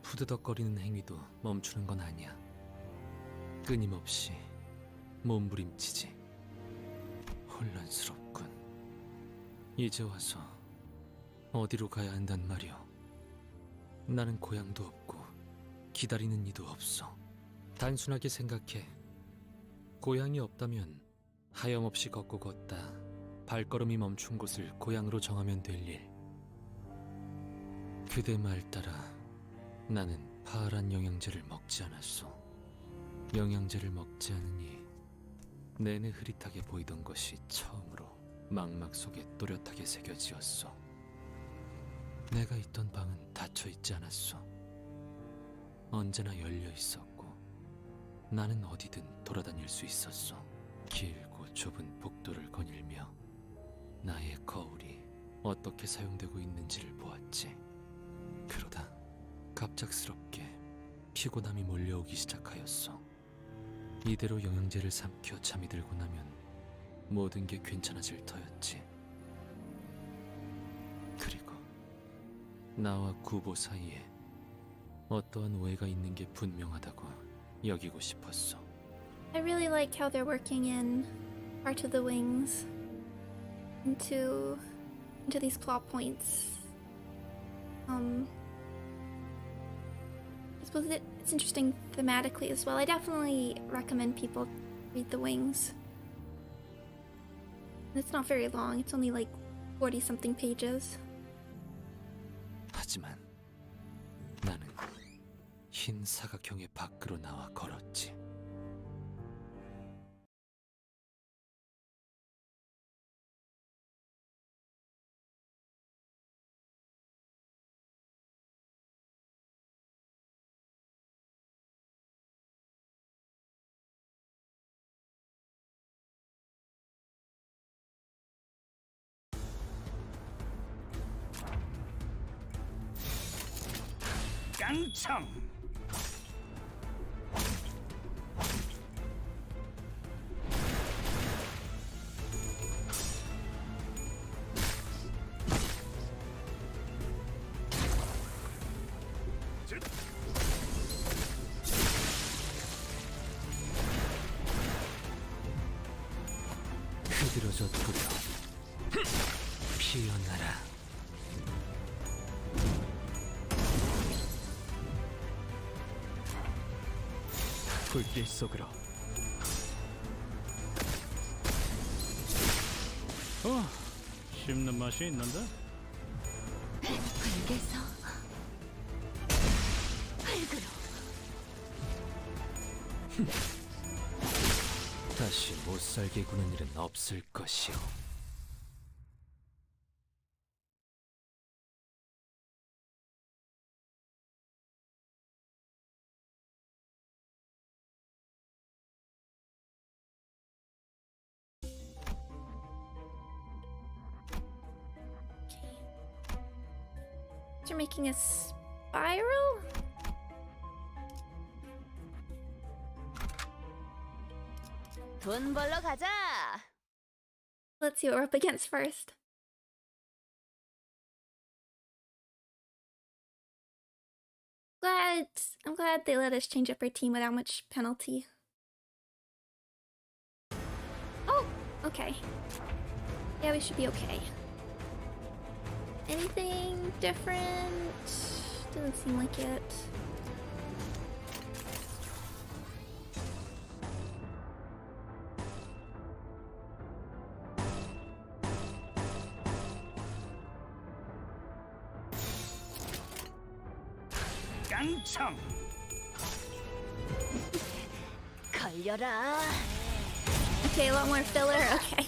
푸드덕거리는 행위도 멈추는 건 아니야. 끊임없이 몸부림치지. 혼란스럽군. 이제 와서 어디로 가야 한단 말이오? 나는 고향도 없고 기다리는 이도 없어. 단순하게 생각해. 고향이 없다면 하염없이 걷고 걷다 발걸음이 멈춘 곳을 고향으로 정하면 될 일. 그대 말 따라 나는 파란 영양제를 먹지 않았소. 영양제를 먹지 않으니 내내 흐릿하게 보이던 것이 처음으로 망막 속에 또렷하게 새겨지었소. 내가 있던 방은 닫혀 있지 않았소. 언제나 열려 있었고 나는 어디든 돌아다닐 수 있었소. 길고 좁은 복도를 거닐며 나의 거울이 어떻게 사용되고 있는지를 보았지. 그러다 갑작스럽게 피곤함이 몰려오기 시작하였어. 이대로 영양제를 삼켜 잠이 들고 나면 모든 게 괜찮아질 터였지. 그리고 나와 구보 사이에 어떠한 오해가 있는 게 분명하다고 여기고 싶었어. I really like how they're working in Heart of the Wings into these plot points. I suppose it's interesting thematically as well. I definitely recommend people read The Wings. It's not very long. It's only like 40-something pages. 하지만 나는 흰 사각형의 밖으로 나와 걸었지. 깡청! 흐드러졌구려. 피어나라. 불길 속으로. 씹는 맛이 있는데? 흙에서 흙으로. 다시 못살게 구는 일은 없을 것이오. You're making a spiral? 돈 벌러 가자. Let's see what we're up against first. I'm glad they let us change up our team without much penalty. Oh, okay. Yeah, we should be okay. Anything different? Doesn't seem like it. 깡청! 걸려라. Okay, a lot more filler. Okay.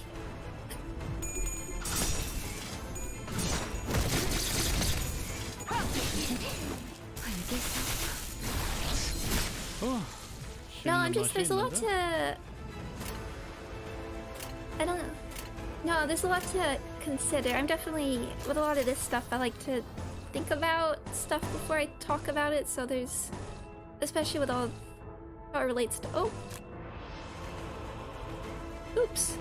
No, I'm just, there's a lot to... I don't know. No, there's a lot to consider. I'm definitely, with a lot of this stuff, I like to think about stuff before I talk about it, so there's... Especially with all how it relates to... Oh! Oops.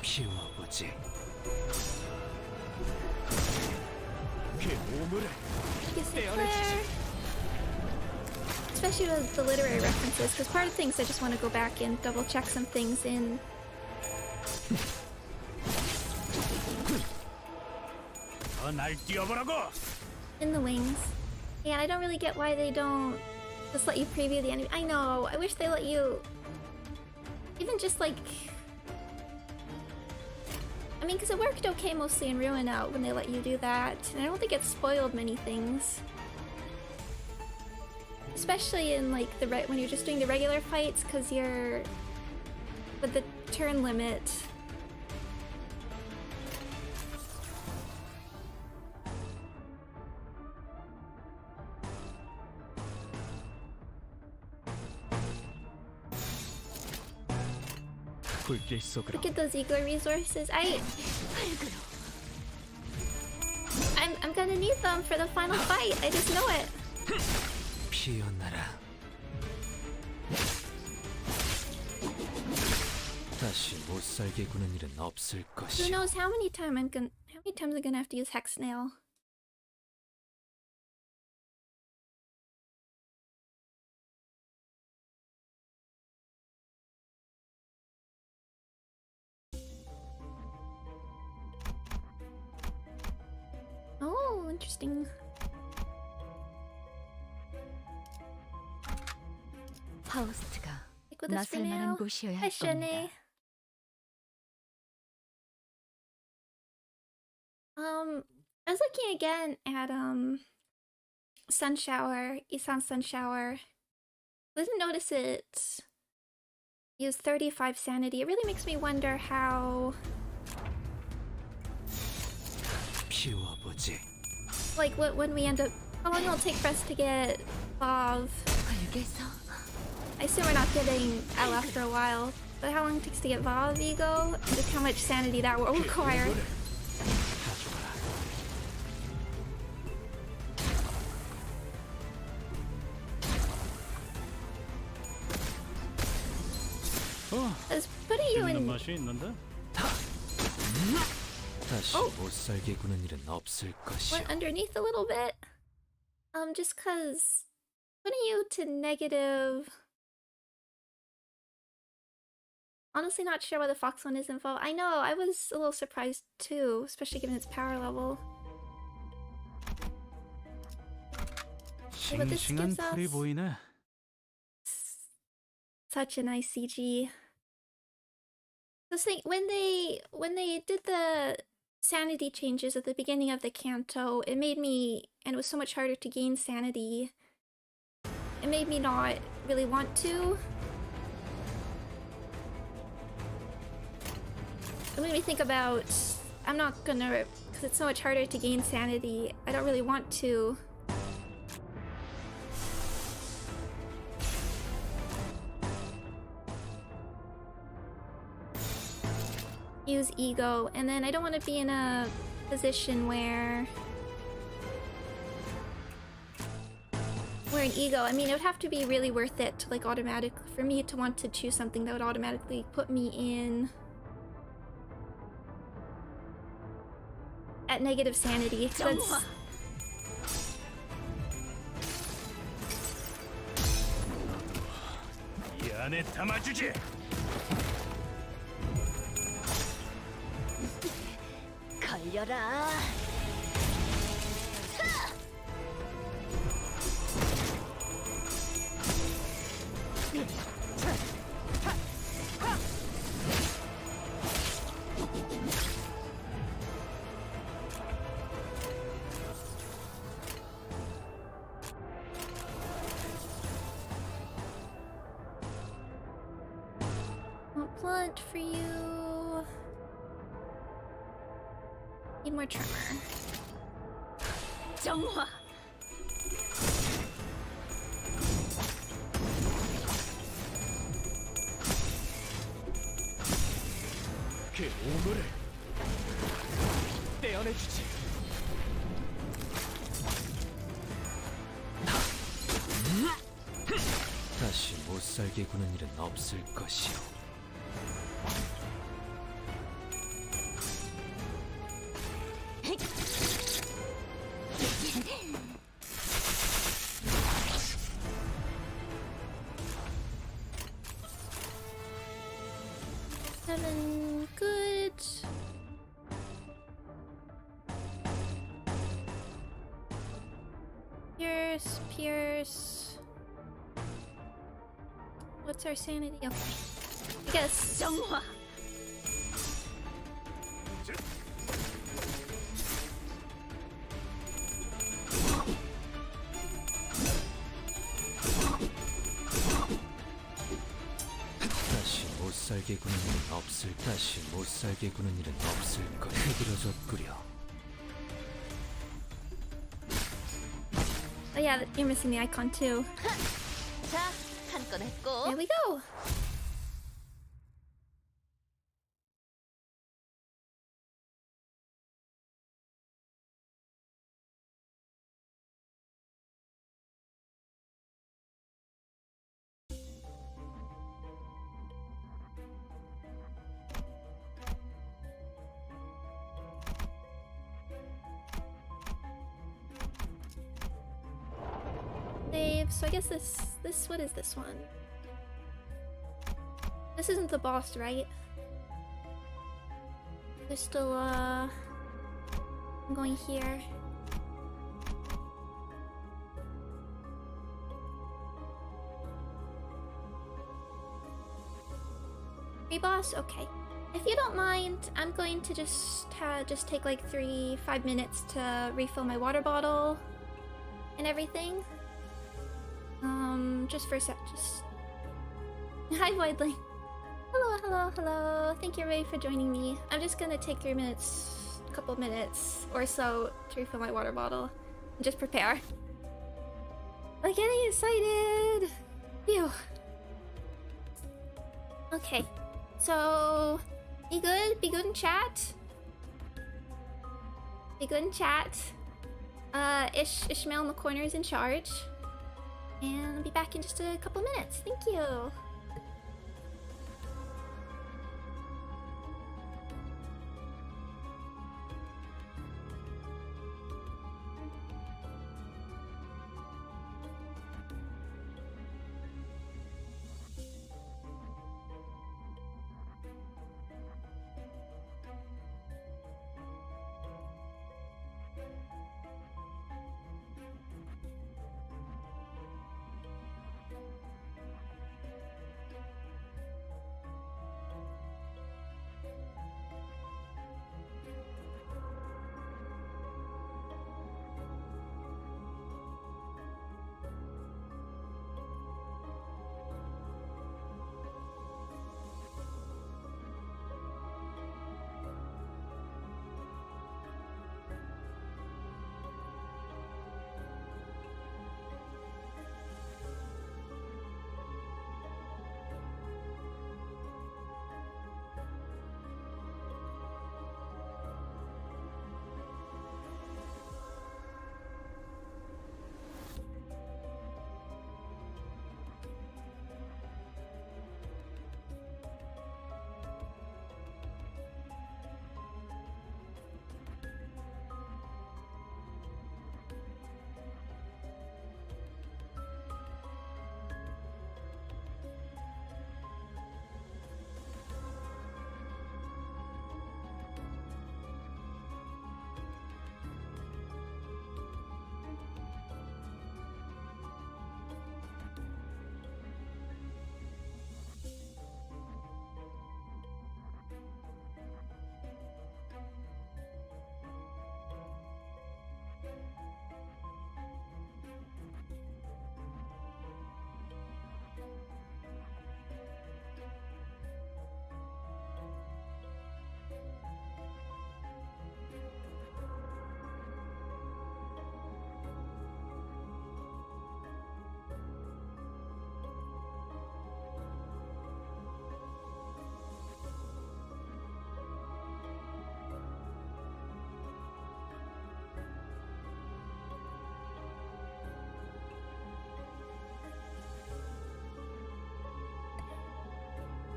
피워보지. Especially with the literary references, because part of things I just want to go back and double check some things in. In the wings. Yeah, I don't really get why they don't just let you preview the enemy. I know, I wish they let you... Even just like... I mean, because it worked okay mostly in Ruin Out when they let you do that, and I don't think it spoiled many things. Especially in like the when you're just doing the regular fights, because you're with the turn limit. 불길 속으로. Look at those ego resources. I'm gonna need them for the final fight. I just know it. 피어나라. 다시 못 살게 구는 일은 없을 Who 것이오. knows how many times I'm gonna have to use Hex Nail. Oh, interesting. 파우스트가 Stick with this for 나설 만한 now. 곳이어야 Hi, 할 겁니다. Shanae. I was looking again at Sun Shower, Isan Sun Shower. Didn't notice it used 35 sanity. It really makes me wonder how, 피워보지. like, when we end up, how long it'll take for us to get Vav. I assume we're not getting L after a while, but how long it takes to get Vav Ego, and just how much sanity that will require. It's putting you in. 맛이 있는데? 다시 못 살게 구는 일은 없을 것이오. Went underneath a little bit. Just cause putting you to negative. Honestly, not sure why the Fox one is involved. I know, I was a little surprised too, especially given its power level. Okay, but this gives us 보이네. such a nice CG. I was thinking, when they did the sanity changes at the beginning of the Canto, it made me, and it was so much harder to gain sanity, it made me not really want to. It made me think about, I'm not gonna, because it's so much harder to gain sanity, I don't really want to. Use ego, and then I don't want to be in a position where an ego, I mean, it would have to be really worth it to, like, automatically, for me to want to choose something that would automatically put me in at negative sanity. So that's, 이 안에 담아주지. 걸려라. want blunt for you. Need more tremor. 정화. 그 오물을 떼어내주지. 다시 못 살게 구는 일은 없을 것이오. Seven, good. Pierce, Pierce. What's our sanity? Okay. I guess. 정화. 다시 못 살게 구는 일은 없을. 다시 못 살게 구는 일은 없을 것. 흐드러졌구려. Oh yeah, you're missing the icon too. 자, 한 건 했고. There we go. 5. So I guess this what is this one? This isn't the boss, right? There's still I'm going here. Boss? Okay. If you don't mind, I'm going to just take like 3-5 minutes to refill my water bottle and everything. Just for a sec. Just hi, Voidling. Hello. Thank you, Ray, for joining me. I'm just gonna take a couple minutes or so to refill my water bottle and just prepare. I'm getting excited. Phew. Okay. So, be good in chat. Be good in chat. Ishmael in the corner is in charge. And I'll be back in just a couple minutes. Thank you.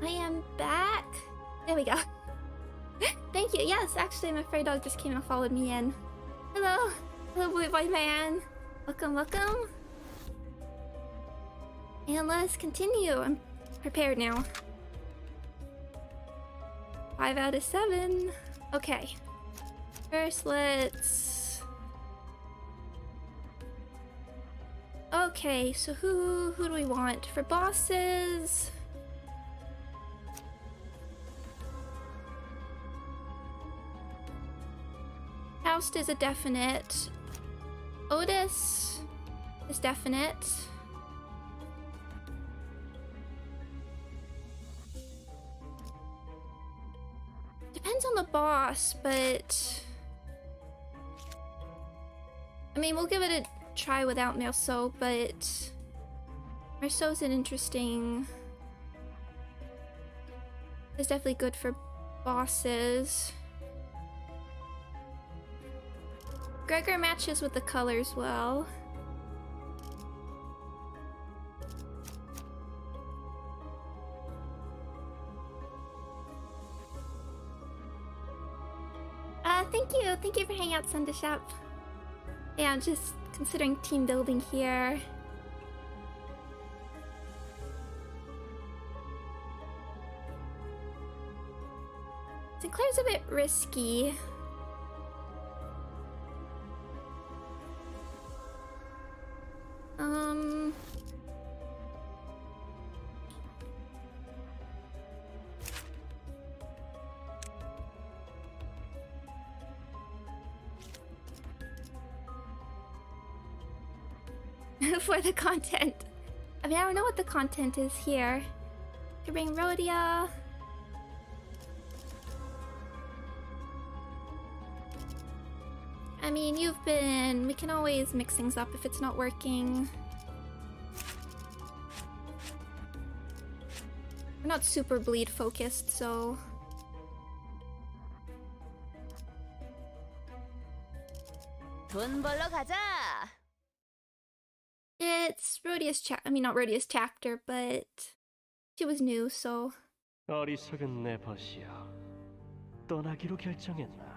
I am back. There we go. Thank you. Yes, actually, my furry dog just came and followed me in. Hello. Hello, Blue Boy Man. Welcome. And let us continue. I'm prepared now. 5 out of 7. Okay. First, let's... Okay, so who do we want? For bosses... Faust is a definite. Otis is definite. Depends on the boss, but... I mean, we'll give it a try without Merceau, but... Merceau's an interesting... It's definitely good for bosses. Gregor matches with the colors well. Thank you for hanging out, Sundashap. Yeah, I'm just considering team building here. bit risky. For the content. I mean, I don't know what the content is here. To bring Rhodia. I mean, we can always mix things up if it's not working. We're not super bleed focused, so... 돈 벌러 가자. It's Rhodia's not Rhodia's chapter, but she was new, so... 어리석은 내 벗이여, 떠나기로 결정했나?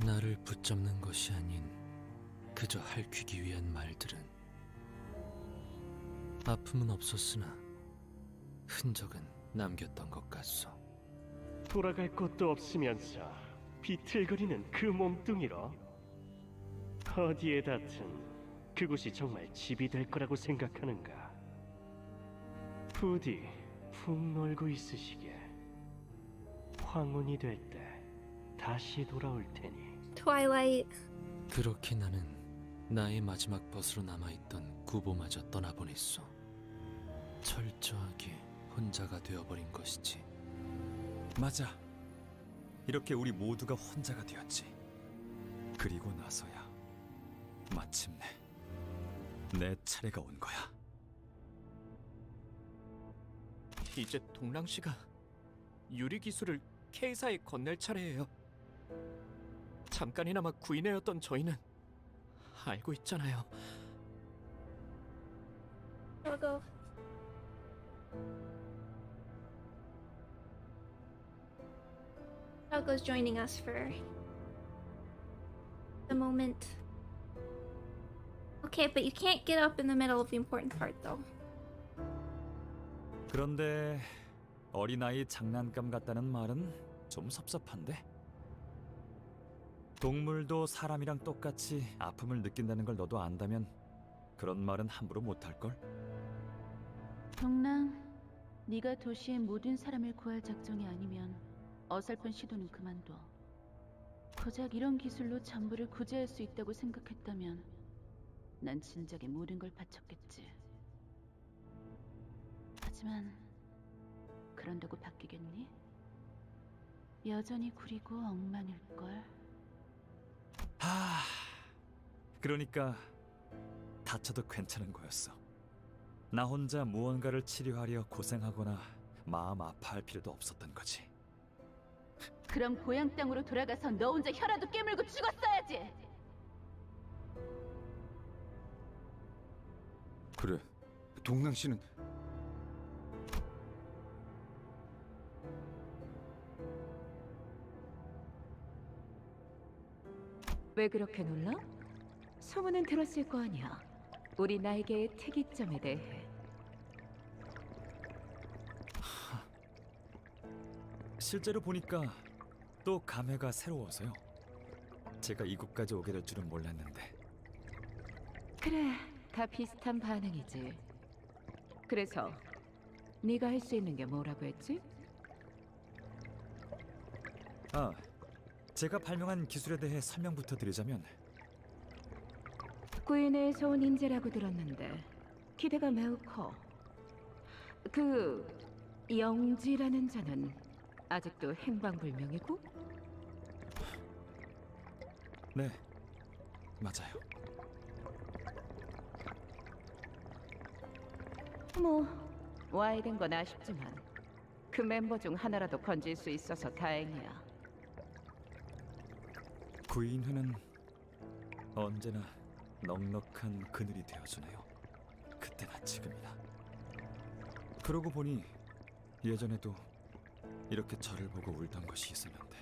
나를 붙잡는 것이 아닌 그저 핥히기 위한 말들은 아픔은 없었으나 흔적은 남겼던 것 같소. 돌아갈 곳도 없으면서 비틀거리는 그 몸뚱이로 어디에 닿든 그곳이 정말 집이 될 거라고 생각하는가? 부디 푹 놀고 있으시게. 황혼이 될 때 다시 돌아올 테니. Twilight. 그렇게 나는 나의 마지막 벗으로 남아있던 구보마저 떠나보냈소. 철저하게 혼자가 되어버린 것이지. 맞아. 이렇게 우리 모두가 혼자가 되었지. 그리고 나서야 마침내 내 차례가 온 거야. 이제 동랑 씨가 유리 기술을 K사에 건넬 차례예요. 잠깐이나마 구인회였던 저희는 알고 있잖아요. I'll go. Algo's joining us for the moment. Okay, but you can't get up in the middle of the important part, though. 그런데 어린아이 장난감 같다는 말은 좀 섭섭한데? 동물도 사람이랑 똑같이 아픔을 느낀다는 걸 너도 안다면 그런 말은 함부로 못할걸? 동랑, 네가 도시의 모든 사람을 구할 작정이 아니면 어설픈 시도는 그만둬. 고작 이런 기술로 전부를 구제할 수 있다고 생각했다면 난 진작에 모든 걸 바쳤겠지. 하지만 그런다고 바뀌겠니? 여전히 구리고 엉망일걸. 그러니까 다쳐도 괜찮은 거였어. 나 혼자 무언가를 치료하려 고생하거나 마음 아파할 필요도 없었던 거지. 그럼 고향 땅으로 돌아가서 너 혼자 혀라도 깨물고 죽었어야지. 그래, 동랑 씨는 왜 그렇게 놀라? 소문은 들었을 거 아니야. 우리 나에게의 특이점에 대해. 실제로 보니까 또 감회가 새로워서요. 제가 이곳까지 오게 될 줄은 몰랐는데. 그래, 다 비슷한 반응이지. 그래서 네가 할 수 있는 게 뭐라고 했지? 제가 발명한 기술에 대해 설명부터 드리자면 구인회에서 온 인재라고 들었는데 기대가 매우 커. 그 영지라는 자는 아직도 행방불명이고? 네, 맞아요. 뭐 와야 된 건 아쉽지만 그 멤버 중 하나라도 건질 수 있어서 다행이야. 구인회는 언제나 넉넉한 그늘이 되어주네요. 그때나 지금이나. 그러고 보니 예전에도 이렇게 저를 보고 울던 것이 있었는데.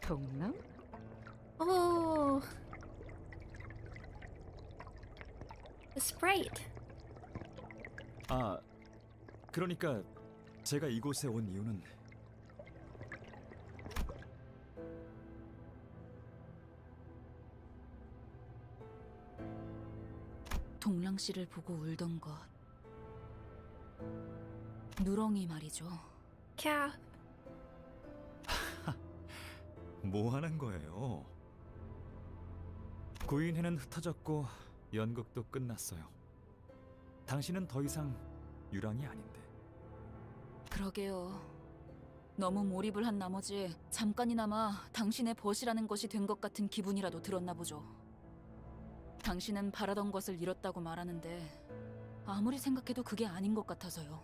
동랑? Oh, the sprite. 그러니까 제가 이곳에 온 이유는 동랑 씨를 보고 울던 것. 누렁이 말이죠. 캬. 뭐 하는 거예요? 구인회는 흩어졌고 연극도 끝났어요. 당신은 더 이상 유랑이 아닌데. 그러게요. 너무 몰입을 한 나머지 잠깐이나마 당신의 벗이라는 것이 된 것 같은 기분이라도 들었나 보죠. 당신은 바라던 것을 잃었다고 말하는데 아무리 생각해도 그게 아닌 것 같아서요.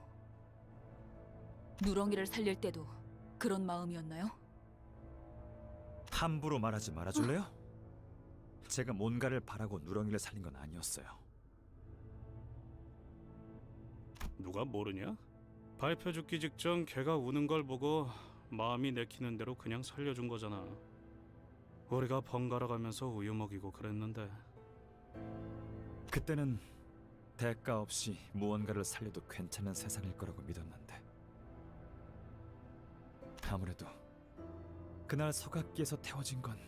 누렁이를 살릴 때도 그런 마음이었나요? 함부로 말하지 말아줄래요? 제가 뭔가를 바라고 누렁이를 살린 건 아니었어요. 누가 모르냐? 발표 죽기 직전 걔가 우는 걸 보고 마음이 내키는 대로 그냥 살려준 거잖아. 우리가 번갈아 가면서 우유 먹이고 그랬는데. 그때는 대가 없이 무언가를 살려도 괜찮은 세상일 거라고 믿었는데 아무래도 그날 서각기에서 태워진 건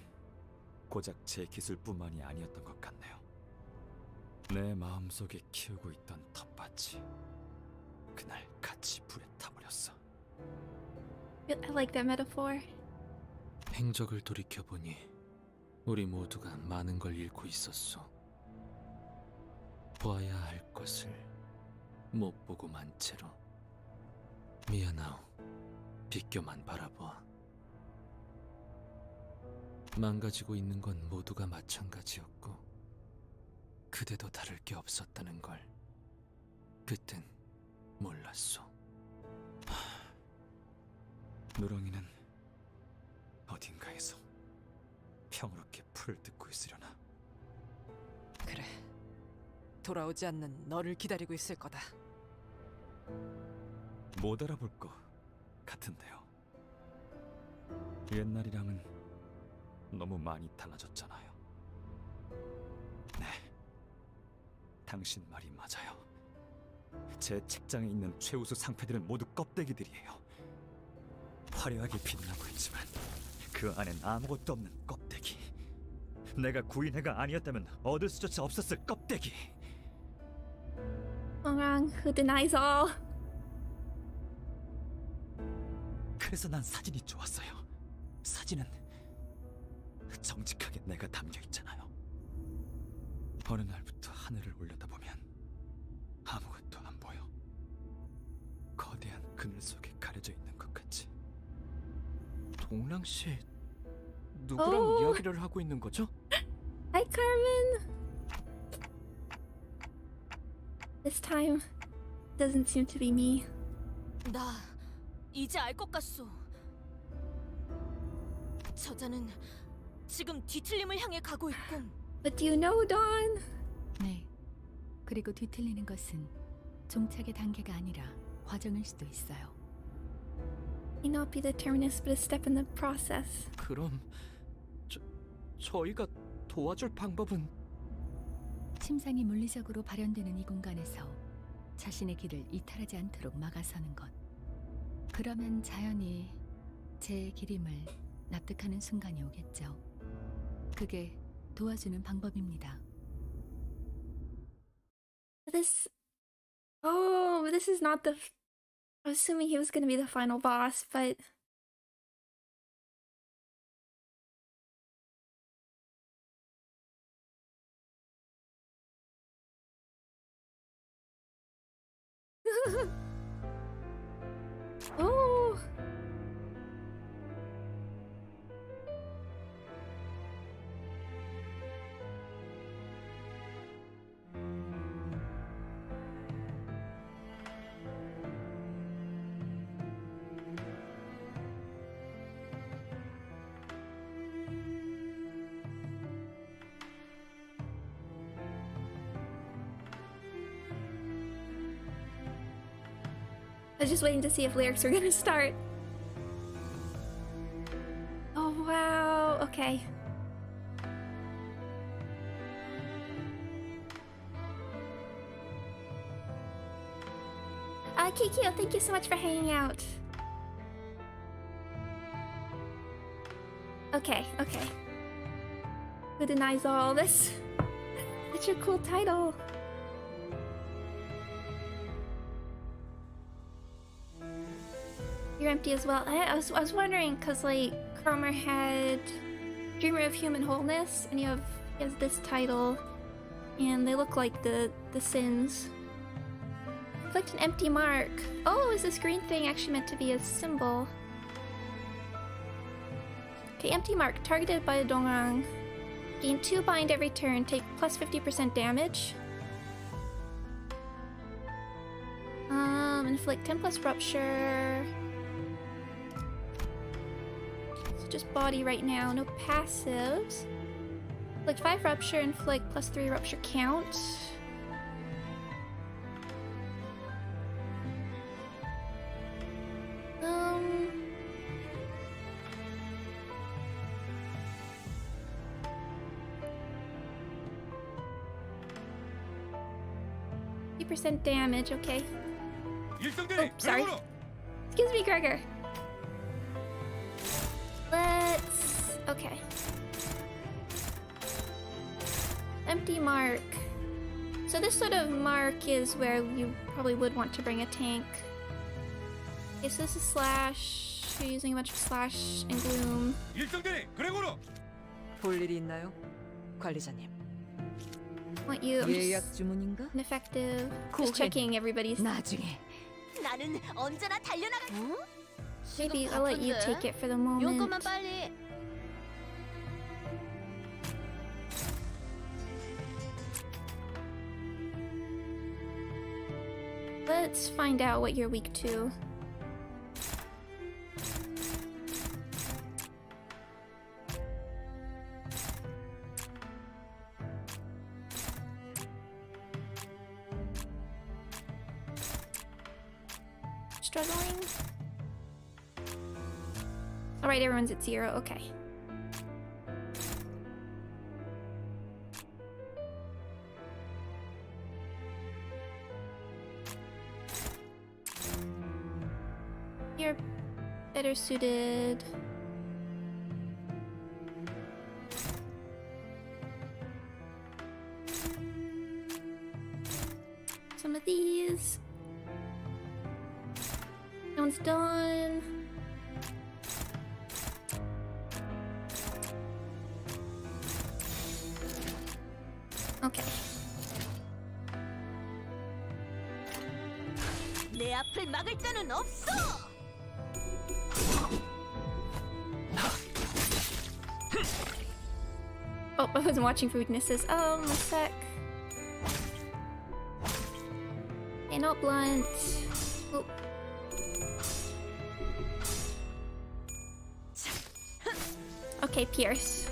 고작 제 기술뿐만이 아니었던 것 같네요. 내 마음속에 키우고 있던 텃밭이 그날 같이 불에 타버렸어. I like that metaphor. 행적을 돌이켜보니 우리 모두가 많은 걸 잃고 있었소. 보아야 할 것을 못 보고 만 채로. 미안하오. 비껴만 바라보아. 망가지고 있는 건 모두가 마찬가지였고 그대도 다를 게 없었다는 걸 그땐 몰랐소. 누렁이는 어딘가에서 평화롭게 풀을 뜯고 있으려나. 그래. 돌아오지 않는 너를 기다리고 있을 거다. 못 알아볼 것 같은데요. 옛날이랑은 너무 많이 달라졌잖아요. 네, 당신 말이 맞아요. 제 책장에 있는 최우수 상패들은 모두 껍데기들이에요. 화려하게 빛나고 있지만 그 안엔 아무것도 없는 껍데기. 내가 구인회가 아니었다면 얻을 수조차 없었을 껍데기. Dongrang, who denies all. 그래서 난 사진이 좋았어요. 사진은 정직하게 내가 담겨 있잖아요. 어느 날부터 하늘을 올려다보면 아무것도 안 보여. 거대한 그늘 속에 가려져 있는 것 같지. 동랑 씨, 누구랑 이야기를 하고 있는 거죠? Hi, Carmen. This time, doesn't seem to be me. 나 이제 알 것 같소. 저자는 지금 뒤틀림을 향해 가고 있군. But do you know, Dawn? 네. 그리고 뒤틀리는 것은 종착의 단계가 아니라 과정일 수도 있어요. May not be the terminus, but a step in the process. 그럼 저희가 도와줄 방법은? 침상이 물리적으로 발현되는 이 공간에서 자신의 길을 이탈하지 않도록 막아서는 것. 그러면 자연히 제 길임을 납득하는 순간이 오겠죠. 그게 도와주는 방법입니다. This is not the. I was assuming he was going to be the final boss, but. Oh. I was just waiting to see if lyrics were gonna start. Oh wow, okay. Kikyo, thank you so much for hanging out. Okay. Who denies all this? Such a cool title. You're empty as well. I was wondering, cause like Cromer had Dreamer of Human Wholeness, and he has this title, and they look like the sins. Inflict an empty mark. Oh, is this green thing actually meant to be a symbol? Okay, empty mark. Targeted by a Dongrang. Gain 2 bind every turn. Take plus 50% damage. Inflict 10 plus rupture. So just body right now. No passives. Inflict 5 rupture. Inflict plus 3 rupture count. 50% damage, okay. Oh, sorry. Excuse me, Gregor. Let's... okay. Empty mark. So this sort of mark is where you probably would want to bring a tank. Okay, so this is slash. You're using a bunch of slash and gloom. 볼 일이 있나요, 관리자님? Want you? I'm just ineffective. Just checking everybody's. 나중에 나는 언제나 달려나가. Maybe I'll let you take it for the moment. 용건만 빨리. Let's find out what you're weak to. Struggling? Alright, everyone's at 0, okay. You're better suited. Some of these. That one's done. Okay. 내 앞을 막을 자는 없어. Oh, I wasn't watching for weaknesses. A sec. Okay, not blunt. Oh. Okay, pierce.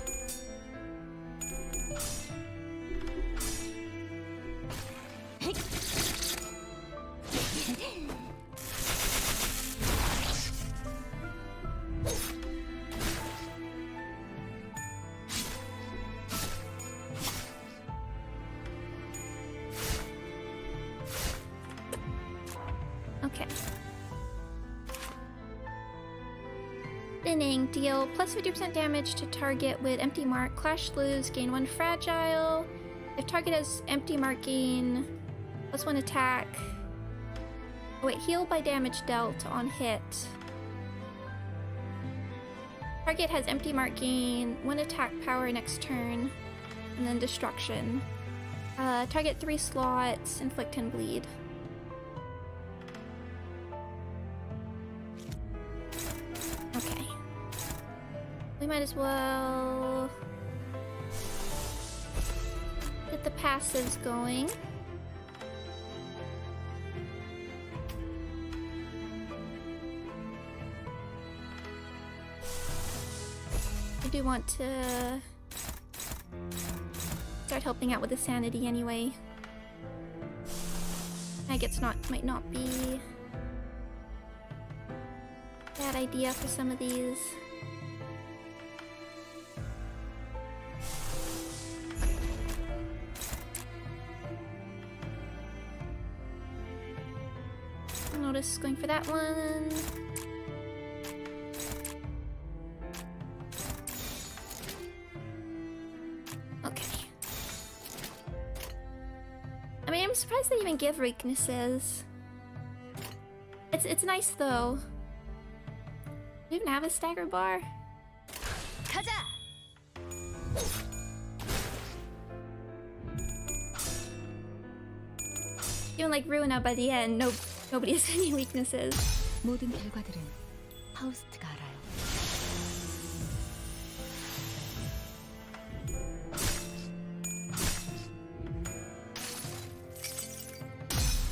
Okay. Spinning. Deal plus 50% damage to target with empty mark. Clash lose. Gain 1 fragile. If target has empty mark, gain plus 1 attack. Oh, wait, heal by damage dealt on hit. Target has empty mark, gain 1 attack power next turn. And then destruction. Target 3 slots. Inflict 10 bleed. Okay. We might as well get the passives going. I do want to start helping out with the sanity anyway. I guess might not be a bad idea for some of these. I'll notice going for that one. Okay. I mean, I'm surprised they even give weaknesses. It's nice though. we even have a stagger bar? 가자. Even like Ruina by the end, nobody has any weaknesses. 모든 결과들은 파우스트가 알아요.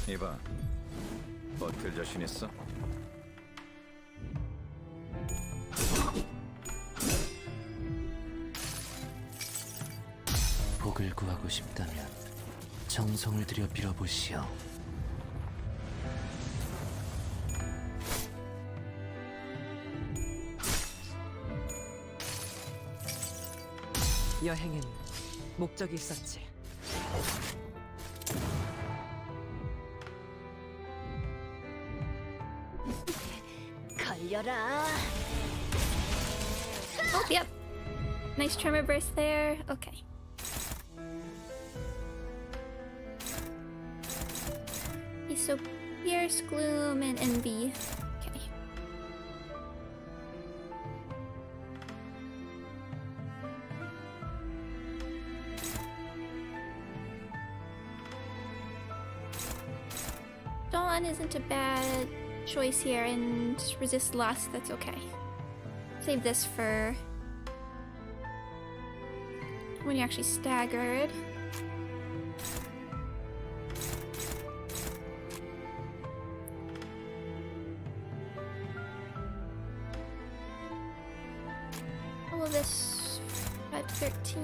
이봐, 버틸 자신 있어? 복을 구하고 싶다면 정성을 들여 빌어보시오. 여행엔 목적이 있었지. 걸려라. Oh, yep. Nice tremor burst there. Okay. Okay, so Pierce, Gloom, and Envy. Okay. Dawn isn't a bad choice here, and resist lust, that's okay. Save this for when you're actually staggered. All of this 513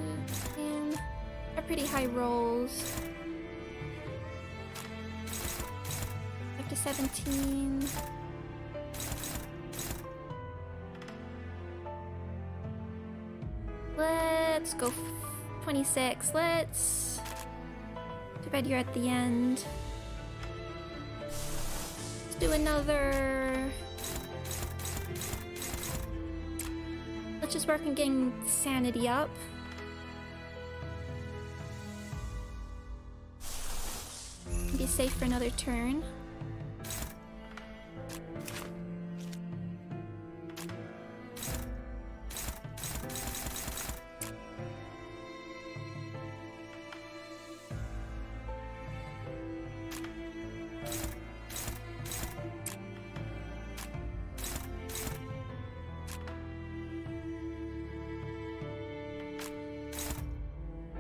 and are pretty high rolls. Up to 17. Let's go 26. Let's... Too bad you're at the end. Let's do another... Let's just work on getting sanity up. Be safe for another turn.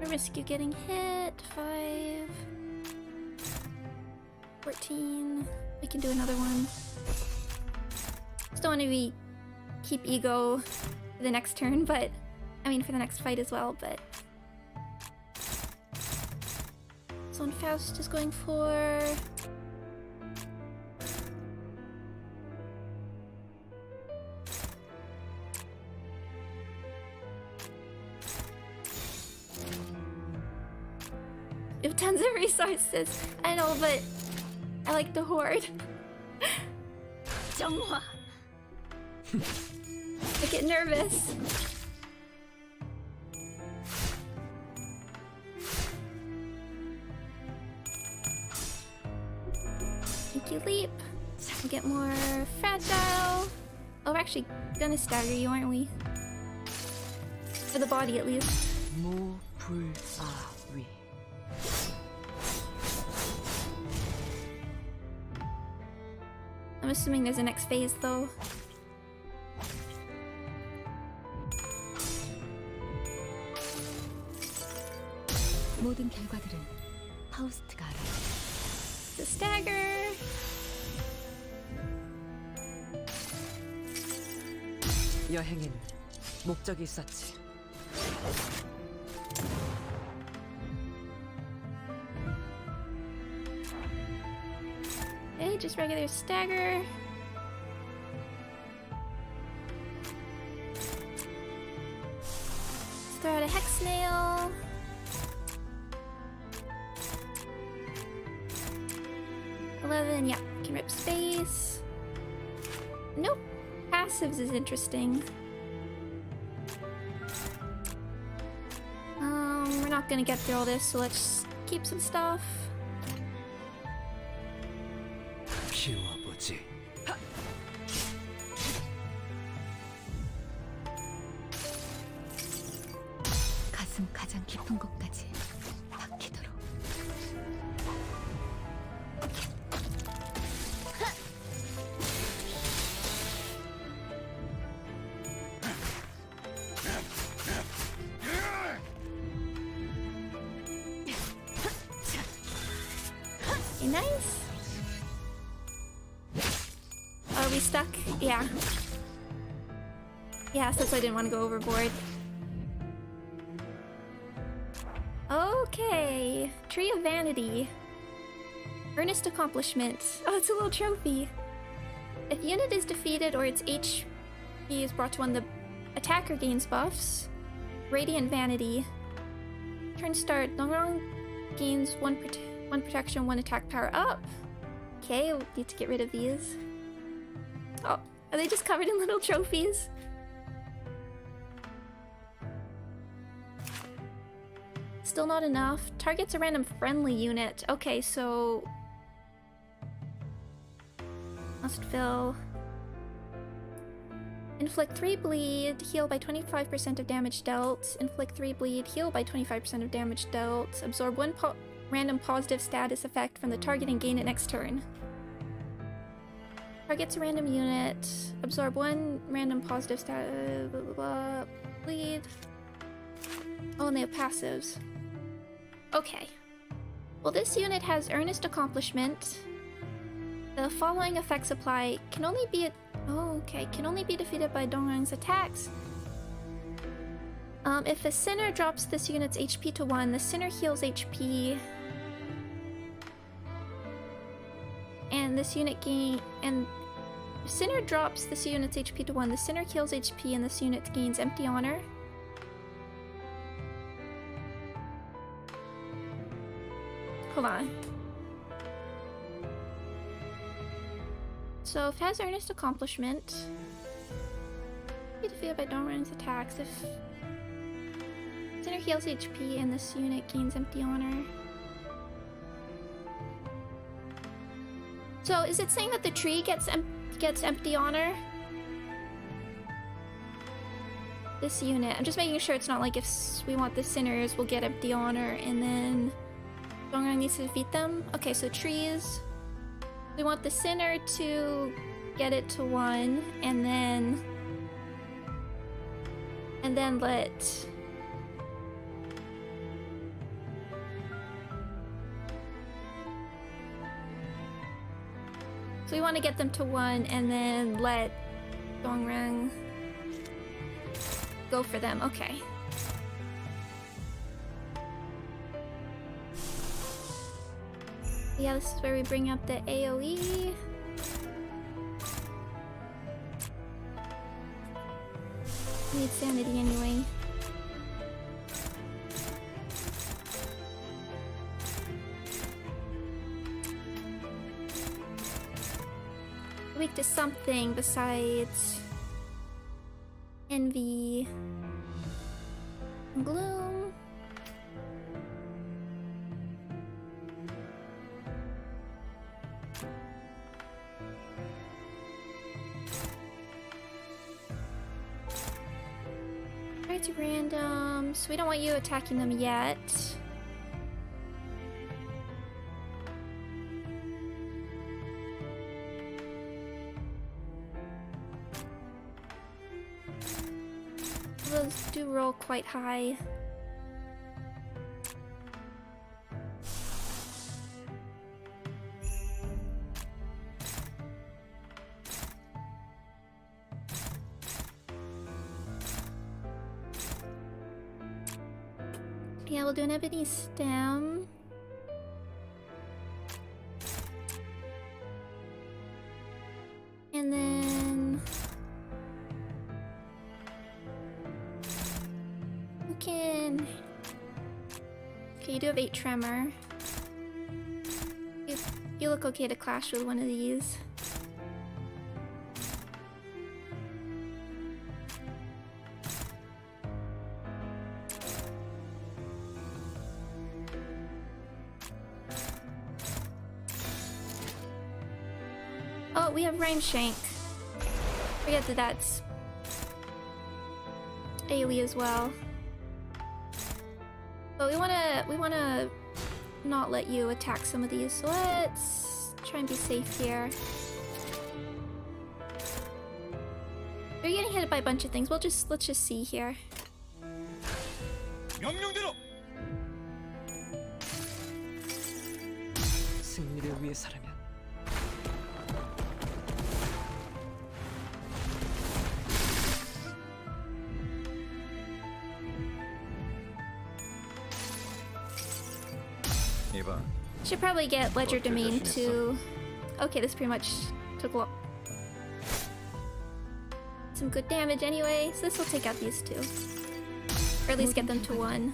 Risk you getting hit. 5 14. We can do another one. Just don't want to keep ego for the next turn, but I mean for the next fight as well, but this one Faust is going for you have tons of resources. I know, but I like the horde. 정화. I get nervous. Thank you, Leap. We get more fragile. Oh, we're actually gonna stagger you, aren't we? For the body, at least. 무불아위. I'm assuming there's a next phase, though. 모든 결과들은 파우스트가 알아요. The stagger. 여행엔 목적이 있었지. Okay, just regular stagger. Let's throw out a hex nail. Yeah, can rip space. Nope. Passives is interesting. We're not gonna get through all this, so let's keep some stuff. 키워보지. 깊은 곳까지 박히도록. Okay, nice. Are we stuck? Yeah. Yeah, so I didn't want to go overboard. Okay. Tree of Vanity. Earnest Accomplishment. Oh, it's a little trophy. If unit is defeated or its HP is brought to one, the attacker gains buffs. Radiant Vanity. Turn start. Dongrang gains one protection, 1 attack power up. Okay, we'll need to get rid of these. Oh, are they just covered in little trophies? Still not enough. Targets a random friendly unit. Okay, so... Must fill. Inflict 3 bleed, heal by 25% of damage dealt. Inflict 3 bleed, heal by 25% of damage dealt. Absorb 1 random positive status effect from the target and gain it next turn. Targets a random unit. Absorb 1 random positive status. Blah, blah, blah. Bleed. Oh, and they have passives. Okay. Well, this unit has Earnest Accomplishment. The following effects apply. Can only be can only be defeated by Dongrang's attacks. If a sinner drops this unit's HP to 1, the sinner heals HP. And this unit sinner drops this unit's HP to 1, the sinner heals HP and this unit gains empty honor. Hold on. So if it has Earnest Accomplishment, be defeated by Dongrang's attacks. If sinner heals HP and this unit gains empty honor. So is it saying that the tree gets empty honor? This unit. I'm just making sure it's not like if we want the sinners, we'll get empty honor and then Dongrang needs to defeat them. Okay, so trees. We want the sinner to get it to 1 and then let so we want to get them to 1 and then let Dongrang go for them. Okay. Yeah, this is where we bring up the AoE. Need sanity anyway. Weak to something besides envy and gloom. It's random, so we don't want you attacking them yet. Those do roll quite high. Yeah, we'll do an ebony stem. And then we can... Okay, you do have 8 tremor. You look okay to clash with one of these. Oh, we have Rhyme Shank. Forget that that's AoE as well. But we wanna not let you attack some of these, so let's try and be safe here. You're getting hit by a bunch of things. Let's just see here. 명령대로. 승리를 위해서라면. Should probably get Ledger Domain too. Okay, this pretty much took a lot. Some good damage anyway, so this will take out these two. Or at least get them to 1.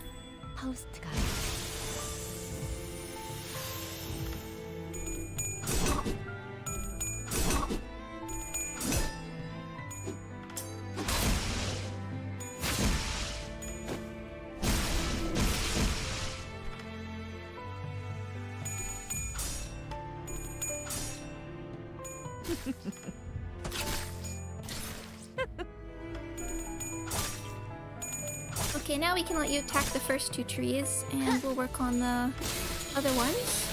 Okay, now we can let you attack the first 2 trees, and we'll work on the other ones.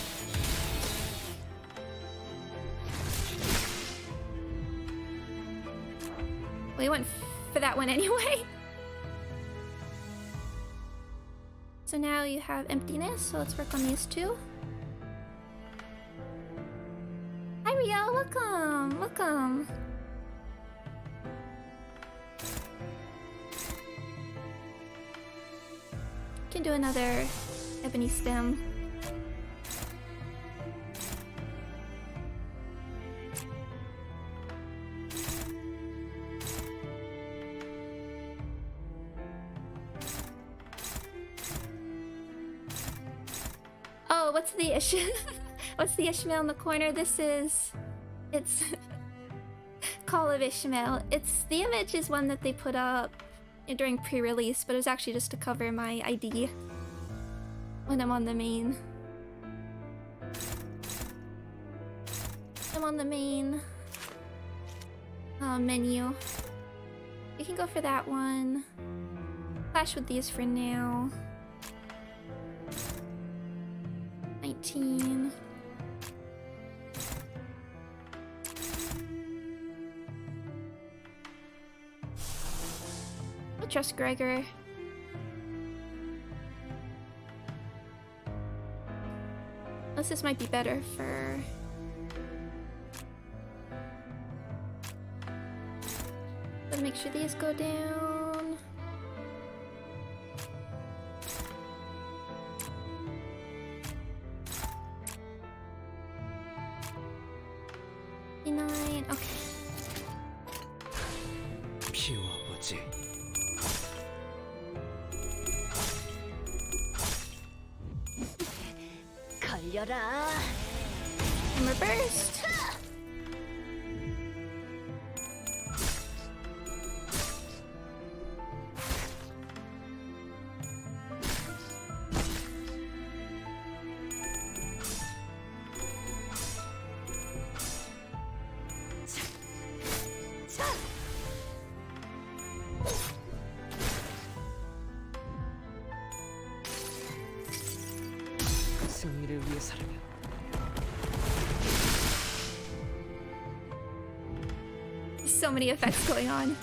We went for that one anyway. So now you have emptiness, so let's work on these 2. Hi Rio, welcome, welcome. Can do another ebony stem. Oh, what's the issue? What's the Ishmael in the corner? It's Call of Ishmael. The image is one that they put up during pre-release, but it was actually just to cover my ID when I'm on the main. I'm on the main menu. We can go for that one. Clash with these for now. 19. I trust Gregor. Unless this might be better for... Gotta make sure these go down. Nine. Okay. 비워보지. 걸려라. Hammer burst. 승리를 위해서라면. So many effects going on.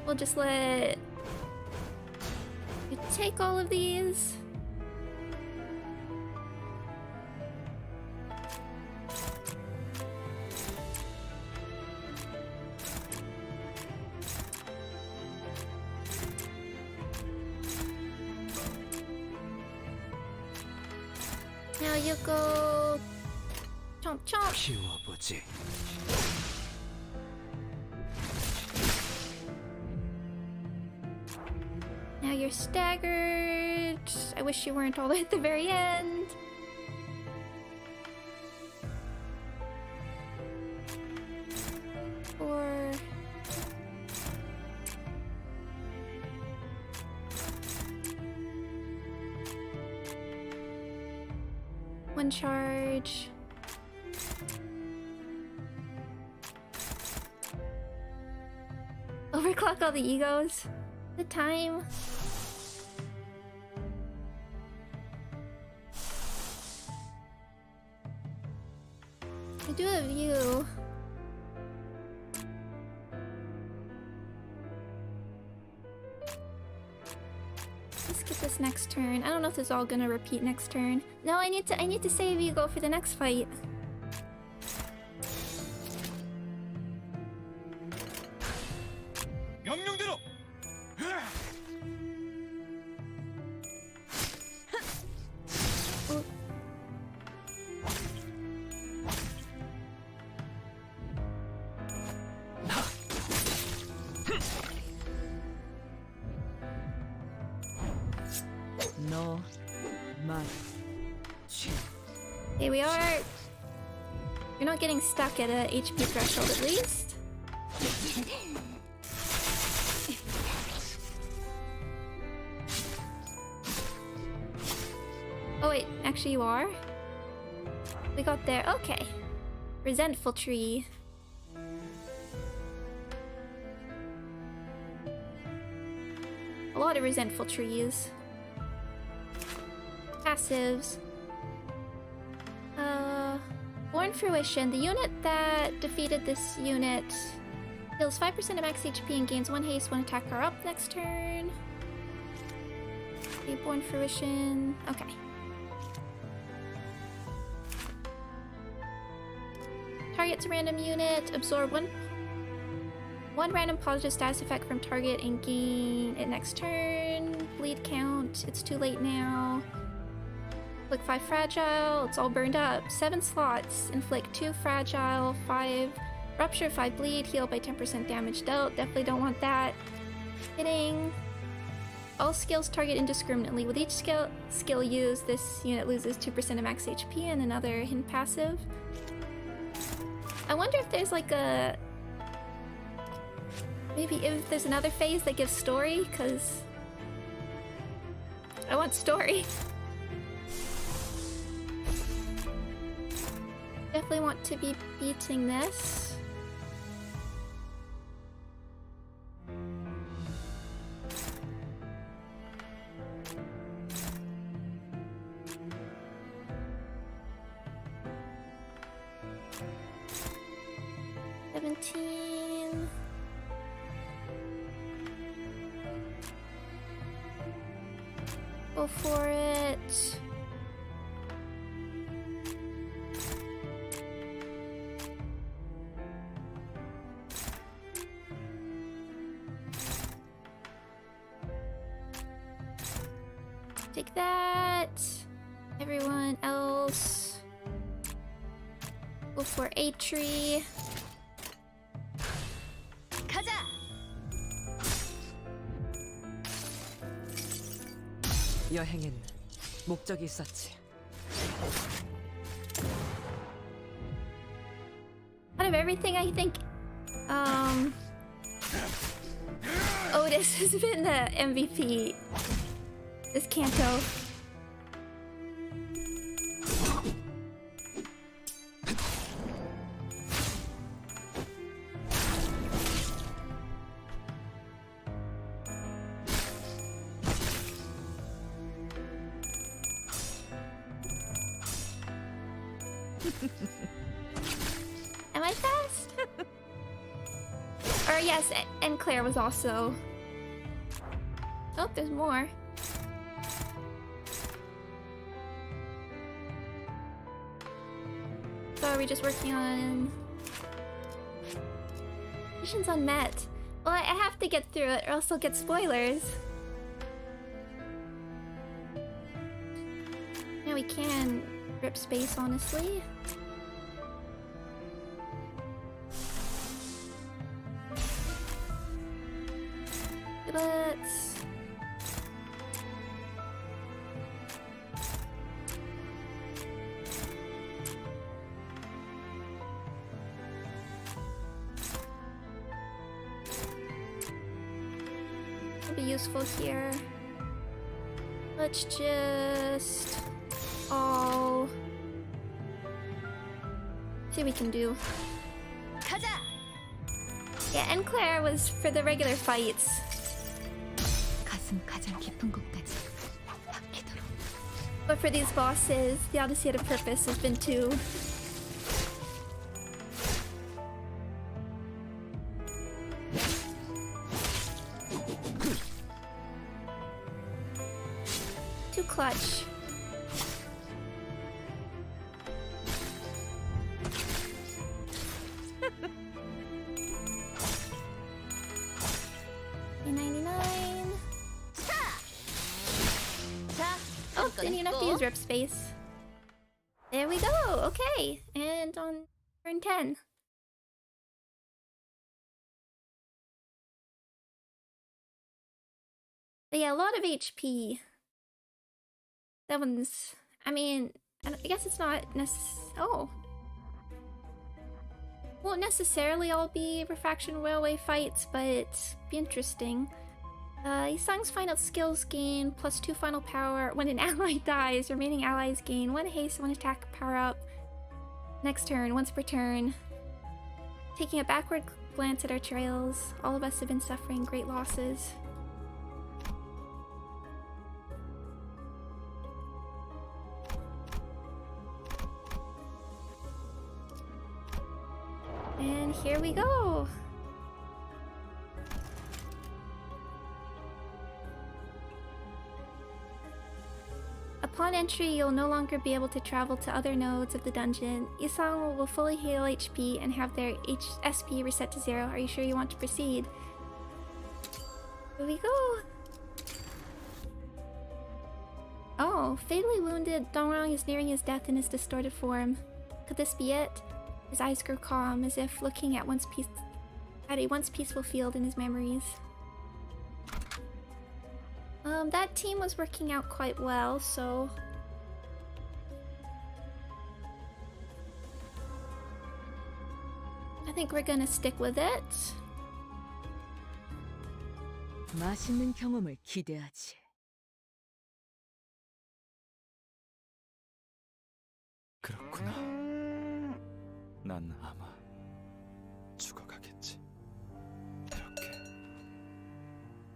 We'll just let you take all of these. Now you go chomp chomp. 비워보지. Now you're staggered. I wish you weren't all the way at the very end. Or One charge. Overclock all the egos. The time. I do have you. Let's get this next turn. I don't know if this is all gonna repeat next turn. No, I need to save Ego for the next fight. 명령대로. No, my. Here we are. You're not getting stuck at a HP threshold at least. Oh wait, actually you are? We got there, okay. Resentful tree. A lot of resentful trees. Passives. Born Fruition. The unit that defeated this unit heals 5% of max HP and gains 1 haste when attack are up next turn. Okay, Born Fruition. Okay. Target's a random unit. Absorb one random positive status effect from target and gain it next turn. Bleed count. It's too late now. Inflict 5 fragile. It's all burned up. 7 slots. Inflict 2 fragile, 5 rupture, 5 bleed. Heal by 10% damage dealt. Definitely don't want that. Hitting. All skills target indiscriminately. With each skill used, this unit loses 2% of max HP and another hidden passive. I wonder if there's like a... Maybe if there's another phase that gives story, because I want story. Definitely want to be beating this. Go for it. Take that. Everyone else. Go for a tree. 가자. 여행엔 목적이 있었지. Out of everything, I think Otis has been the MVP. This Canto. Am I fast? Or yes, and Claire was also... Oh, there's more. So are we just working on... Missions unmet. Well, I have to get through it or else I'll get spoilers. Now we can rip space, honestly. Let's... It'll be useful here. Let's just all See what we can do. 가자. Yeah, and Claire was for the regular fights. 가슴 가장 깊은 곳까지 박히도록. But for these bosses, the Odyssey had a purpose has been too. Too clutch. $3.99. Oh, didn't even have to use rep space. There we go. Okay, and on turn 10. But yeah, a lot of HP. That one's. I mean, I guess it's not Oh. Won't necessarily all be Refraction Railway fights, but be interesting. Isang's final skills gain +2 final power. When an ally dies, remaining allies gain 1 haste, 1 attack power up. Next turn, once per turn. Taking a backward glance at our trails, all of us have been suffering great losses. And here we go! Upon entry, you'll no longer be able to travel to other nodes of the dungeon. Isang will fully heal HP and have their SP reset to 0. Are you sure you want to proceed? Here we go! Oh, fatally wounded, Dongrang is nearing his death in his distorted form. Could this be it? His eyes grow calm, as if looking at a once peaceful field in his memories. That team was working out quite well, so... I think we're gonna stick with it. 맛있는 경험을 기대하지. 그렇구나. 난 아마 죽어가겠지. 이렇게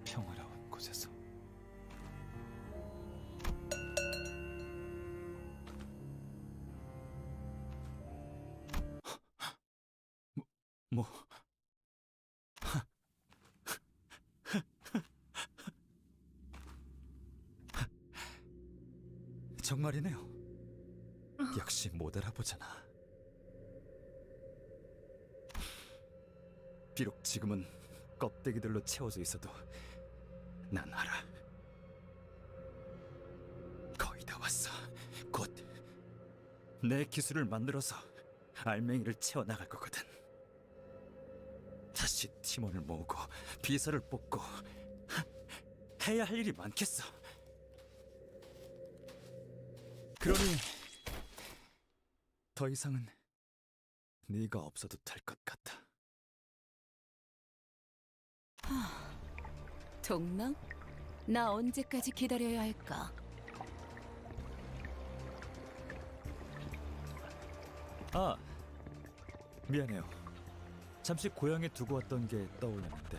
평화로운 곳에서. 뭐? 정말이네요. 역시 못 알아보잖아. 비록 지금은 껍데기들로 채워져 있어도 난 알아. 거의 다 왔어. 곧 내 기술을 만들어서 알맹이를 채워나갈 거거든. 다시 팀원을 모으고 비서를 뽑고 해야 할 일이 많겠어. 그러니 더 이상은 네가 없어도 될 것 같아. 동랑? 나 언제까지 기다려야 할까? 아, 미안해요. 잠시 고향에 두고 왔던 게 떠올랐는데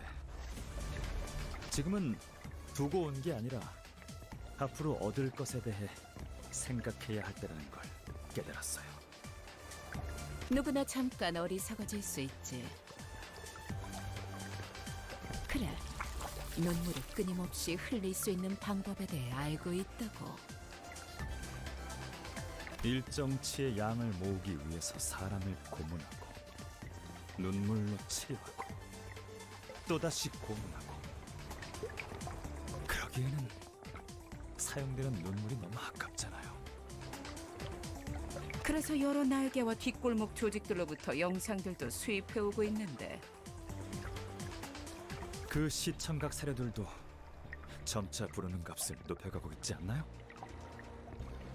지금은 두고 온 게 아니라 앞으로 얻을 것에 대해 생각해야 할 때라는 걸 깨달았어요. 누구나 잠깐 어리석어질 수 있지. 그래, 눈물을 끊임없이 흘릴 수 있는 방법에 대해 알고 있다고. 일정치의 양을 모으기 위해서 사람을 고문하고 눈물로 치료하고 또다시 고문하고. 그러기에는 사용되는 눈물이 너무 아깝잖아요. 그래서 여러 날개와 뒷골목 조직들로부터 영상들도 수입해오고 있는데 그 시청각 사료들도 점차 부르는 값을 높여가고 있지 않나요?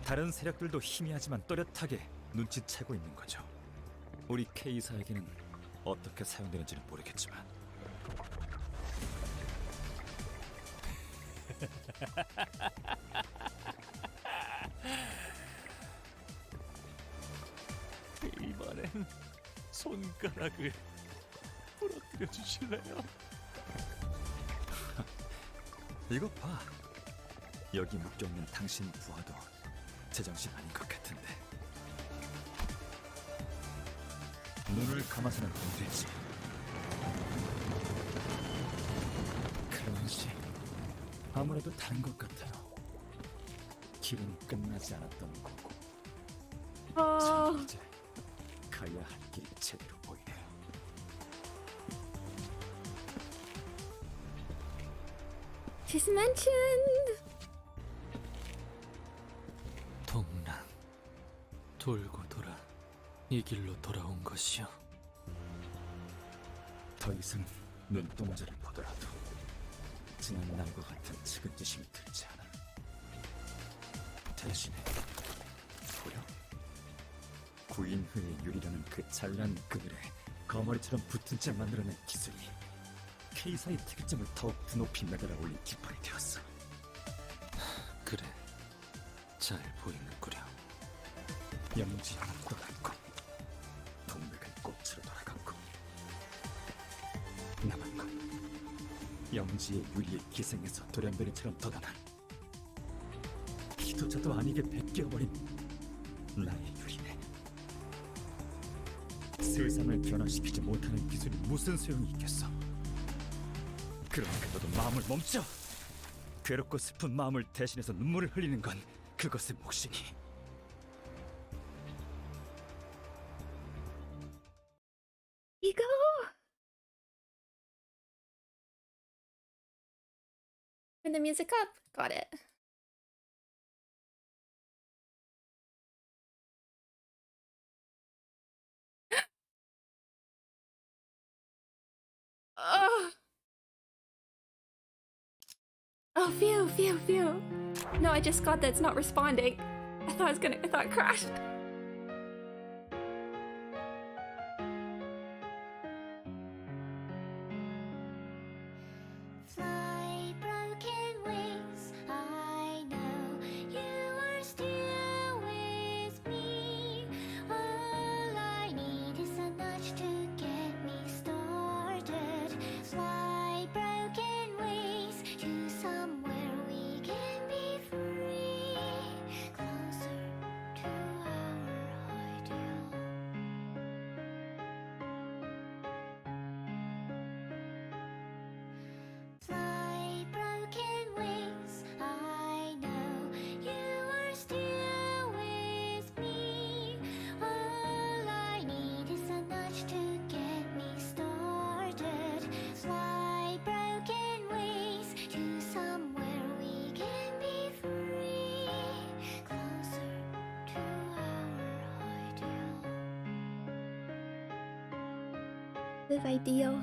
다른 세력들도 희미하지만 또렷하게 눈치채고 있는 거죠. 우리 K사에게는 어떻게 사용되는지는 모르겠지만 이번엔 손가락을 부러뜨려 주실래요? 이것 봐. 여기 묶여있는 당신 부하도 제정신 아닌 것 같은데. 눈을 감아서는 안 되지. 그런지 아무래도 다른 것 같아요. 길은 끝나지 않았던 거고. 자, 이제 가야 할 길이 제대로 보이네요. She's mentioned. 동랑 돌고 돌아 이 길로 돌아온 것이요. 더 이상 눈동자를 보더라도 지난 날과 같은 측은지심이 들지 않아. 대신에 보여? 구인회의 유리라는 그 잘난 그늘에 거머리처럼 붙은 채 만들어낸 기술이 K사의 특이점을 더욱 드높이 매달아 올린 깃발이 되었어. 그래, 잘 보이는구려. 영지는 꽂았고 동맥은 꽃으로 돌아갔고 남은 건 영지의 유리에 기생해서 돌연변이처럼 돋아난 기도자도 아니게 베껴버린 나의 유리네. 세상을 변화시키지 못하는 기술이 무슨 소용이 있겠어. 그러니까 너도 마음을 멈춰. 괴롭고 슬픈 마음을 대신해서 눈물을 흘리는 건 그것의 몫이니. Ego. Turn the music up. Got it. Oh. Oh, phew, phew, phew. No, I just got that it's not responding. I thought it crashed. Fly, broken wings, I know you are still with me. All I need is a nudge to get me started. Fly, broken wings, to somewhere we can be free. Closer to our ideal. Fly, broken wings, I know you are still with me. All I need is a nudge to get me started. Fly, broken wings, to somewhere we can be free. Closer to our ideal. This ideal.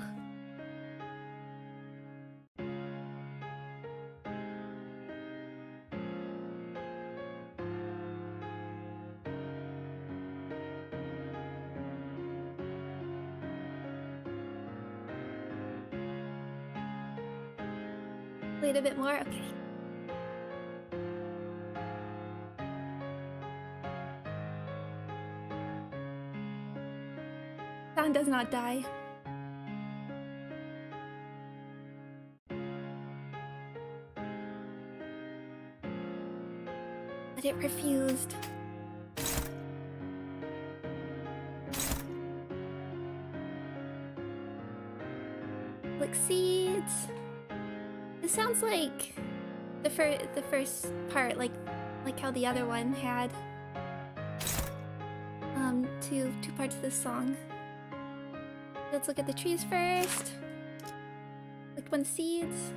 Wait a bit more. Okay. Sound does not die. But it refused. Like seeds. It sounds like the first part, like how the other one had two parts of this song. Let's look at the trees first. Like one seeds.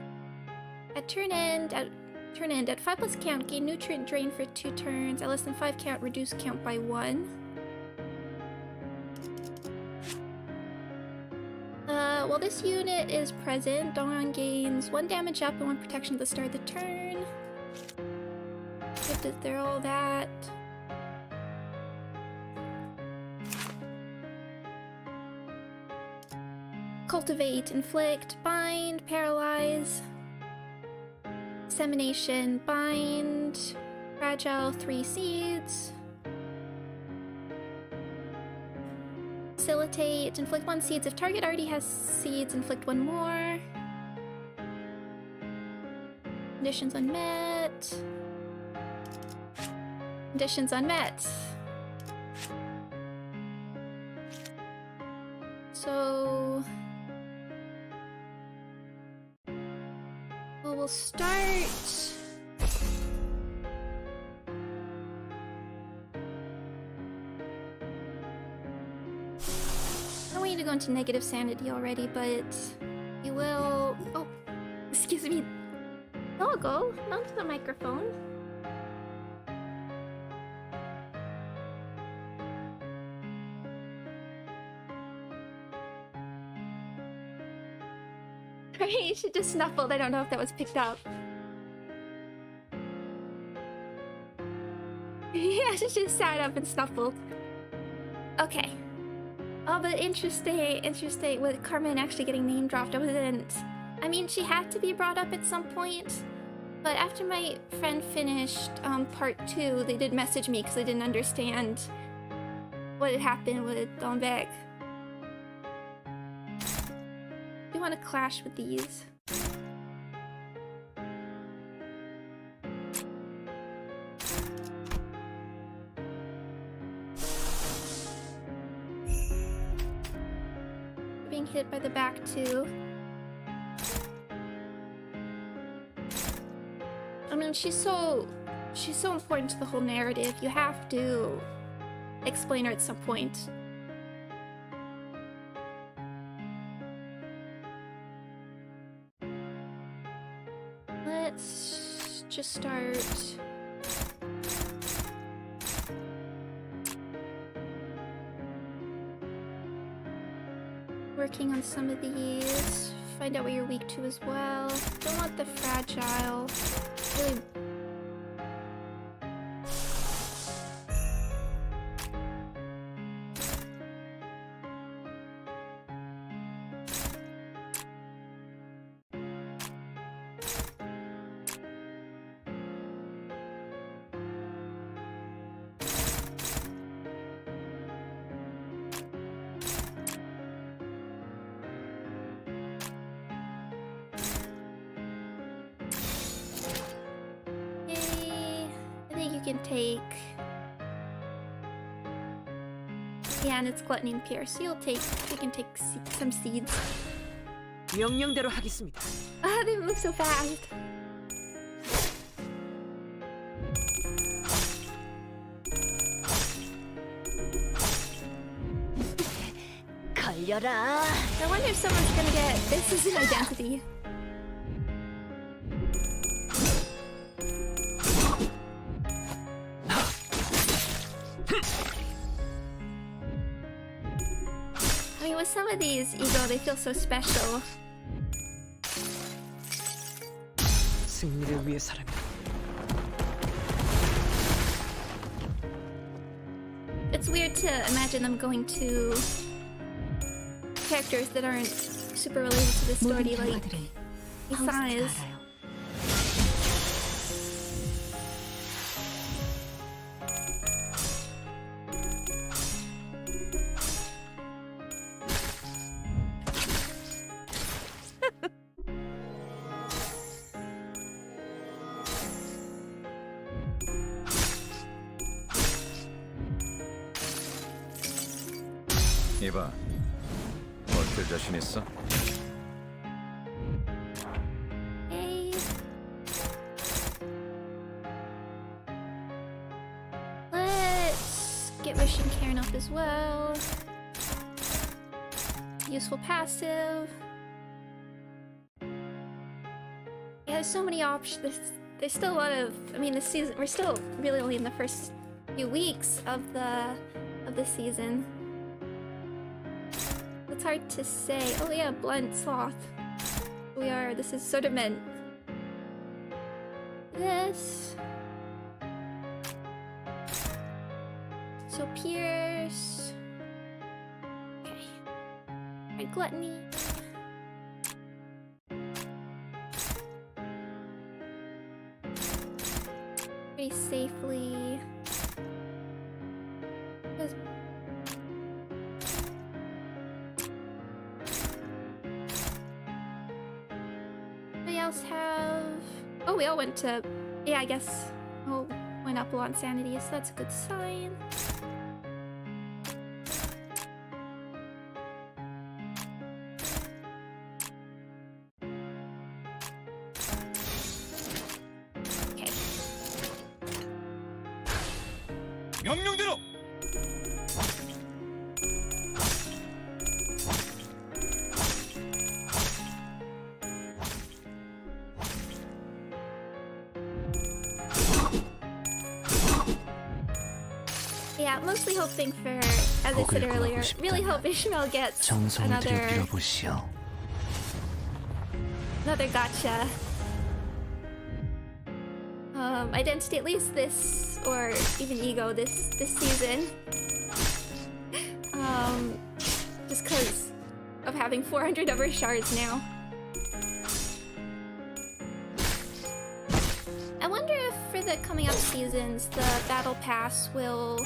At turn end, at 5+ count, gain nutrient drain for 2 turns. At less than 5 count, reduce count by 1. While this unit is present, Dongrang gains 1 damage up and 1 protection at the start of the turn. Have to throw that. Cultivate, inflict, bind, paralyze. Dissemination, bind, fragile, 3 seeds. Facilitate. Inflict 1 seeds. If target already has seeds, inflict 1 more. Conditions unmet. Conditions unmet. So... well, we'll start... I don't want you to go into negative sanity already, but you will... oh, excuse me. Doggo, not to the microphone. She just snuffled. I don't know if that was picked up. Yeah, she just sat up and snuffled. Okay. Oh, but interesting with Carmen actually getting name dropped. I mean, she had to be brought up at some point. But after my friend finished part 2, they did message me because they didn't understand what had happened with Dongrang. Do you want to clash with these? Being hit by the back too. I mean, she's so important to the whole narrative. You have to explain her at some point. Let's just start. Working on some of these. Find out what you're weak to as well. Don't want the fragile. Really. Yeah, and it's gluttony and pierce. So you can take some seeds. 명령대로 하겠습니다. Ah, they move so fast. 걸려라. I wonder if someone's gonna get this as an identity. I mean, with some of these, ego, they feel so special. 승리를 위해서라면. It's weird to imagine them going to characters that aren't super related to the story, like Isai's. 이봐, 버틸 자신 있어? Hey. Let's get Wish and Karen up as well. Useful passive. Yeah, there's so many options. There's still a lot of. I mean, this season we're still really only in the first few weeks of the season. It's hard to say. Oh yeah, Blunt Sloth. This is sort of meant. This. So Pierce. Okay. Right, Gluttony. Pretty safely. else have? Oh, we all went to. Yeah, I guess. Oh, went up a lot in sanity, so that's a good sign. Okay. 명령대로. Yeah, mostly hoping for, as I said earlier, really hope Ishmael gets another gotcha. Identity, at least this, or even ego this season. Just cause of having 400 of her shards now. I wonder if for the coming up seasons, the battle pass will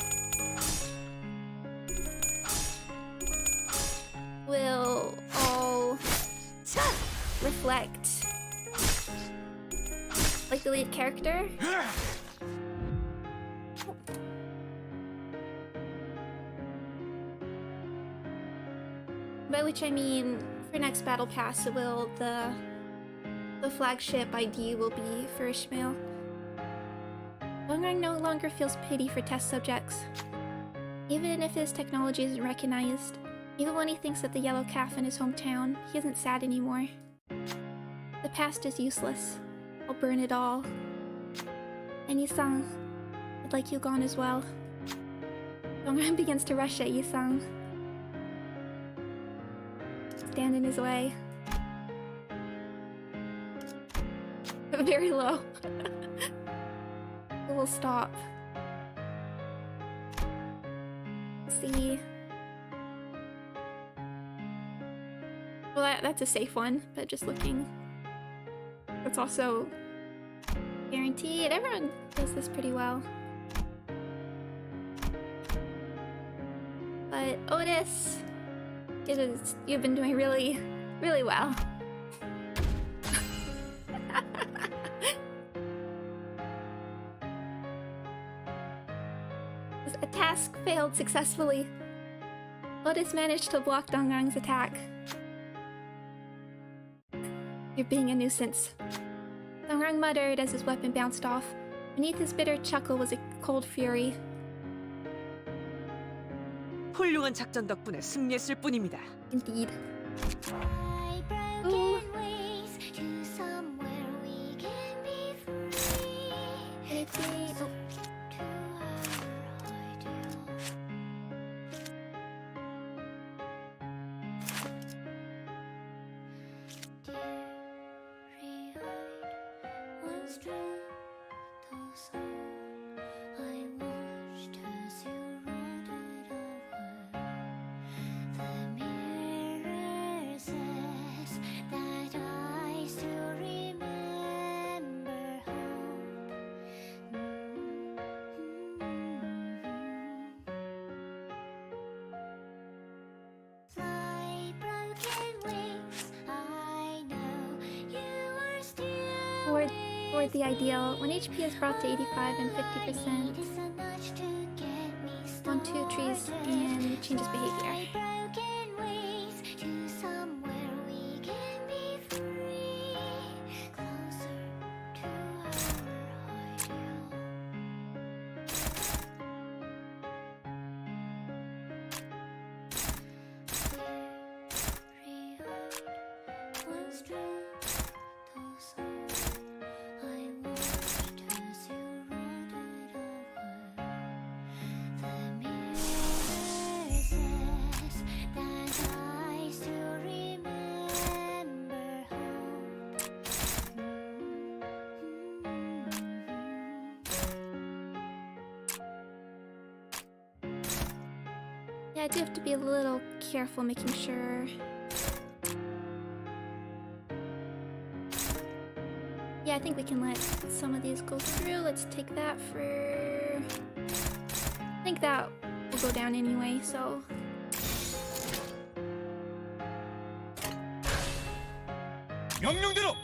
all reflect like the lead character. By which I mean, for next battle pass, it will the flagship ID will be for Ishmael. Dongrang no longer feels pity for test subjects, even if his technology isn't recognized. Even when he thinks of the yellow calf in his hometown, he isn't sad anymore. The past is useless. I'll burn it all. And Yisang, I'd like you gone as well. Dongrang begins to rush at Yisang. Stand in his way. Very low. We'll stop. See. Well, that's a safe one, but just looking. That's also guaranteed. Everyone does this pretty well. But Otis, you've been doing really, really well. A task failed successfully. Otis managed to block Dongrang's attack. You're being a nuisance. Dongrang muttered as his weapon bounced off. Beneath his bitter chuckle was a cold fury. 훌륭한 작전 덕분에 승리했을 뿐입니다. Indeed. Toward the ideal, when HP is brought to 85 and 50%, on 2 trees and changes behavior. Yeah, I do have to be a little careful making sure. Yeah, I think we can let some of these go through. Let's take that for... I think that will go down anyway, so... 명령대로.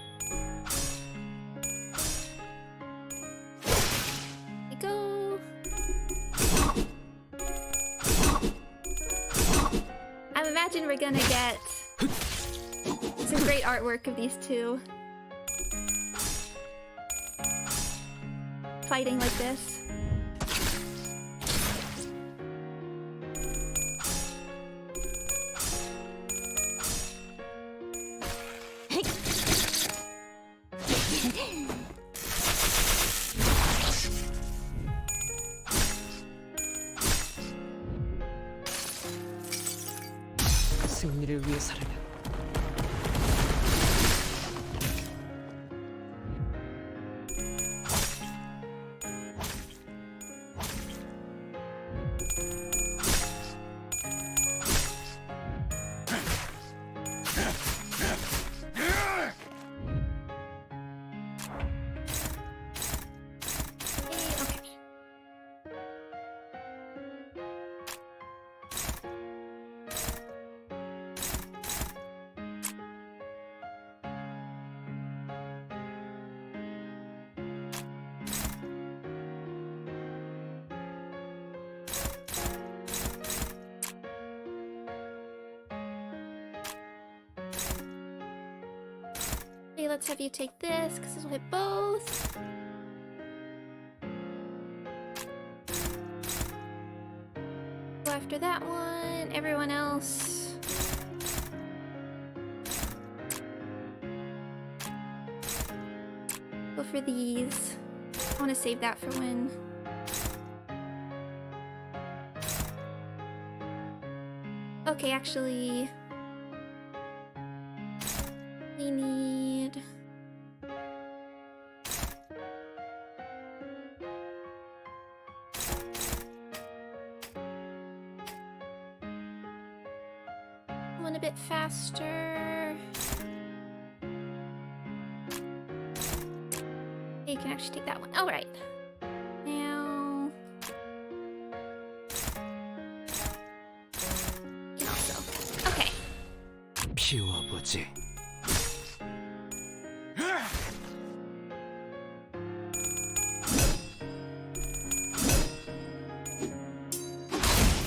imagine we're gonna get some great artwork of these two fighting like this. 승리를 위해서라면 Okay, let's have you take this, because this will hit both. Go after that one. Everyone else. Go for these. I want to save that for when. Okay, actually, we need. One a bit faster. You can actually take that one. All right. Now. You can also. Okay. 비워보지.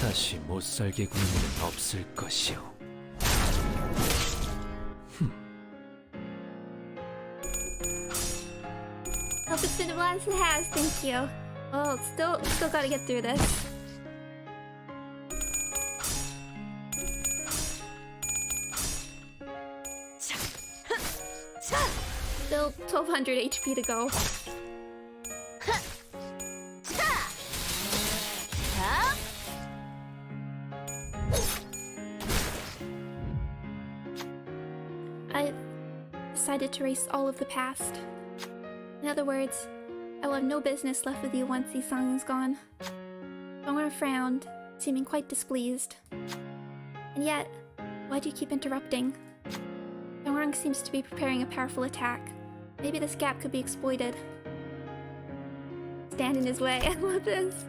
다시 못살게 구는 일은 없을 것이오. Hope it's been a blast. It has. Thank you. Oh, still gotta get through this. Still 1200 HP to go. I decided to erase all of the past. In other words, I will have no business left with you once the song is gone. Dongrang frowned, seeming quite displeased. And yet, why do you keep interrupting? Dongrang seems to be preparing a powerful attack. Maybe this gap could be exploited. Stand in his way. I love this.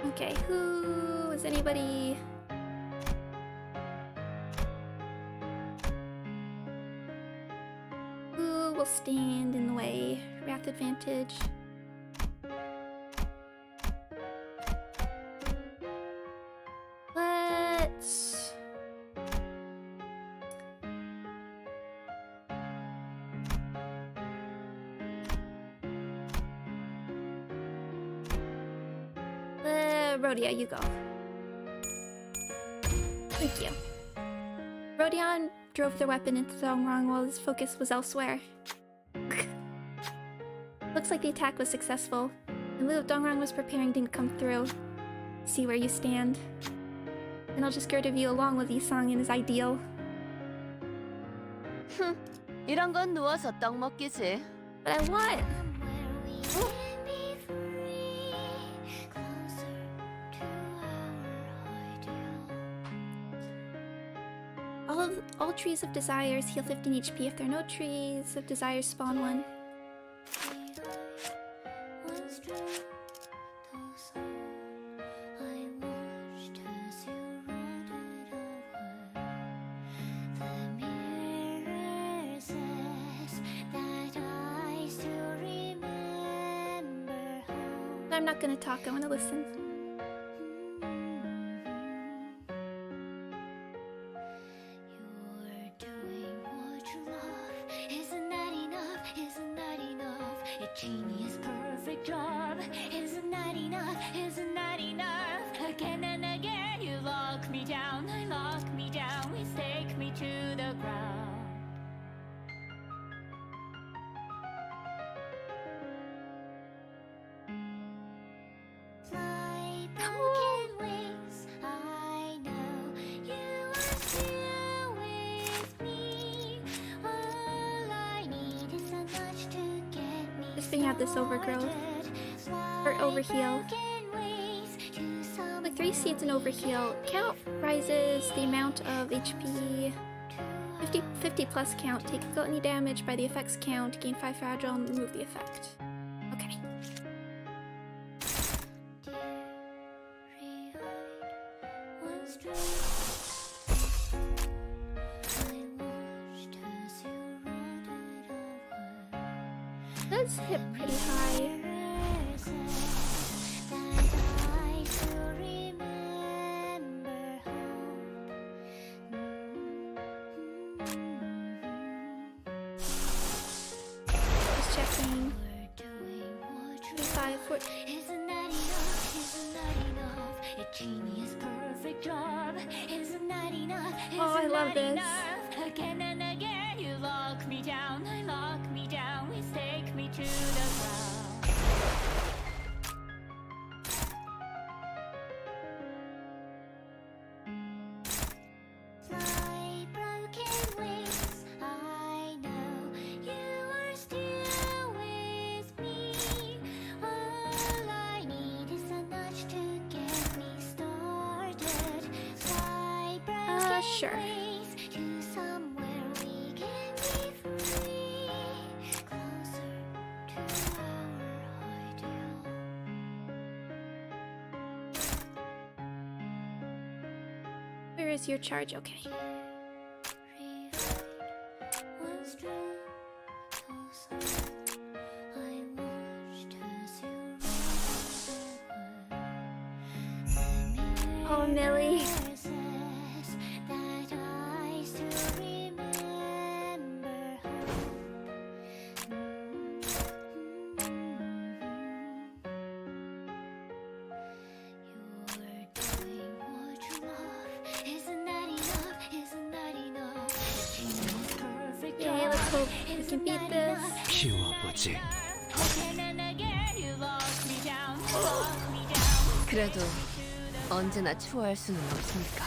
Okay, who is anybody? Who will stand in the way? Wrath advantage. Let's. Rhodia, you go. Thank you. Rodion drove the weapon into Dongrang while his focus was elsewhere. Looks like the attack was successful. The move Dongrang was preparing didn't come through. See where you stand. And I'll just girdle you along with Yisang and his ideal. 이런 건 누워서 떡 먹기지. But I want. All trees of desires heal 15 HP. If there are no trees of desires, spawn one. I'm not gonna talk, I wanna listen. Isn't that enough? Isn't that enough? A genius perfect job. Isn't that enough? Isn't that enough? Again and again you lock me down. I lock me down. We stake me to the ground. Fly broken wings. I know you are still with me. All I need is a nudge to get me Just being at this overgrowth. Or overheal. With 3 seeds in overheal, count rises the amount of HP. 50 plus count. Take gluttony damage by the effect's count. Gain 5 fragile and remove the effect. Okay. Does hit pretty high. Just checking. 25, 40. Isn't that enough? Isn't that enough? A genius perfect job. Isn't that enough? Oh, I love this. Again and again you lock me down. I lock me down. We stake me to the ground. Fly broken wings. I know you are still with me. All I need is a nudge to get me started. Fly broken Sure. wings to somewhere we can be free. Closer to our ideal. Where is your charge? Okay. Was true, so I watched as you Oh, Millie. says that I still remember You're doing what you love. Isn't that enough? Isn't that enough? Genius perfect Yay, let's hope we can beat this. 키워보지. Again and again you lock me down. Lock me down. 그래도 언제나 추월할 수는 없으니까.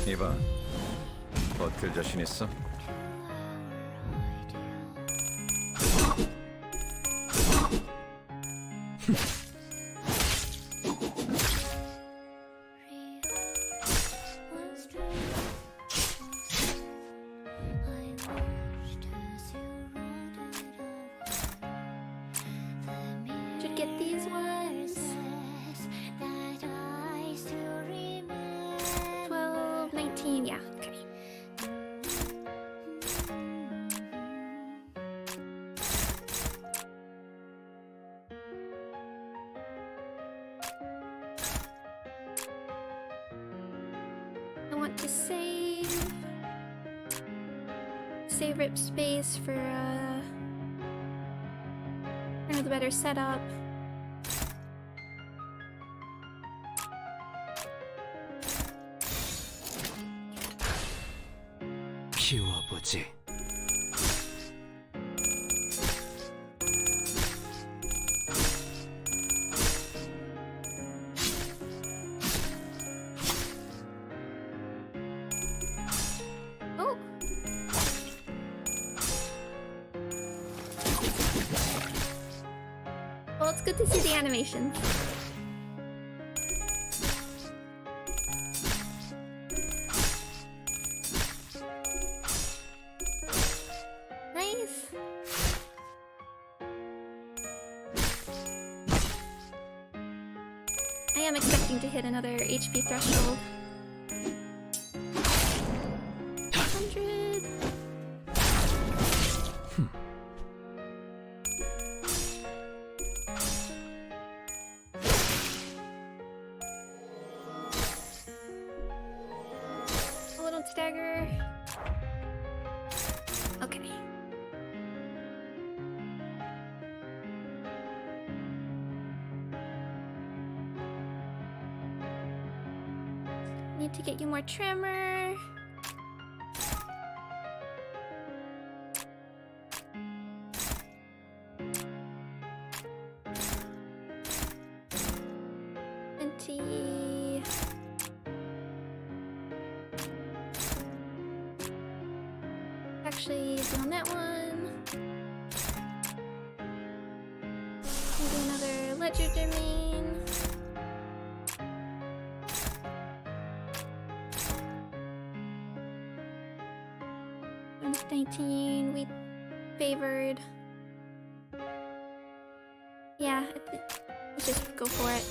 이봐, 버틸 자신 있어? Should get these ones. 12, 19, yeah, okay. I want to save rip space for the better setup. 키워보지. Oh. Well, it's good to see the animations. am expecting to hit another HP threshold. 100. Oh, don't stagger. Okay. Need to get you more trimmer. Actually, do on that one. Maybe another legerdemain. 19, we favored. Yeah, let's just go for it.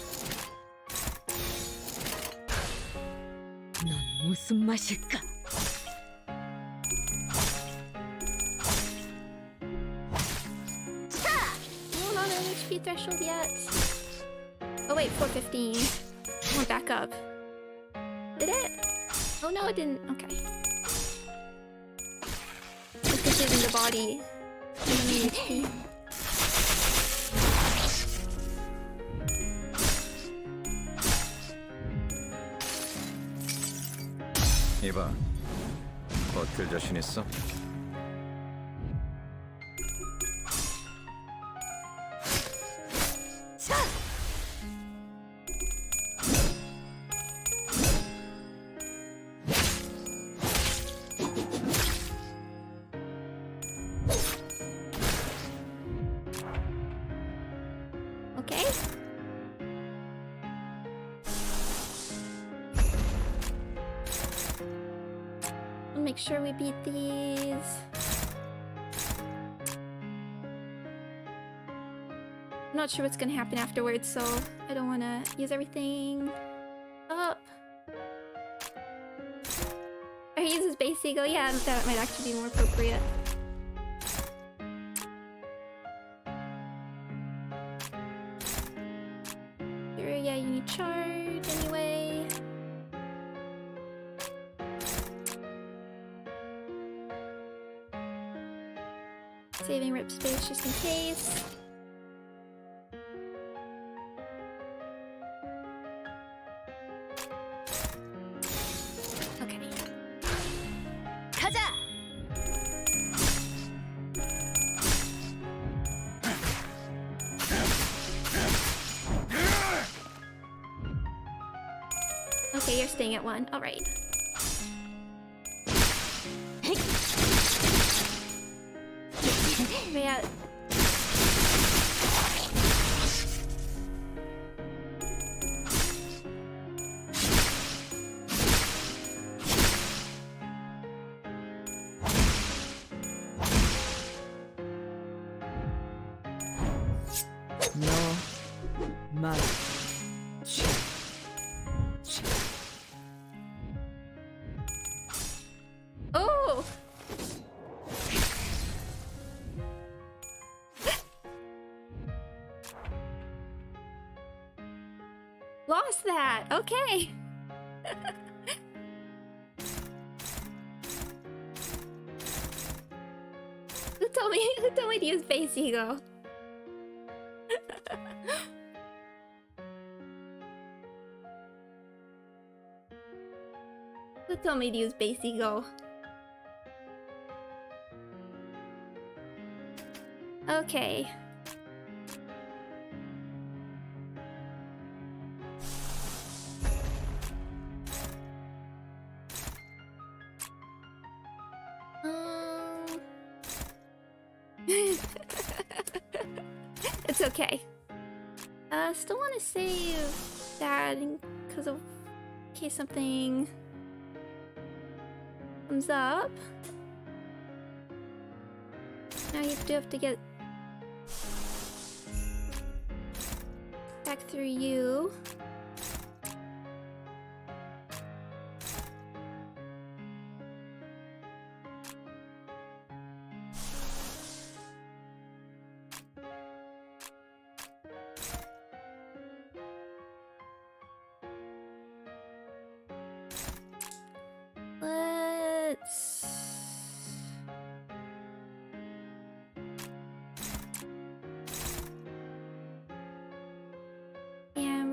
넌 무슨 맛일까? Oh, not an HP threshold yet. Oh wait, 415. I went back up. Did it? Oh no, it didn't. Okay. It's confusing the body. HP. 이봐, 버틸 자신 있어? Okay. We'll make sure we beat these. I'm not sure what's gonna happen afterwards, so I don't want to use everything up. Or he uses base eagle. Yeah, that might actually be more appropriate. Sure, yeah, you need charge anyway. Saving rip space just in case. Okay. 가자. Okay, you're staying at 1. All right. Yeah. 너, 말, Oh! Lost that. Okay. Who told me to use base ego? Who told me to use base ego? Okay. It's okay. Still want to save that because of in case something comes up. Now you do have to get back through you.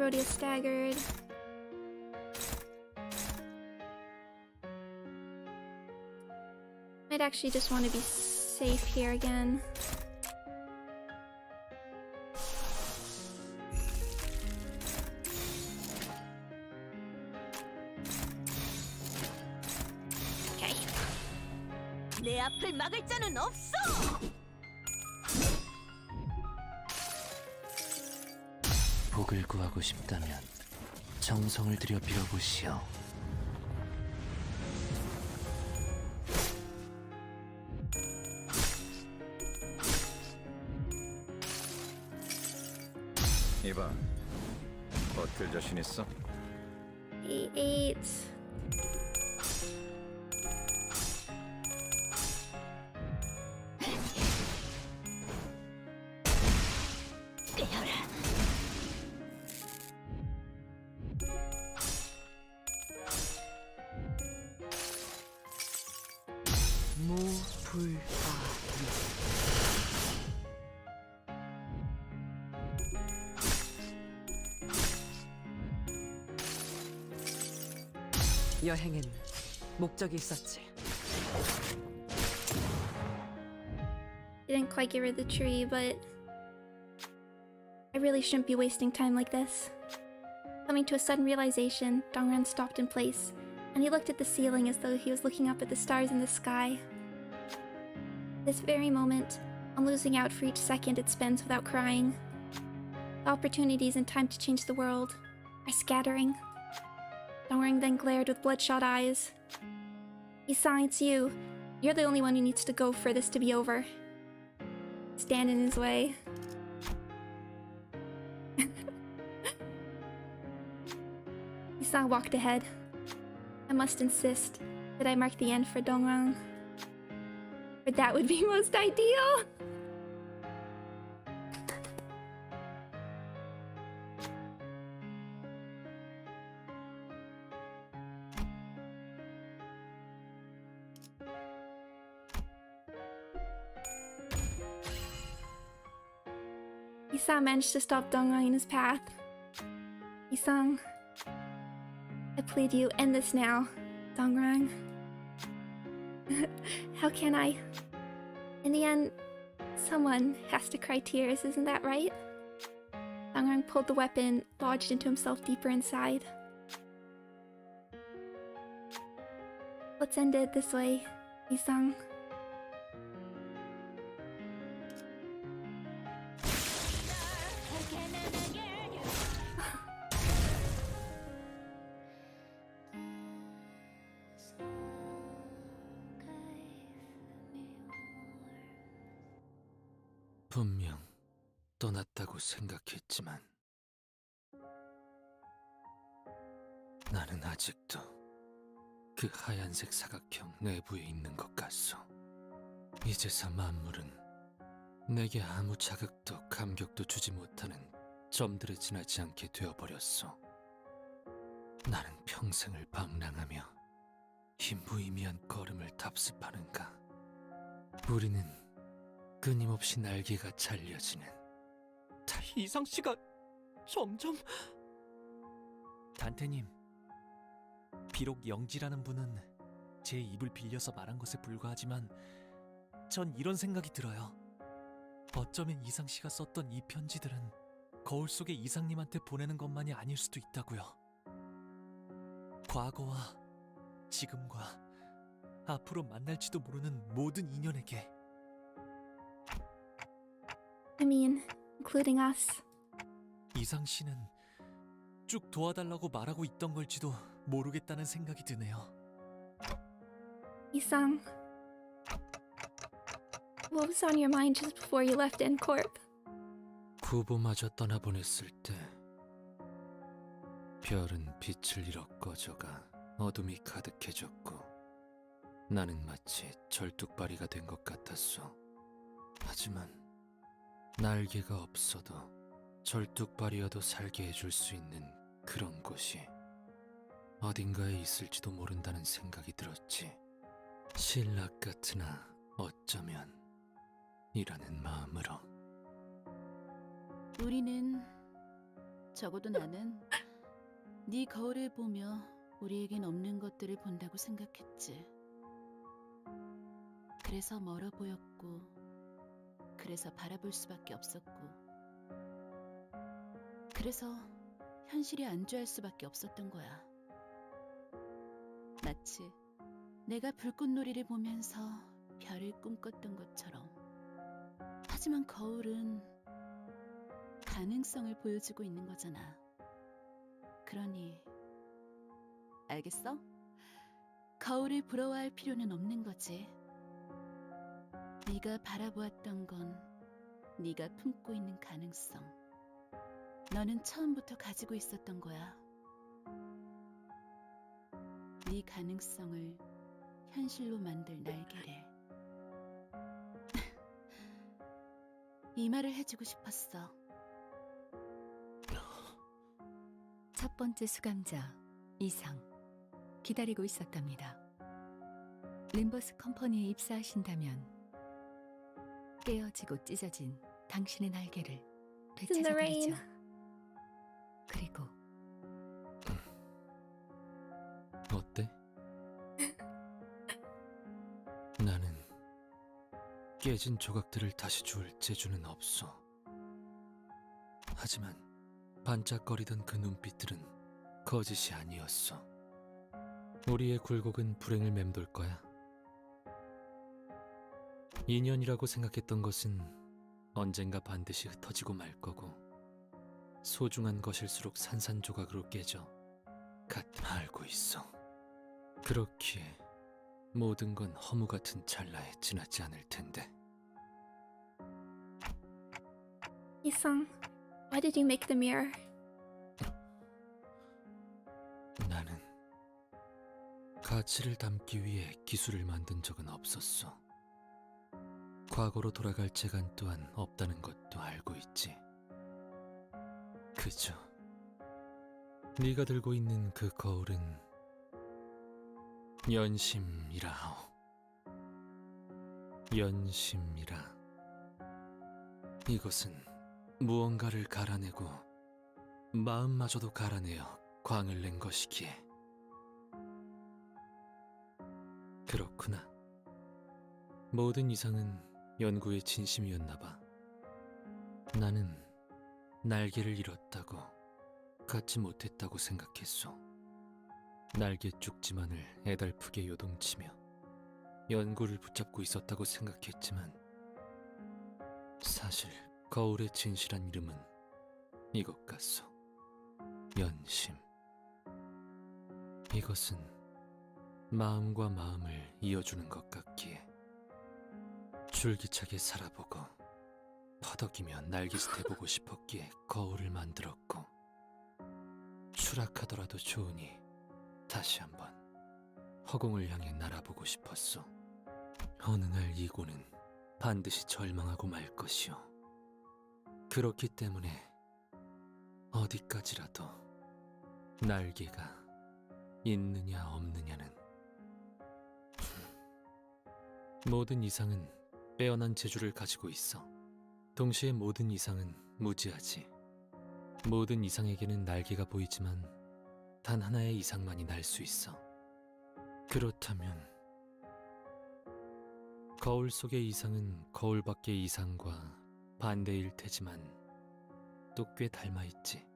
rodeo staggered. Might actually just want to be safe here again. Okay. 내 앞을 막을 자는 없어. 복을 구하고 싶다면 정성을 들여 빌어보시오. 이봐, 버틸 자신 있어? 8. 여행엔 목적이 있었지. Didn't quite get rid of the tree, but I really shouldn't be wasting time like this. Coming to a sudden realization, Dongrang stopped in place, and he looked at the ceiling as though he was looking up at the stars in the sky. This very moment, I'm losing out for each second it spends without crying. The opportunities and time to change the world are scattering. Dongrang then glared with bloodshot eyes. Isan, it's you. You're the only one who needs to go for this to be over. Stand in his way. Isan walked ahead. I must insist that I mark the end for Dongrang. For that would be most ideal. Isang managed to stop Dongrang in his path. Isang, I plead you, end this now, Dongrang. How can I? In the end, someone has to cry tears, isn't that right? Dongrang pulled the weapon, lodged into himself deeper inside. Let's end it this way, Isang. 분명 떠났다고 생각했지만 나는 아직도 그 하얀색 사각형 내부에 있는 것 같소. 이제서 만물은 내게 아무 자극도 감격도 주지 못하는 점들에 지나지 않게 되어버렸소. 나는 평생을 방랑하며 이 무의미한 걸음을 답습하는가. 우리는 끊임없이 날개가 잘려지는 이상 씨가 점점... 단테님, 비록 영지라는 분은 제 입을 빌려서 말한 것에 불과하지만 전 이런 생각이 들어요. 어쩌면 이상 씨가 썼던 이 편지들은 거울 속에 이상님한테 보내는 것만이 아닐 수도 있다고요. 과거와 지금과 앞으로 만날지도 모르는 모든 인연에게. I mean, including us. 이상 씨는 쭉 도와달라고 말하고 있던 걸지도 모르겠다는 생각이 드네요. Isang, what was on your mind just before you left N-Corp? 구보마저 떠나보냈을 때 별은 빛을 잃어 꺼져가 어둠이 가득해졌고 나는 마치 절뚝발이가 된 것 같았소. 하지만 날개가 없어도 절뚝발이어도 살게 해줄 수 있는 그런 곳이 어딘가에 있을지도 모른다는 생각이 들었지. 신락 같으나 어쩌면 이라는 마음으로. 우리는 적어도 나는 네 거울을 보며 우리에겐 없는 것들을 본다고 생각했지. 그래서 멀어 보였고, 그래서 바라볼 수밖에 없었고, 그래서 현실이 안주할 수밖에 없었던 거야. 마치 내가 불꽃놀이를 보면서 별을 꿈꿨던 것처럼. 하지만 거울은 가능성을 보여주고 있는 거잖아. 그러니 알겠어? 거울을 부러워할 필요는 없는 거지. 네가 바라보았던 건 네가 품고 있는 가능성. 너는 처음부터 가지고 있었던 거야. 네 가능성을 현실로 만들 날개를. 이 말을 해주고 싶었어. 첫 번째 수감자 이상 기다리고 있었답니다. 림버스 컴퍼니에 입사하신다면 깨어지고 찢어진 당신의 날개를 되찾아드리죠. 그리고 어때? 나는 깨진 조각들을 다시 주울 재주는 없어. 하지만 반짝거리던 그 눈빛들은 거짓이 아니었어. 우리의 굴곡은 불행을 맴돌 거야. 인연이라고 생각했던 것은 언젠가 반드시 흩어지고 말 거고, 소중한 것일수록 산산조각으로 깨져. 알고 있어. 그렇기에 모든 건 허무 같은 찰나에 지나지 않을 텐데. Isang, why did you make the mirror? 나는 가치를 담기 위해 기술을 만든 적은 없었어. 과거로 돌아갈 재간 또한 없다는 것도 알고 있지. 그저 네가 들고 있는 그 거울은 연심이라오. 연심이라. 이것은 무언가를 갈아내고 마음마저도 갈아내어 광을 낸 것이기에. 그렇구나. 모든 이상은 연구의 진심이었나 봐. 나는 날개를 잃었다고, 갖지 못했다고 생각했어. 날개 쪽지만을 애달프게 요동치며 연구를 붙잡고 있었다고 생각했지만, 사실 거울의 진실한 이름은 이것 같소. 연심. 이것은 마음과 마음을 이어주는 것 같기에 줄기차게 살아보고 퍼덕이며 날개짓 해보고 싶었기에 거울을 만들었고, 추락하더라도 좋으니 다시 한번 허공을 향해 날아보고 싶었소. 어느 날 이고는 반드시 절망하고 말 것이오. 그렇기 때문에 어디까지라도 날개가 있느냐 없느냐는 모든 이상은 빼어난 재주를 가지고 있어. 동시에 모든 이상은 무지하지. 모든 이상에게는 날개가 보이지만 단 하나의 이상만이 날 수 있어. 그렇다면 거울 속의 이상은 거울 밖의 이상과 반대일 테지만 또 꽤 닮아있지.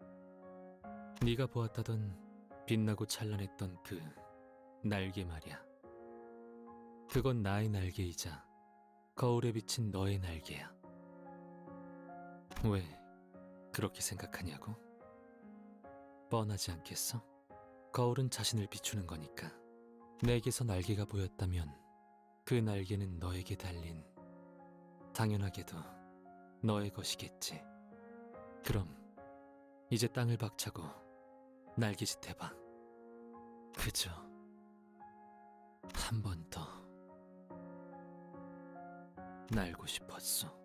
네가 보았다던 빛나고 찬란했던 그 날개 말이야. 그건 나의 날개이자 거울에 비친 너의 날개야. 왜 그렇게 생각하냐고? 뻔하지 않겠어? 거울은 자신을 비추는 거니까. 내게서 날개가 보였다면 그 날개는 너에게 달린, 당연하게도 너의 것이겠지. 그럼 이제 땅을 박차고 날개짓 해봐. 그저 한 번 더 날고 싶었어.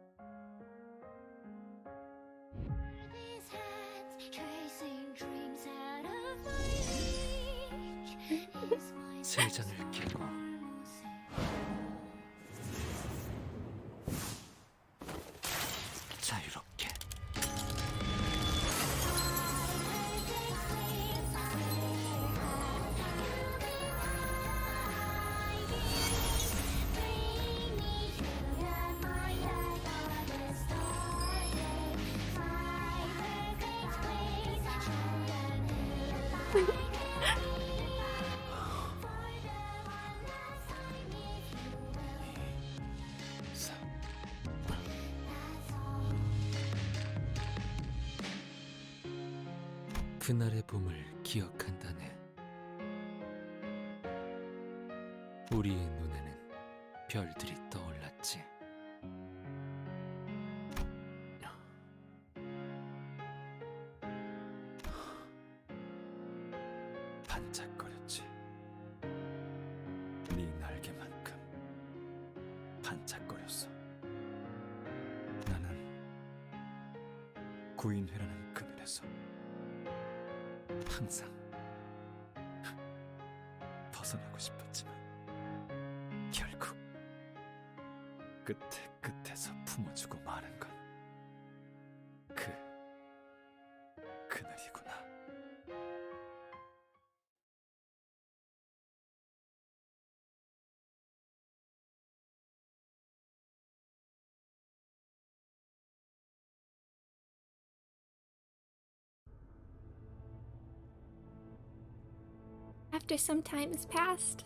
세 장을 깨고 자유롭게. 그날의 봄을 기억한다네. 우리의 눈에는 별들이 떠올랐지. 반짝거렸지. 네 날개만큼 반짝거렸어. 나는 구인회라는 그늘에서 항상 벗어나고 싶었지만 결국 끝에서 품어주고 마는 건 그늘이구나. After some time has passed,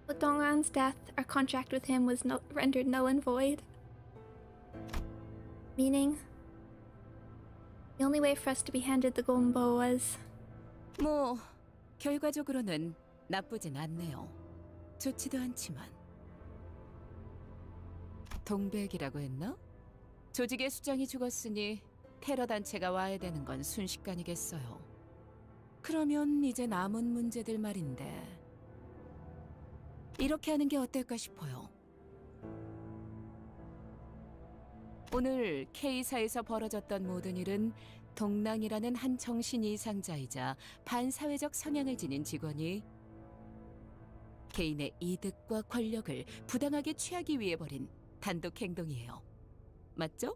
with Dongrang's death, our contract with him was rendered null and void. Meaning, the only way for us to be handed the golden bow was... 뭐 결과적으로는 나쁘진 않네요. 좋지도 않지만. 동백이라고 했나? 조직의 수장이 죽었으니 테러 단체가 와야 되는 건 순식간이겠어요. 그러면 이제 남은 문제들 말인데 이렇게 하는 게 어떨까 싶어요. 오늘 K사에서 벌어졌던 모든 일은 동랑이라는 한 정신 이상자이자 반사회적 성향을 지닌 직원이 개인의 이득과 권력을 부당하게 취하기 위해 벌인 단독 행동이에요. 맞죠?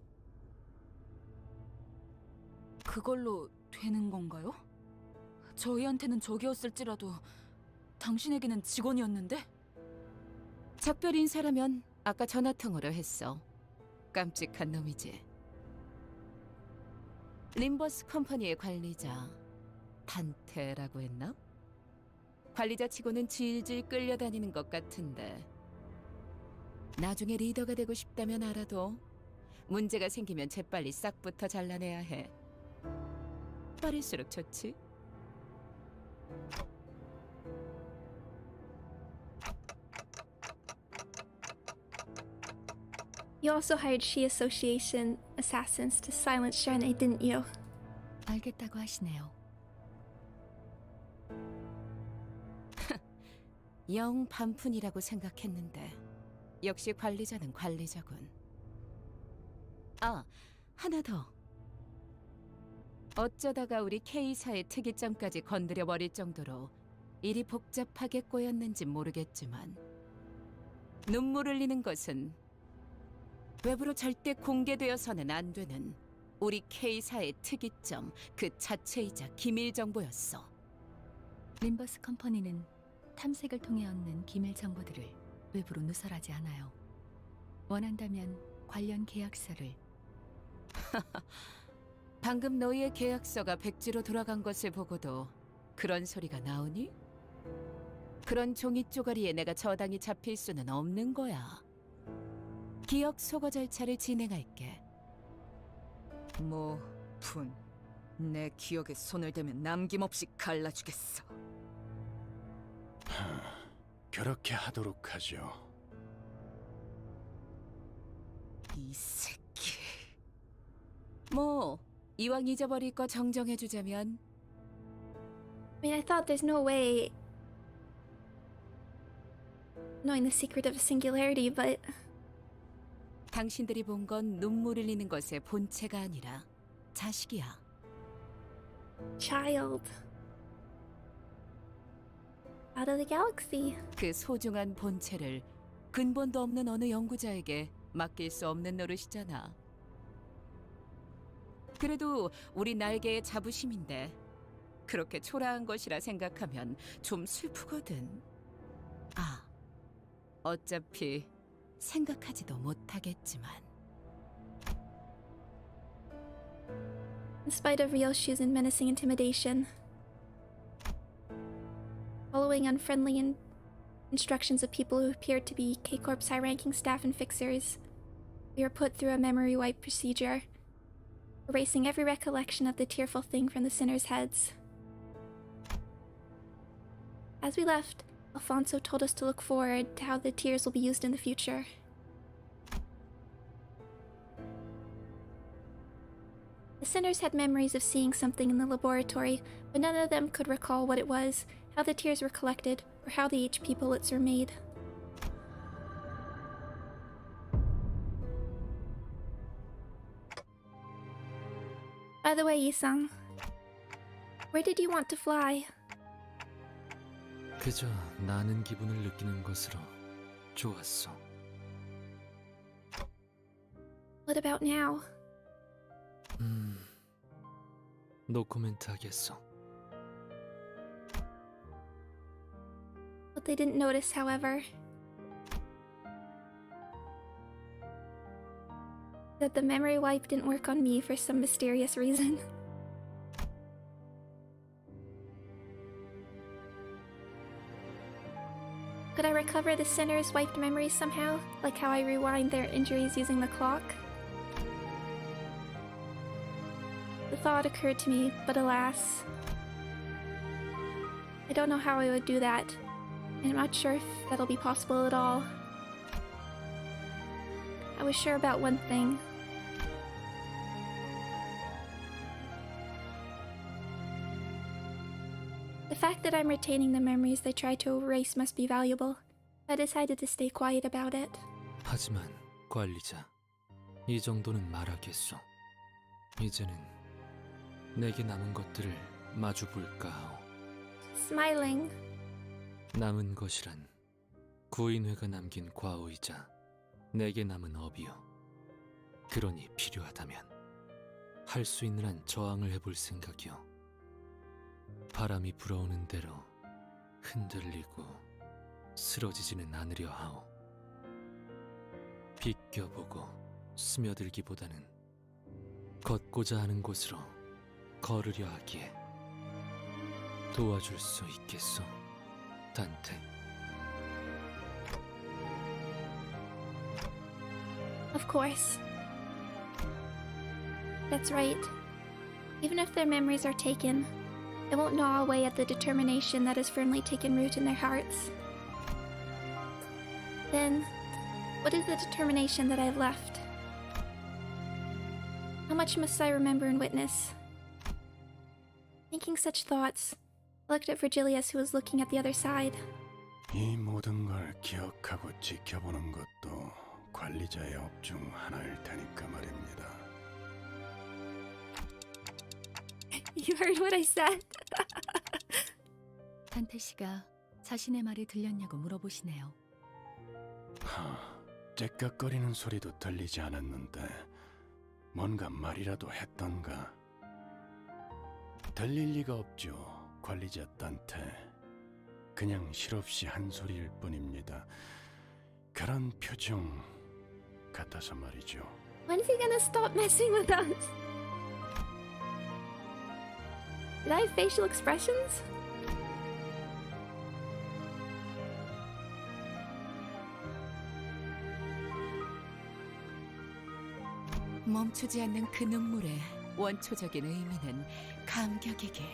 그걸로 되는 건가요? 저희한테는 적이었을지라도 당신에게는 직원이었는데? 작별 인사라면 아까 전화통화로 했어. 깜찍한 놈이지. 림버스 컴퍼니의 관리자 단테라고 했나? 관리자 치고는 질질 끌려다니는 것 같은데 나중에 리더가 되고 싶다면 알아도 문제가 생기면 재빨리 싹부터 잘라내야 해. 빠를수록 좋지. You also hired She Association assassins to silence Shane, didn't you? 알겠다고 하시네요. 영 반푼이라고 생각했는데 역시 관리자는 관리자군. 아, 하나 더. 어쩌다가 우리 K사의 특이점까지 건드려버릴 정도로 일이 복잡하게 꼬였는지 모르겠지만 눈물 흘리는 것은 외부로 절대 공개되어서는 안 되는 우리 K사의 특이점 그 자체이자 기밀 정보였어. 림버스 컴퍼니는 탐색을 통해 얻는 기밀 정보들을 외부로 누설하지 않아요. 원한다면 관련 계약서를. 방금 너희의 계약서가 백지로 돌아간 것을 보고도 그런 소리가 나오니? 그런 종이 쪼가리에 내가 저당이 잡힐 수는 없는 거야. 기억 소거 절차를 진행할게. 푼. 내 기억에 손을 대면 남김없이 갈라주겠어. 그렇게 하도록 하죠. 이 새끼. 뭐 이왕 잊어버릴 거 정정해주자면 I mean, I thought there's no way knowing the secret of singularity, but... 당신들이 본 건 눈물 흘리는 것의 본체가 아니라 자식이야. Child. Out of the galaxy. 그 소중한 본체를 근본도 없는 어느 연구자에게 맡길 수 없는 노릇이잖아. 그래도 우리 날개의 자부심인데 그렇게 초라한 것이라 생각하면 좀 슬프거든. 아, 어차피 생각하지도 못하겠지만. In spite of Ryoshu's and menacing intimidation, following unfriendly instructions of people who appeared to be K-Corp's high-ranking staff and fixers, we were put through a memory wipe procedure, erasing every recollection of the tearful thing from the sinners' heads. As we left, Alfonso told us to look forward to how the tears will be used in the future. The sinners had memories of seeing something in the laboratory, but none of them could recall what it was, how the tears were collected, or how the HP bullets were made. By the way, Yi-sang, where did you want to fly? 그저 나는 기분을 느끼는 것으로 좋았어. What about now? 노코멘트 하겠어. What they didn't notice, however, that the memory wipe didn't work on me for some mysterious reason. Could I recover the sinner's wiped memories somehow, like how I rewind their injuries using the clock? The thought occurred to me, but alas, I don't know how I would do that, and I'm not sure if that'll be possible at all. I was sure about one thing. The fact that I'm retaining the memories they tried to erase must be valuable. I decided to stay quiet about it. 하지만 관리자, 이 정도는 말하겠소. 이제는 내게 남은 것들을 마주 볼까 하오. Smiling. 남은 것이란 구인회가 남긴 과오이자 내게 남은 업이요. 그러니 필요하다면 할 수 있는 한 저항을 해볼 생각이요. 바람이 불어오는 대로 흔들리고 쓰러지지는 않으려 하오. 비껴보고 스며들기보다는 걷고자 하는 곳으로 걸으려 하기에 도와줄 수 있겠소, 단테. Of course. That's right. Even if their memories are taken, it won't gnaw away at the determination that has firmly taken root in their hearts. Then, what is the determination that I've left? How much must I remember and witness? Thinking such thoughts, I looked at Virgilius, who was looking at the other side. 이 모든 걸 기억하고 지켜보는 것도 관리자의 업 중 하나일 테니까 말입니다. You heard what I said? 탄태 씨가 자신의 말이 들렸냐고 물어보시네요. 째깍거리는 소리도 들리지 않았는데 뭔가 말이라도 했던가? 들릴 리가 없죠, 관리자 딴테. 그냥 실없이 한 소리일 뿐입니다. 그런 표정 같아서 말이죠. When is he gonna stop messing with us? Did I have facial expressions? 멈추지 않는 그 눈물의 원초적인 의미는 감격이길.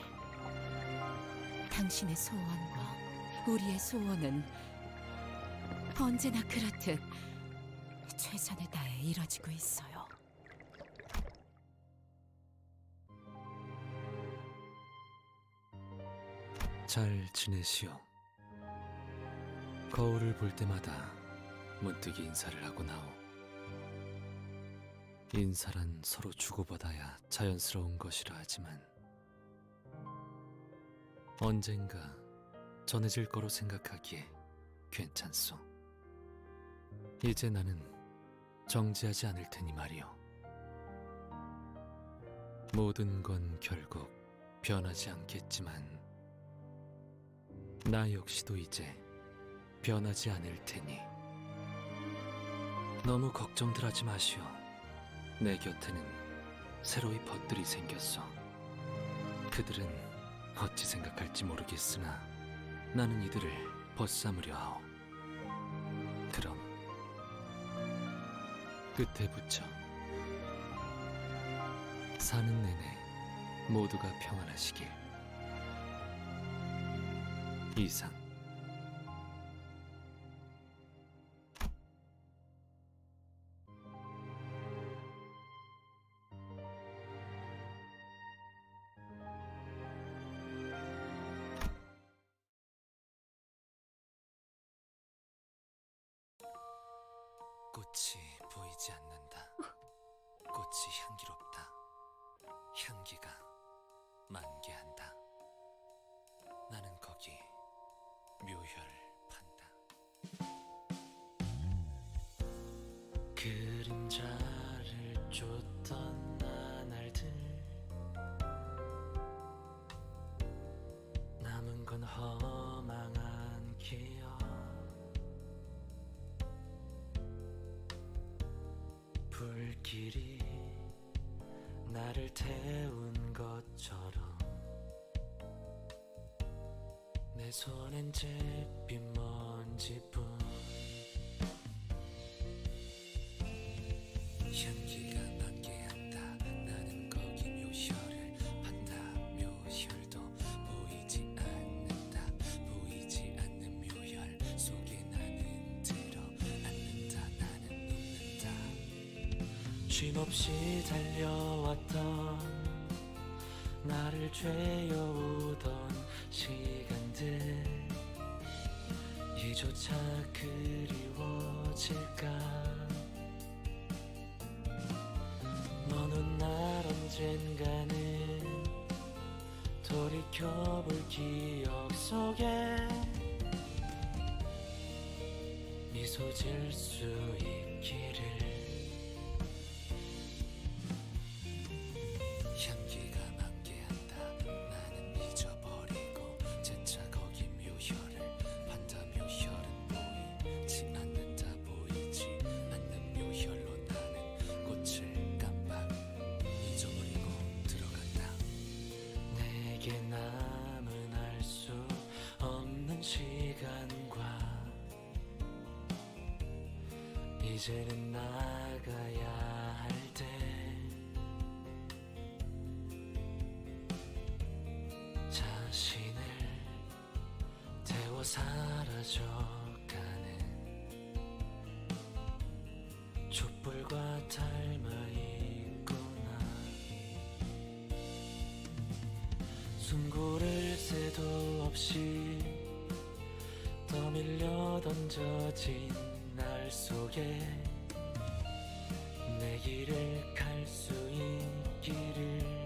당신의 소원과 우리의 소원은 언제나 그렇듯 최선을 다해 이뤄지고 있어요. 잘 지내시오. 거울을 볼 때마다 문득 인사를 하고 나오. 인사란 서로 주고받아야 자연스러운 것이라 하지만 언젠가 전해질 거로 생각하기에 괜찮소. 이제 나는 정지하지 않을 테니 말이오. 모든 건 결국 변하지 않겠지만 나 역시도 이제 변하지 않을 테니 너무 걱정들 하지 마시오. 내 곁에는 새로이 벗들이 생겼어. 그들은 어찌 생각할지 모르겠으나 나는 이들을 벗삼으려 하오. 그럼 끝에 붙여 사는 내내 모두가 평안하시길. 이상. 꽃이 보이지 않는다. 꽃이 향기롭다. 향기가 만개한다. 나는 거기 묘혈을 판다. 그림자를 쫓던 나날들, 남은 건 허망한 기억. 불길이 나를 태운 것처럼 내 손엔 잿빛 먼지뿐. 향기가 만개한다. 나는 거기 묘혈을 판다. 묘혈도 보이지 않는다. 보이지 않는 묘혈 속에 나는 들어앉는다. 나는 눕는다. 쉼없이 달려왔던 나를 죄어오던 시간들, 이조차 그리워질까. 먼 훗날 언젠가는 돌이켜볼 기억 속에 미소 지을 수 있기를. 향기가 만개한다. 나는 잊어버리고 재차 거기 묘혈을 판다. 묘혈은 보이지 않는다. 보이지 않는 묘혈로 나는 꽃을 깜빡 잊어버리고 들어간다. 내게 남은 알 수 없는 시간과 이제는 나가야 할 때, 자신을 태워 사라져가는 촛불과 닮아 있구나. 숨 고를 새도 없이 떠밀려 던져진 날 속에 내 길을 갈 수 있기를.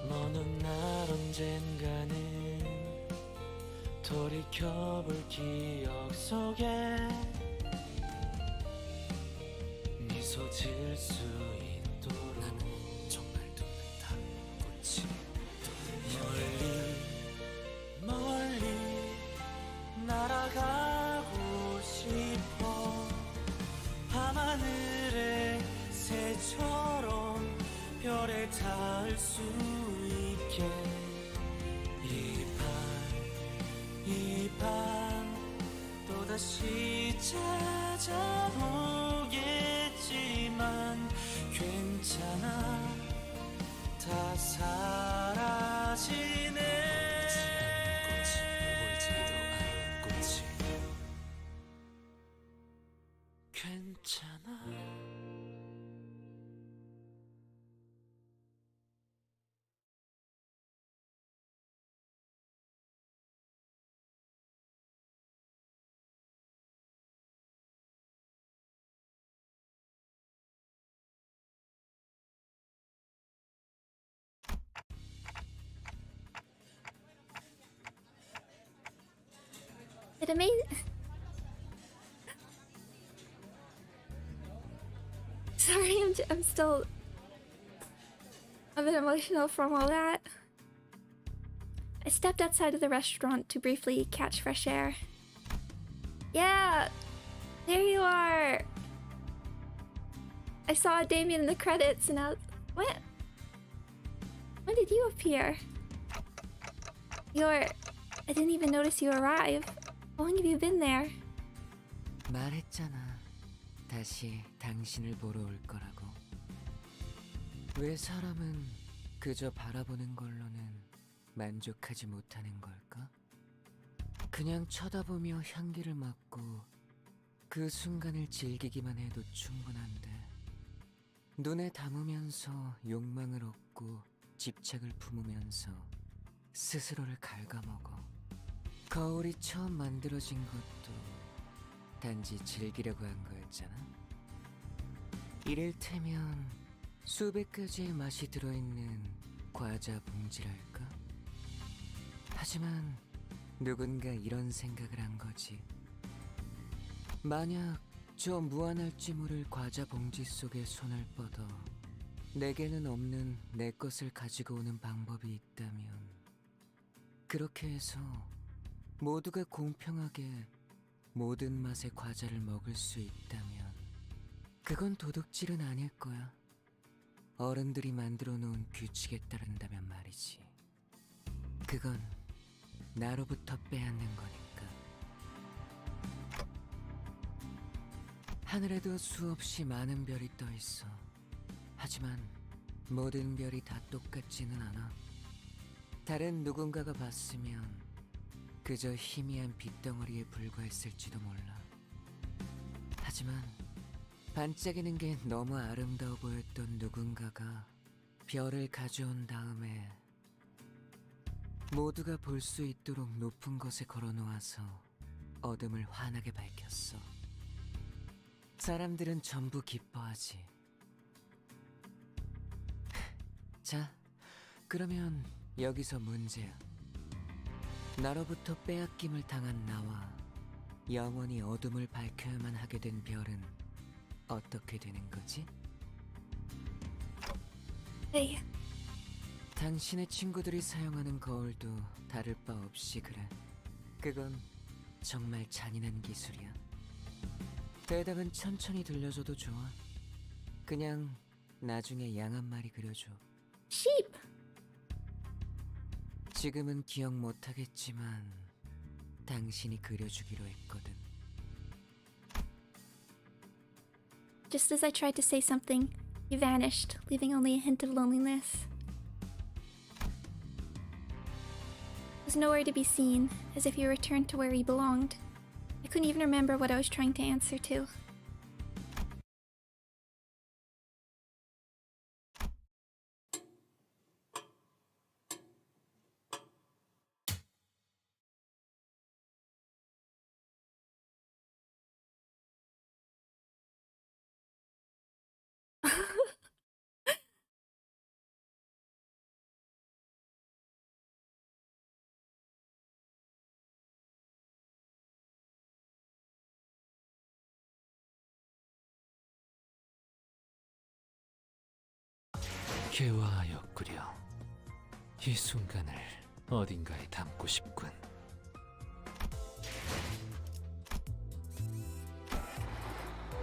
먼 훗날 언젠가는 돌이켜볼 기억 속에 미소 지을 수 있도록. 나는 정말 눕는다. 꽃이 멀리 멀리 날아가고 싶어. 밤하늘의 새처럼 별에 닿을 수 있게. 이 밤 또다시 찾아오겠지만 괜찮아. 다 사라지네. 보이지도 않는 꽃이 괜찮아. It amazing. Sorry, I'm still a bit emotional from all that. I stepped outside of the restaurant to briefly catch fresh air. Yeah, there you are. I saw Damien in the credits and I was, what? When did you appear? I didn't even notice you arrive. How long have you been there? 말했잖아. 다시 당신을 보러 올 거라고. 왜 사람은 그저 바라보는 걸로는 만족하지 못하는 걸까? 그냥 쳐다보며 향기를 맡고 그 순간을 즐기기만 해도 충분한데 눈에 담으면서 욕망을 얻고 집착을 품으면서 스스로를 갉아먹어. 거울이 처음 만들어진 것도 단지 즐기려고 한 거였잖아. 이를테면 수백 가지의 맛이 들어있는 과자 봉지랄까? 하지만 누군가 이런 생각을 한 거지. 만약 저 무한할지 모를 과자 봉지 속에 손을 뻗어 내게는 없는 내 것을 가지고 오는 방법이 있다면, 그렇게 해서 모두가 공평하게 모든 맛의 과자를 먹을 수 있다면 그건 도둑질은 아닐 거야. 어른들이 만들어 놓은 규칙에 따른다면 말이지. 그건 나로부터 빼앗는 거니까. 하늘에도 수없이 많은 별이 떠 있어. 하지만 모든 별이 다 똑같지는 않아. 다른 누군가가 봤으면 그저 희미한 빛덩어리에 불과했을지도 몰라. 하지만 반짝이는 게 너무 아름다워 보였던 누군가가 별을 가져온 다음에 모두가 볼 수 있도록 높은 곳에 걸어놓아서 어둠을 환하게 밝혔어. 사람들은 전부 기뻐하지. 자, 그러면 여기서 문제야. 나로부터 빼앗김을 당한 나와 영원히 어둠을 밝혀야만 하게 된 별은 어떻게 되는 거지? 에이. 당신의 친구들이 사용하는 거울도 다를 바 없이 그래. 그건 정말 잔인한 기술이야. 대답은 천천히 들려줘도 좋아. 그냥 나중에 양 한 마리 그려줘. Sheep. 지금은 기억 못하겠지만 당신이 그려주기로 했거든. Just as I tried to say something, he vanished, leaving only a hint of loneliness. He was nowhere to be seen, as if he returned to where he belonged. I couldn't even remember what I was trying to answer to. 개화하였구려. 이 순간을 어딘가에 담고 싶군.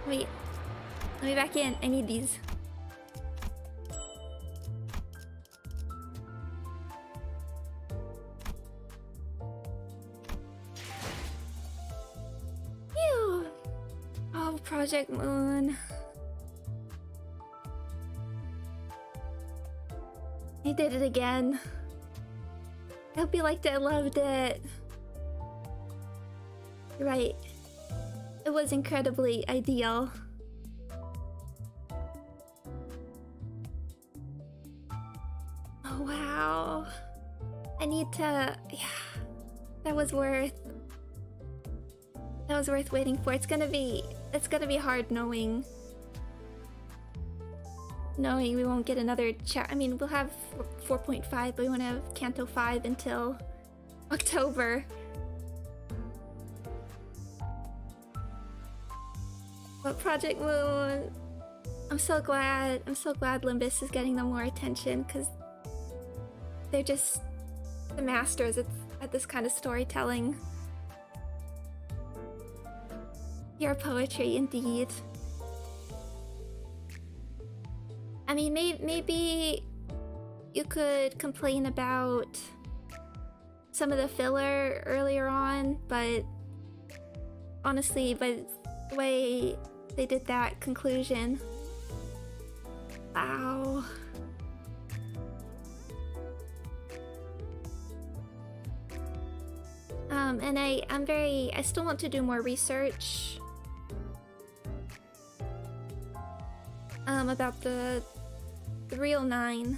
Wait, let me back in. I need these. Phew. Oh, Project Moon. I did it again. I hope you liked it. I loved it. You're right. It was incredibly ideal. Oh wow. I need to... Yeah. That was worth waiting for. It's gonna be hard knowing we won't get another chat. I mean, we'll have 4.5, but we won't have Canto 5 until October. But Project Moon, I'm so glad Limbus is getting them more attention, because they're just the masters at this kind of storytelling. Your poetry, indeed. I mean, maybe you could complain about some of the filler earlier on, but honestly, by the way they did that conclusion, wow. And I still want to do more research about the real 9.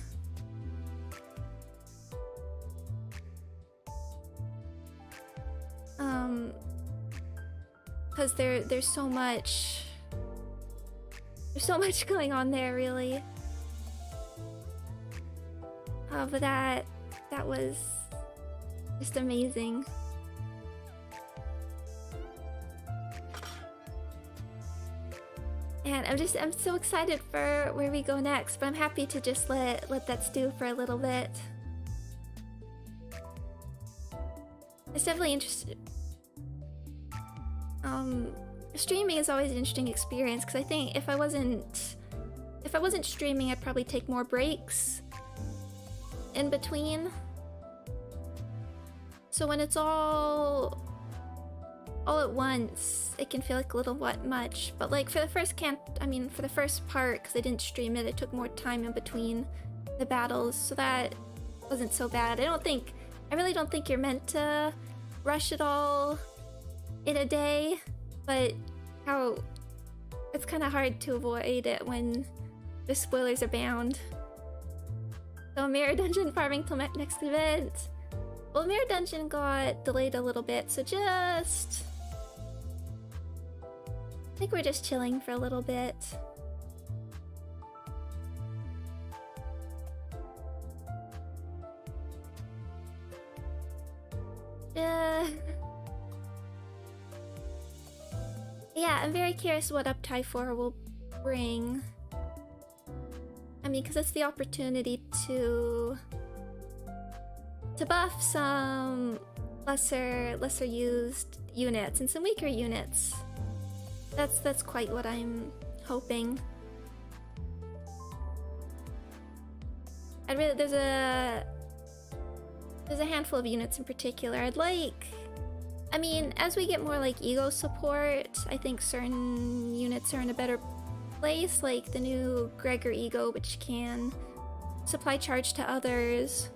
Because there's so much going on there, really. But that was just amazing. And I'm so excited for where we go next, but I'm happy to just let that stew for a little bit. It's definitely interesting. Streaming is always an interesting experience because I think if I wasn't streaming, I'd probably take more breaks in between. So when it's all at once, it can feel like a little much. But like for the first part, because I didn't stream it, I took more time in between the battles, so that wasn't so bad. I really don't think you're meant to rush it all in a day, but it's kind of hard to avoid it when the spoilers abound. So Mirror Dungeon farming till next event. Well, Mirror Dungeon got delayed a little bit, so I think we're just chilling for a little bit. Yeah, I'm very curious what Uptie 4 will bring. I mean, because it's the opportunity to buff some lesser used units and some weaker units. That's quite what I'm hoping. There's a handful of units in particular I'd like. I mean, as we get more like ego support, I think certain units are in a better place, like the new Gregor ego, which can supply charge to others.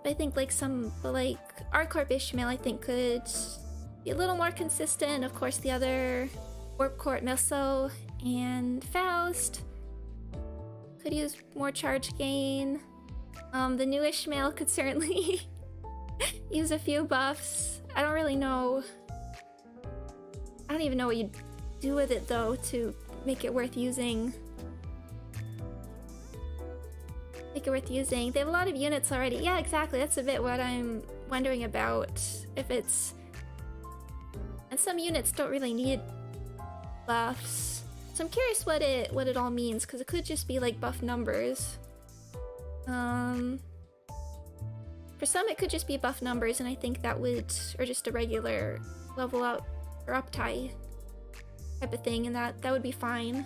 But I think like Arcorp Ishmael, I think could be a little more consistent. Of course, the other Warp Court Meso and Faust could use more charge gain. The new Ishmael could certainly use a few buffs. I don't really know. I don't even know what you'd do with it though to make it worth using. They have a lot of units already. Yeah, exactly. That's a bit what I'm wondering about. And some units don't really need buffs. So I'm curious what it all means, because it could just be like buff numbers. For some it could just be buff numbers, and I think that would, or just a regular level up or uptie type of thing, and that would be fine.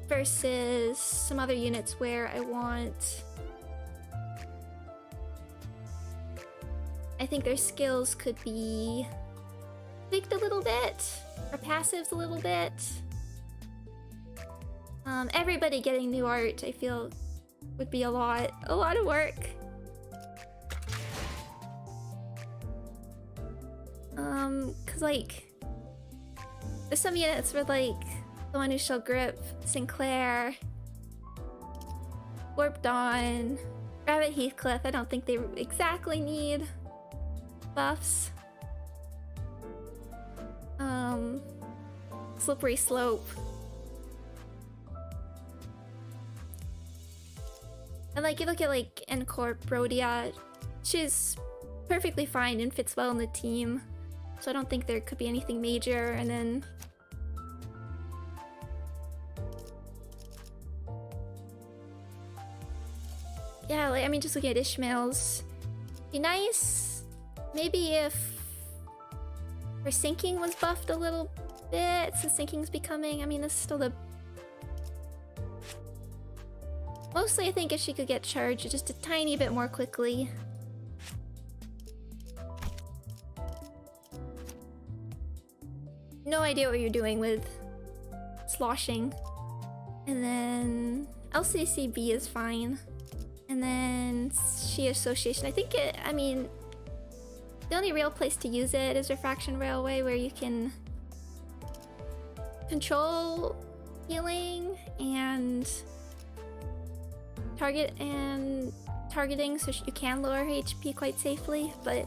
Versus some other units where I think their skills could be tweaked a little bit, or passives a little bit. Everybody getting new art, I feel, would be a lot of work. Cause like, there's some units with like the one who shall grip, Sinclair, Warp Dawn, Rabbit Heathcliff. I don't think they exactly need buffs. Slippery Slope. And like, you look at like Ncorp Rhodia, she's perfectly fine and fits well in the team. So I don't think there could be anything major. And then yeah, like, I mean, just looking at Ishmael's, be nice maybe if her sinking was buffed a little bit, since sinking's becoming, I mean, this is still the... Mostly I think if she could get charged just a tiny bit more quickly. No idea what you're doing with sloshing. And then LCCB is fine. And then She Association. I think I mean, the only real place to use it is Refraction Railway, where you can control healing and targeting, so you can lower her HP quite safely, but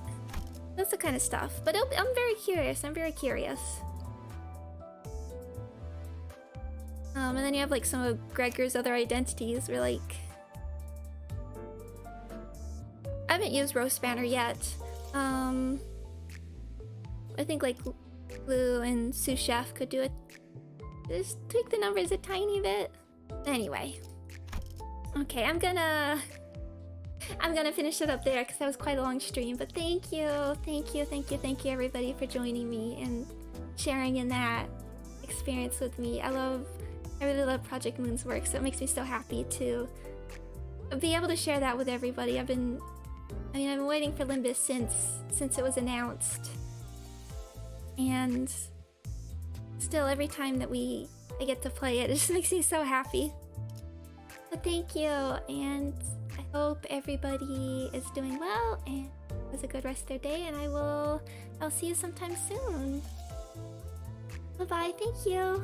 that's the kind of stuff. But I'm very curious. I'm very curious. And then you have like some of Gregor's other identities where like I haven't used Roast Banner yet. I think like Lou and Sous Chef could do it. Just tweak the numbers a tiny bit. Anyway. Okay, I'm gonna finish it up there because that was quite a long stream, but thank you everybody for joining me and sharing in that experience with me. I really love Project Moon's work, so it makes me so happy to be able to share that with everybody. I've been waiting for Limbus since it was announced, and still every time that I get to play it, it just makes me so happy. But thank you, and I hope everybody is doing well and has a good rest of their day, and I'll see you sometime soon. Bye bye, thank you.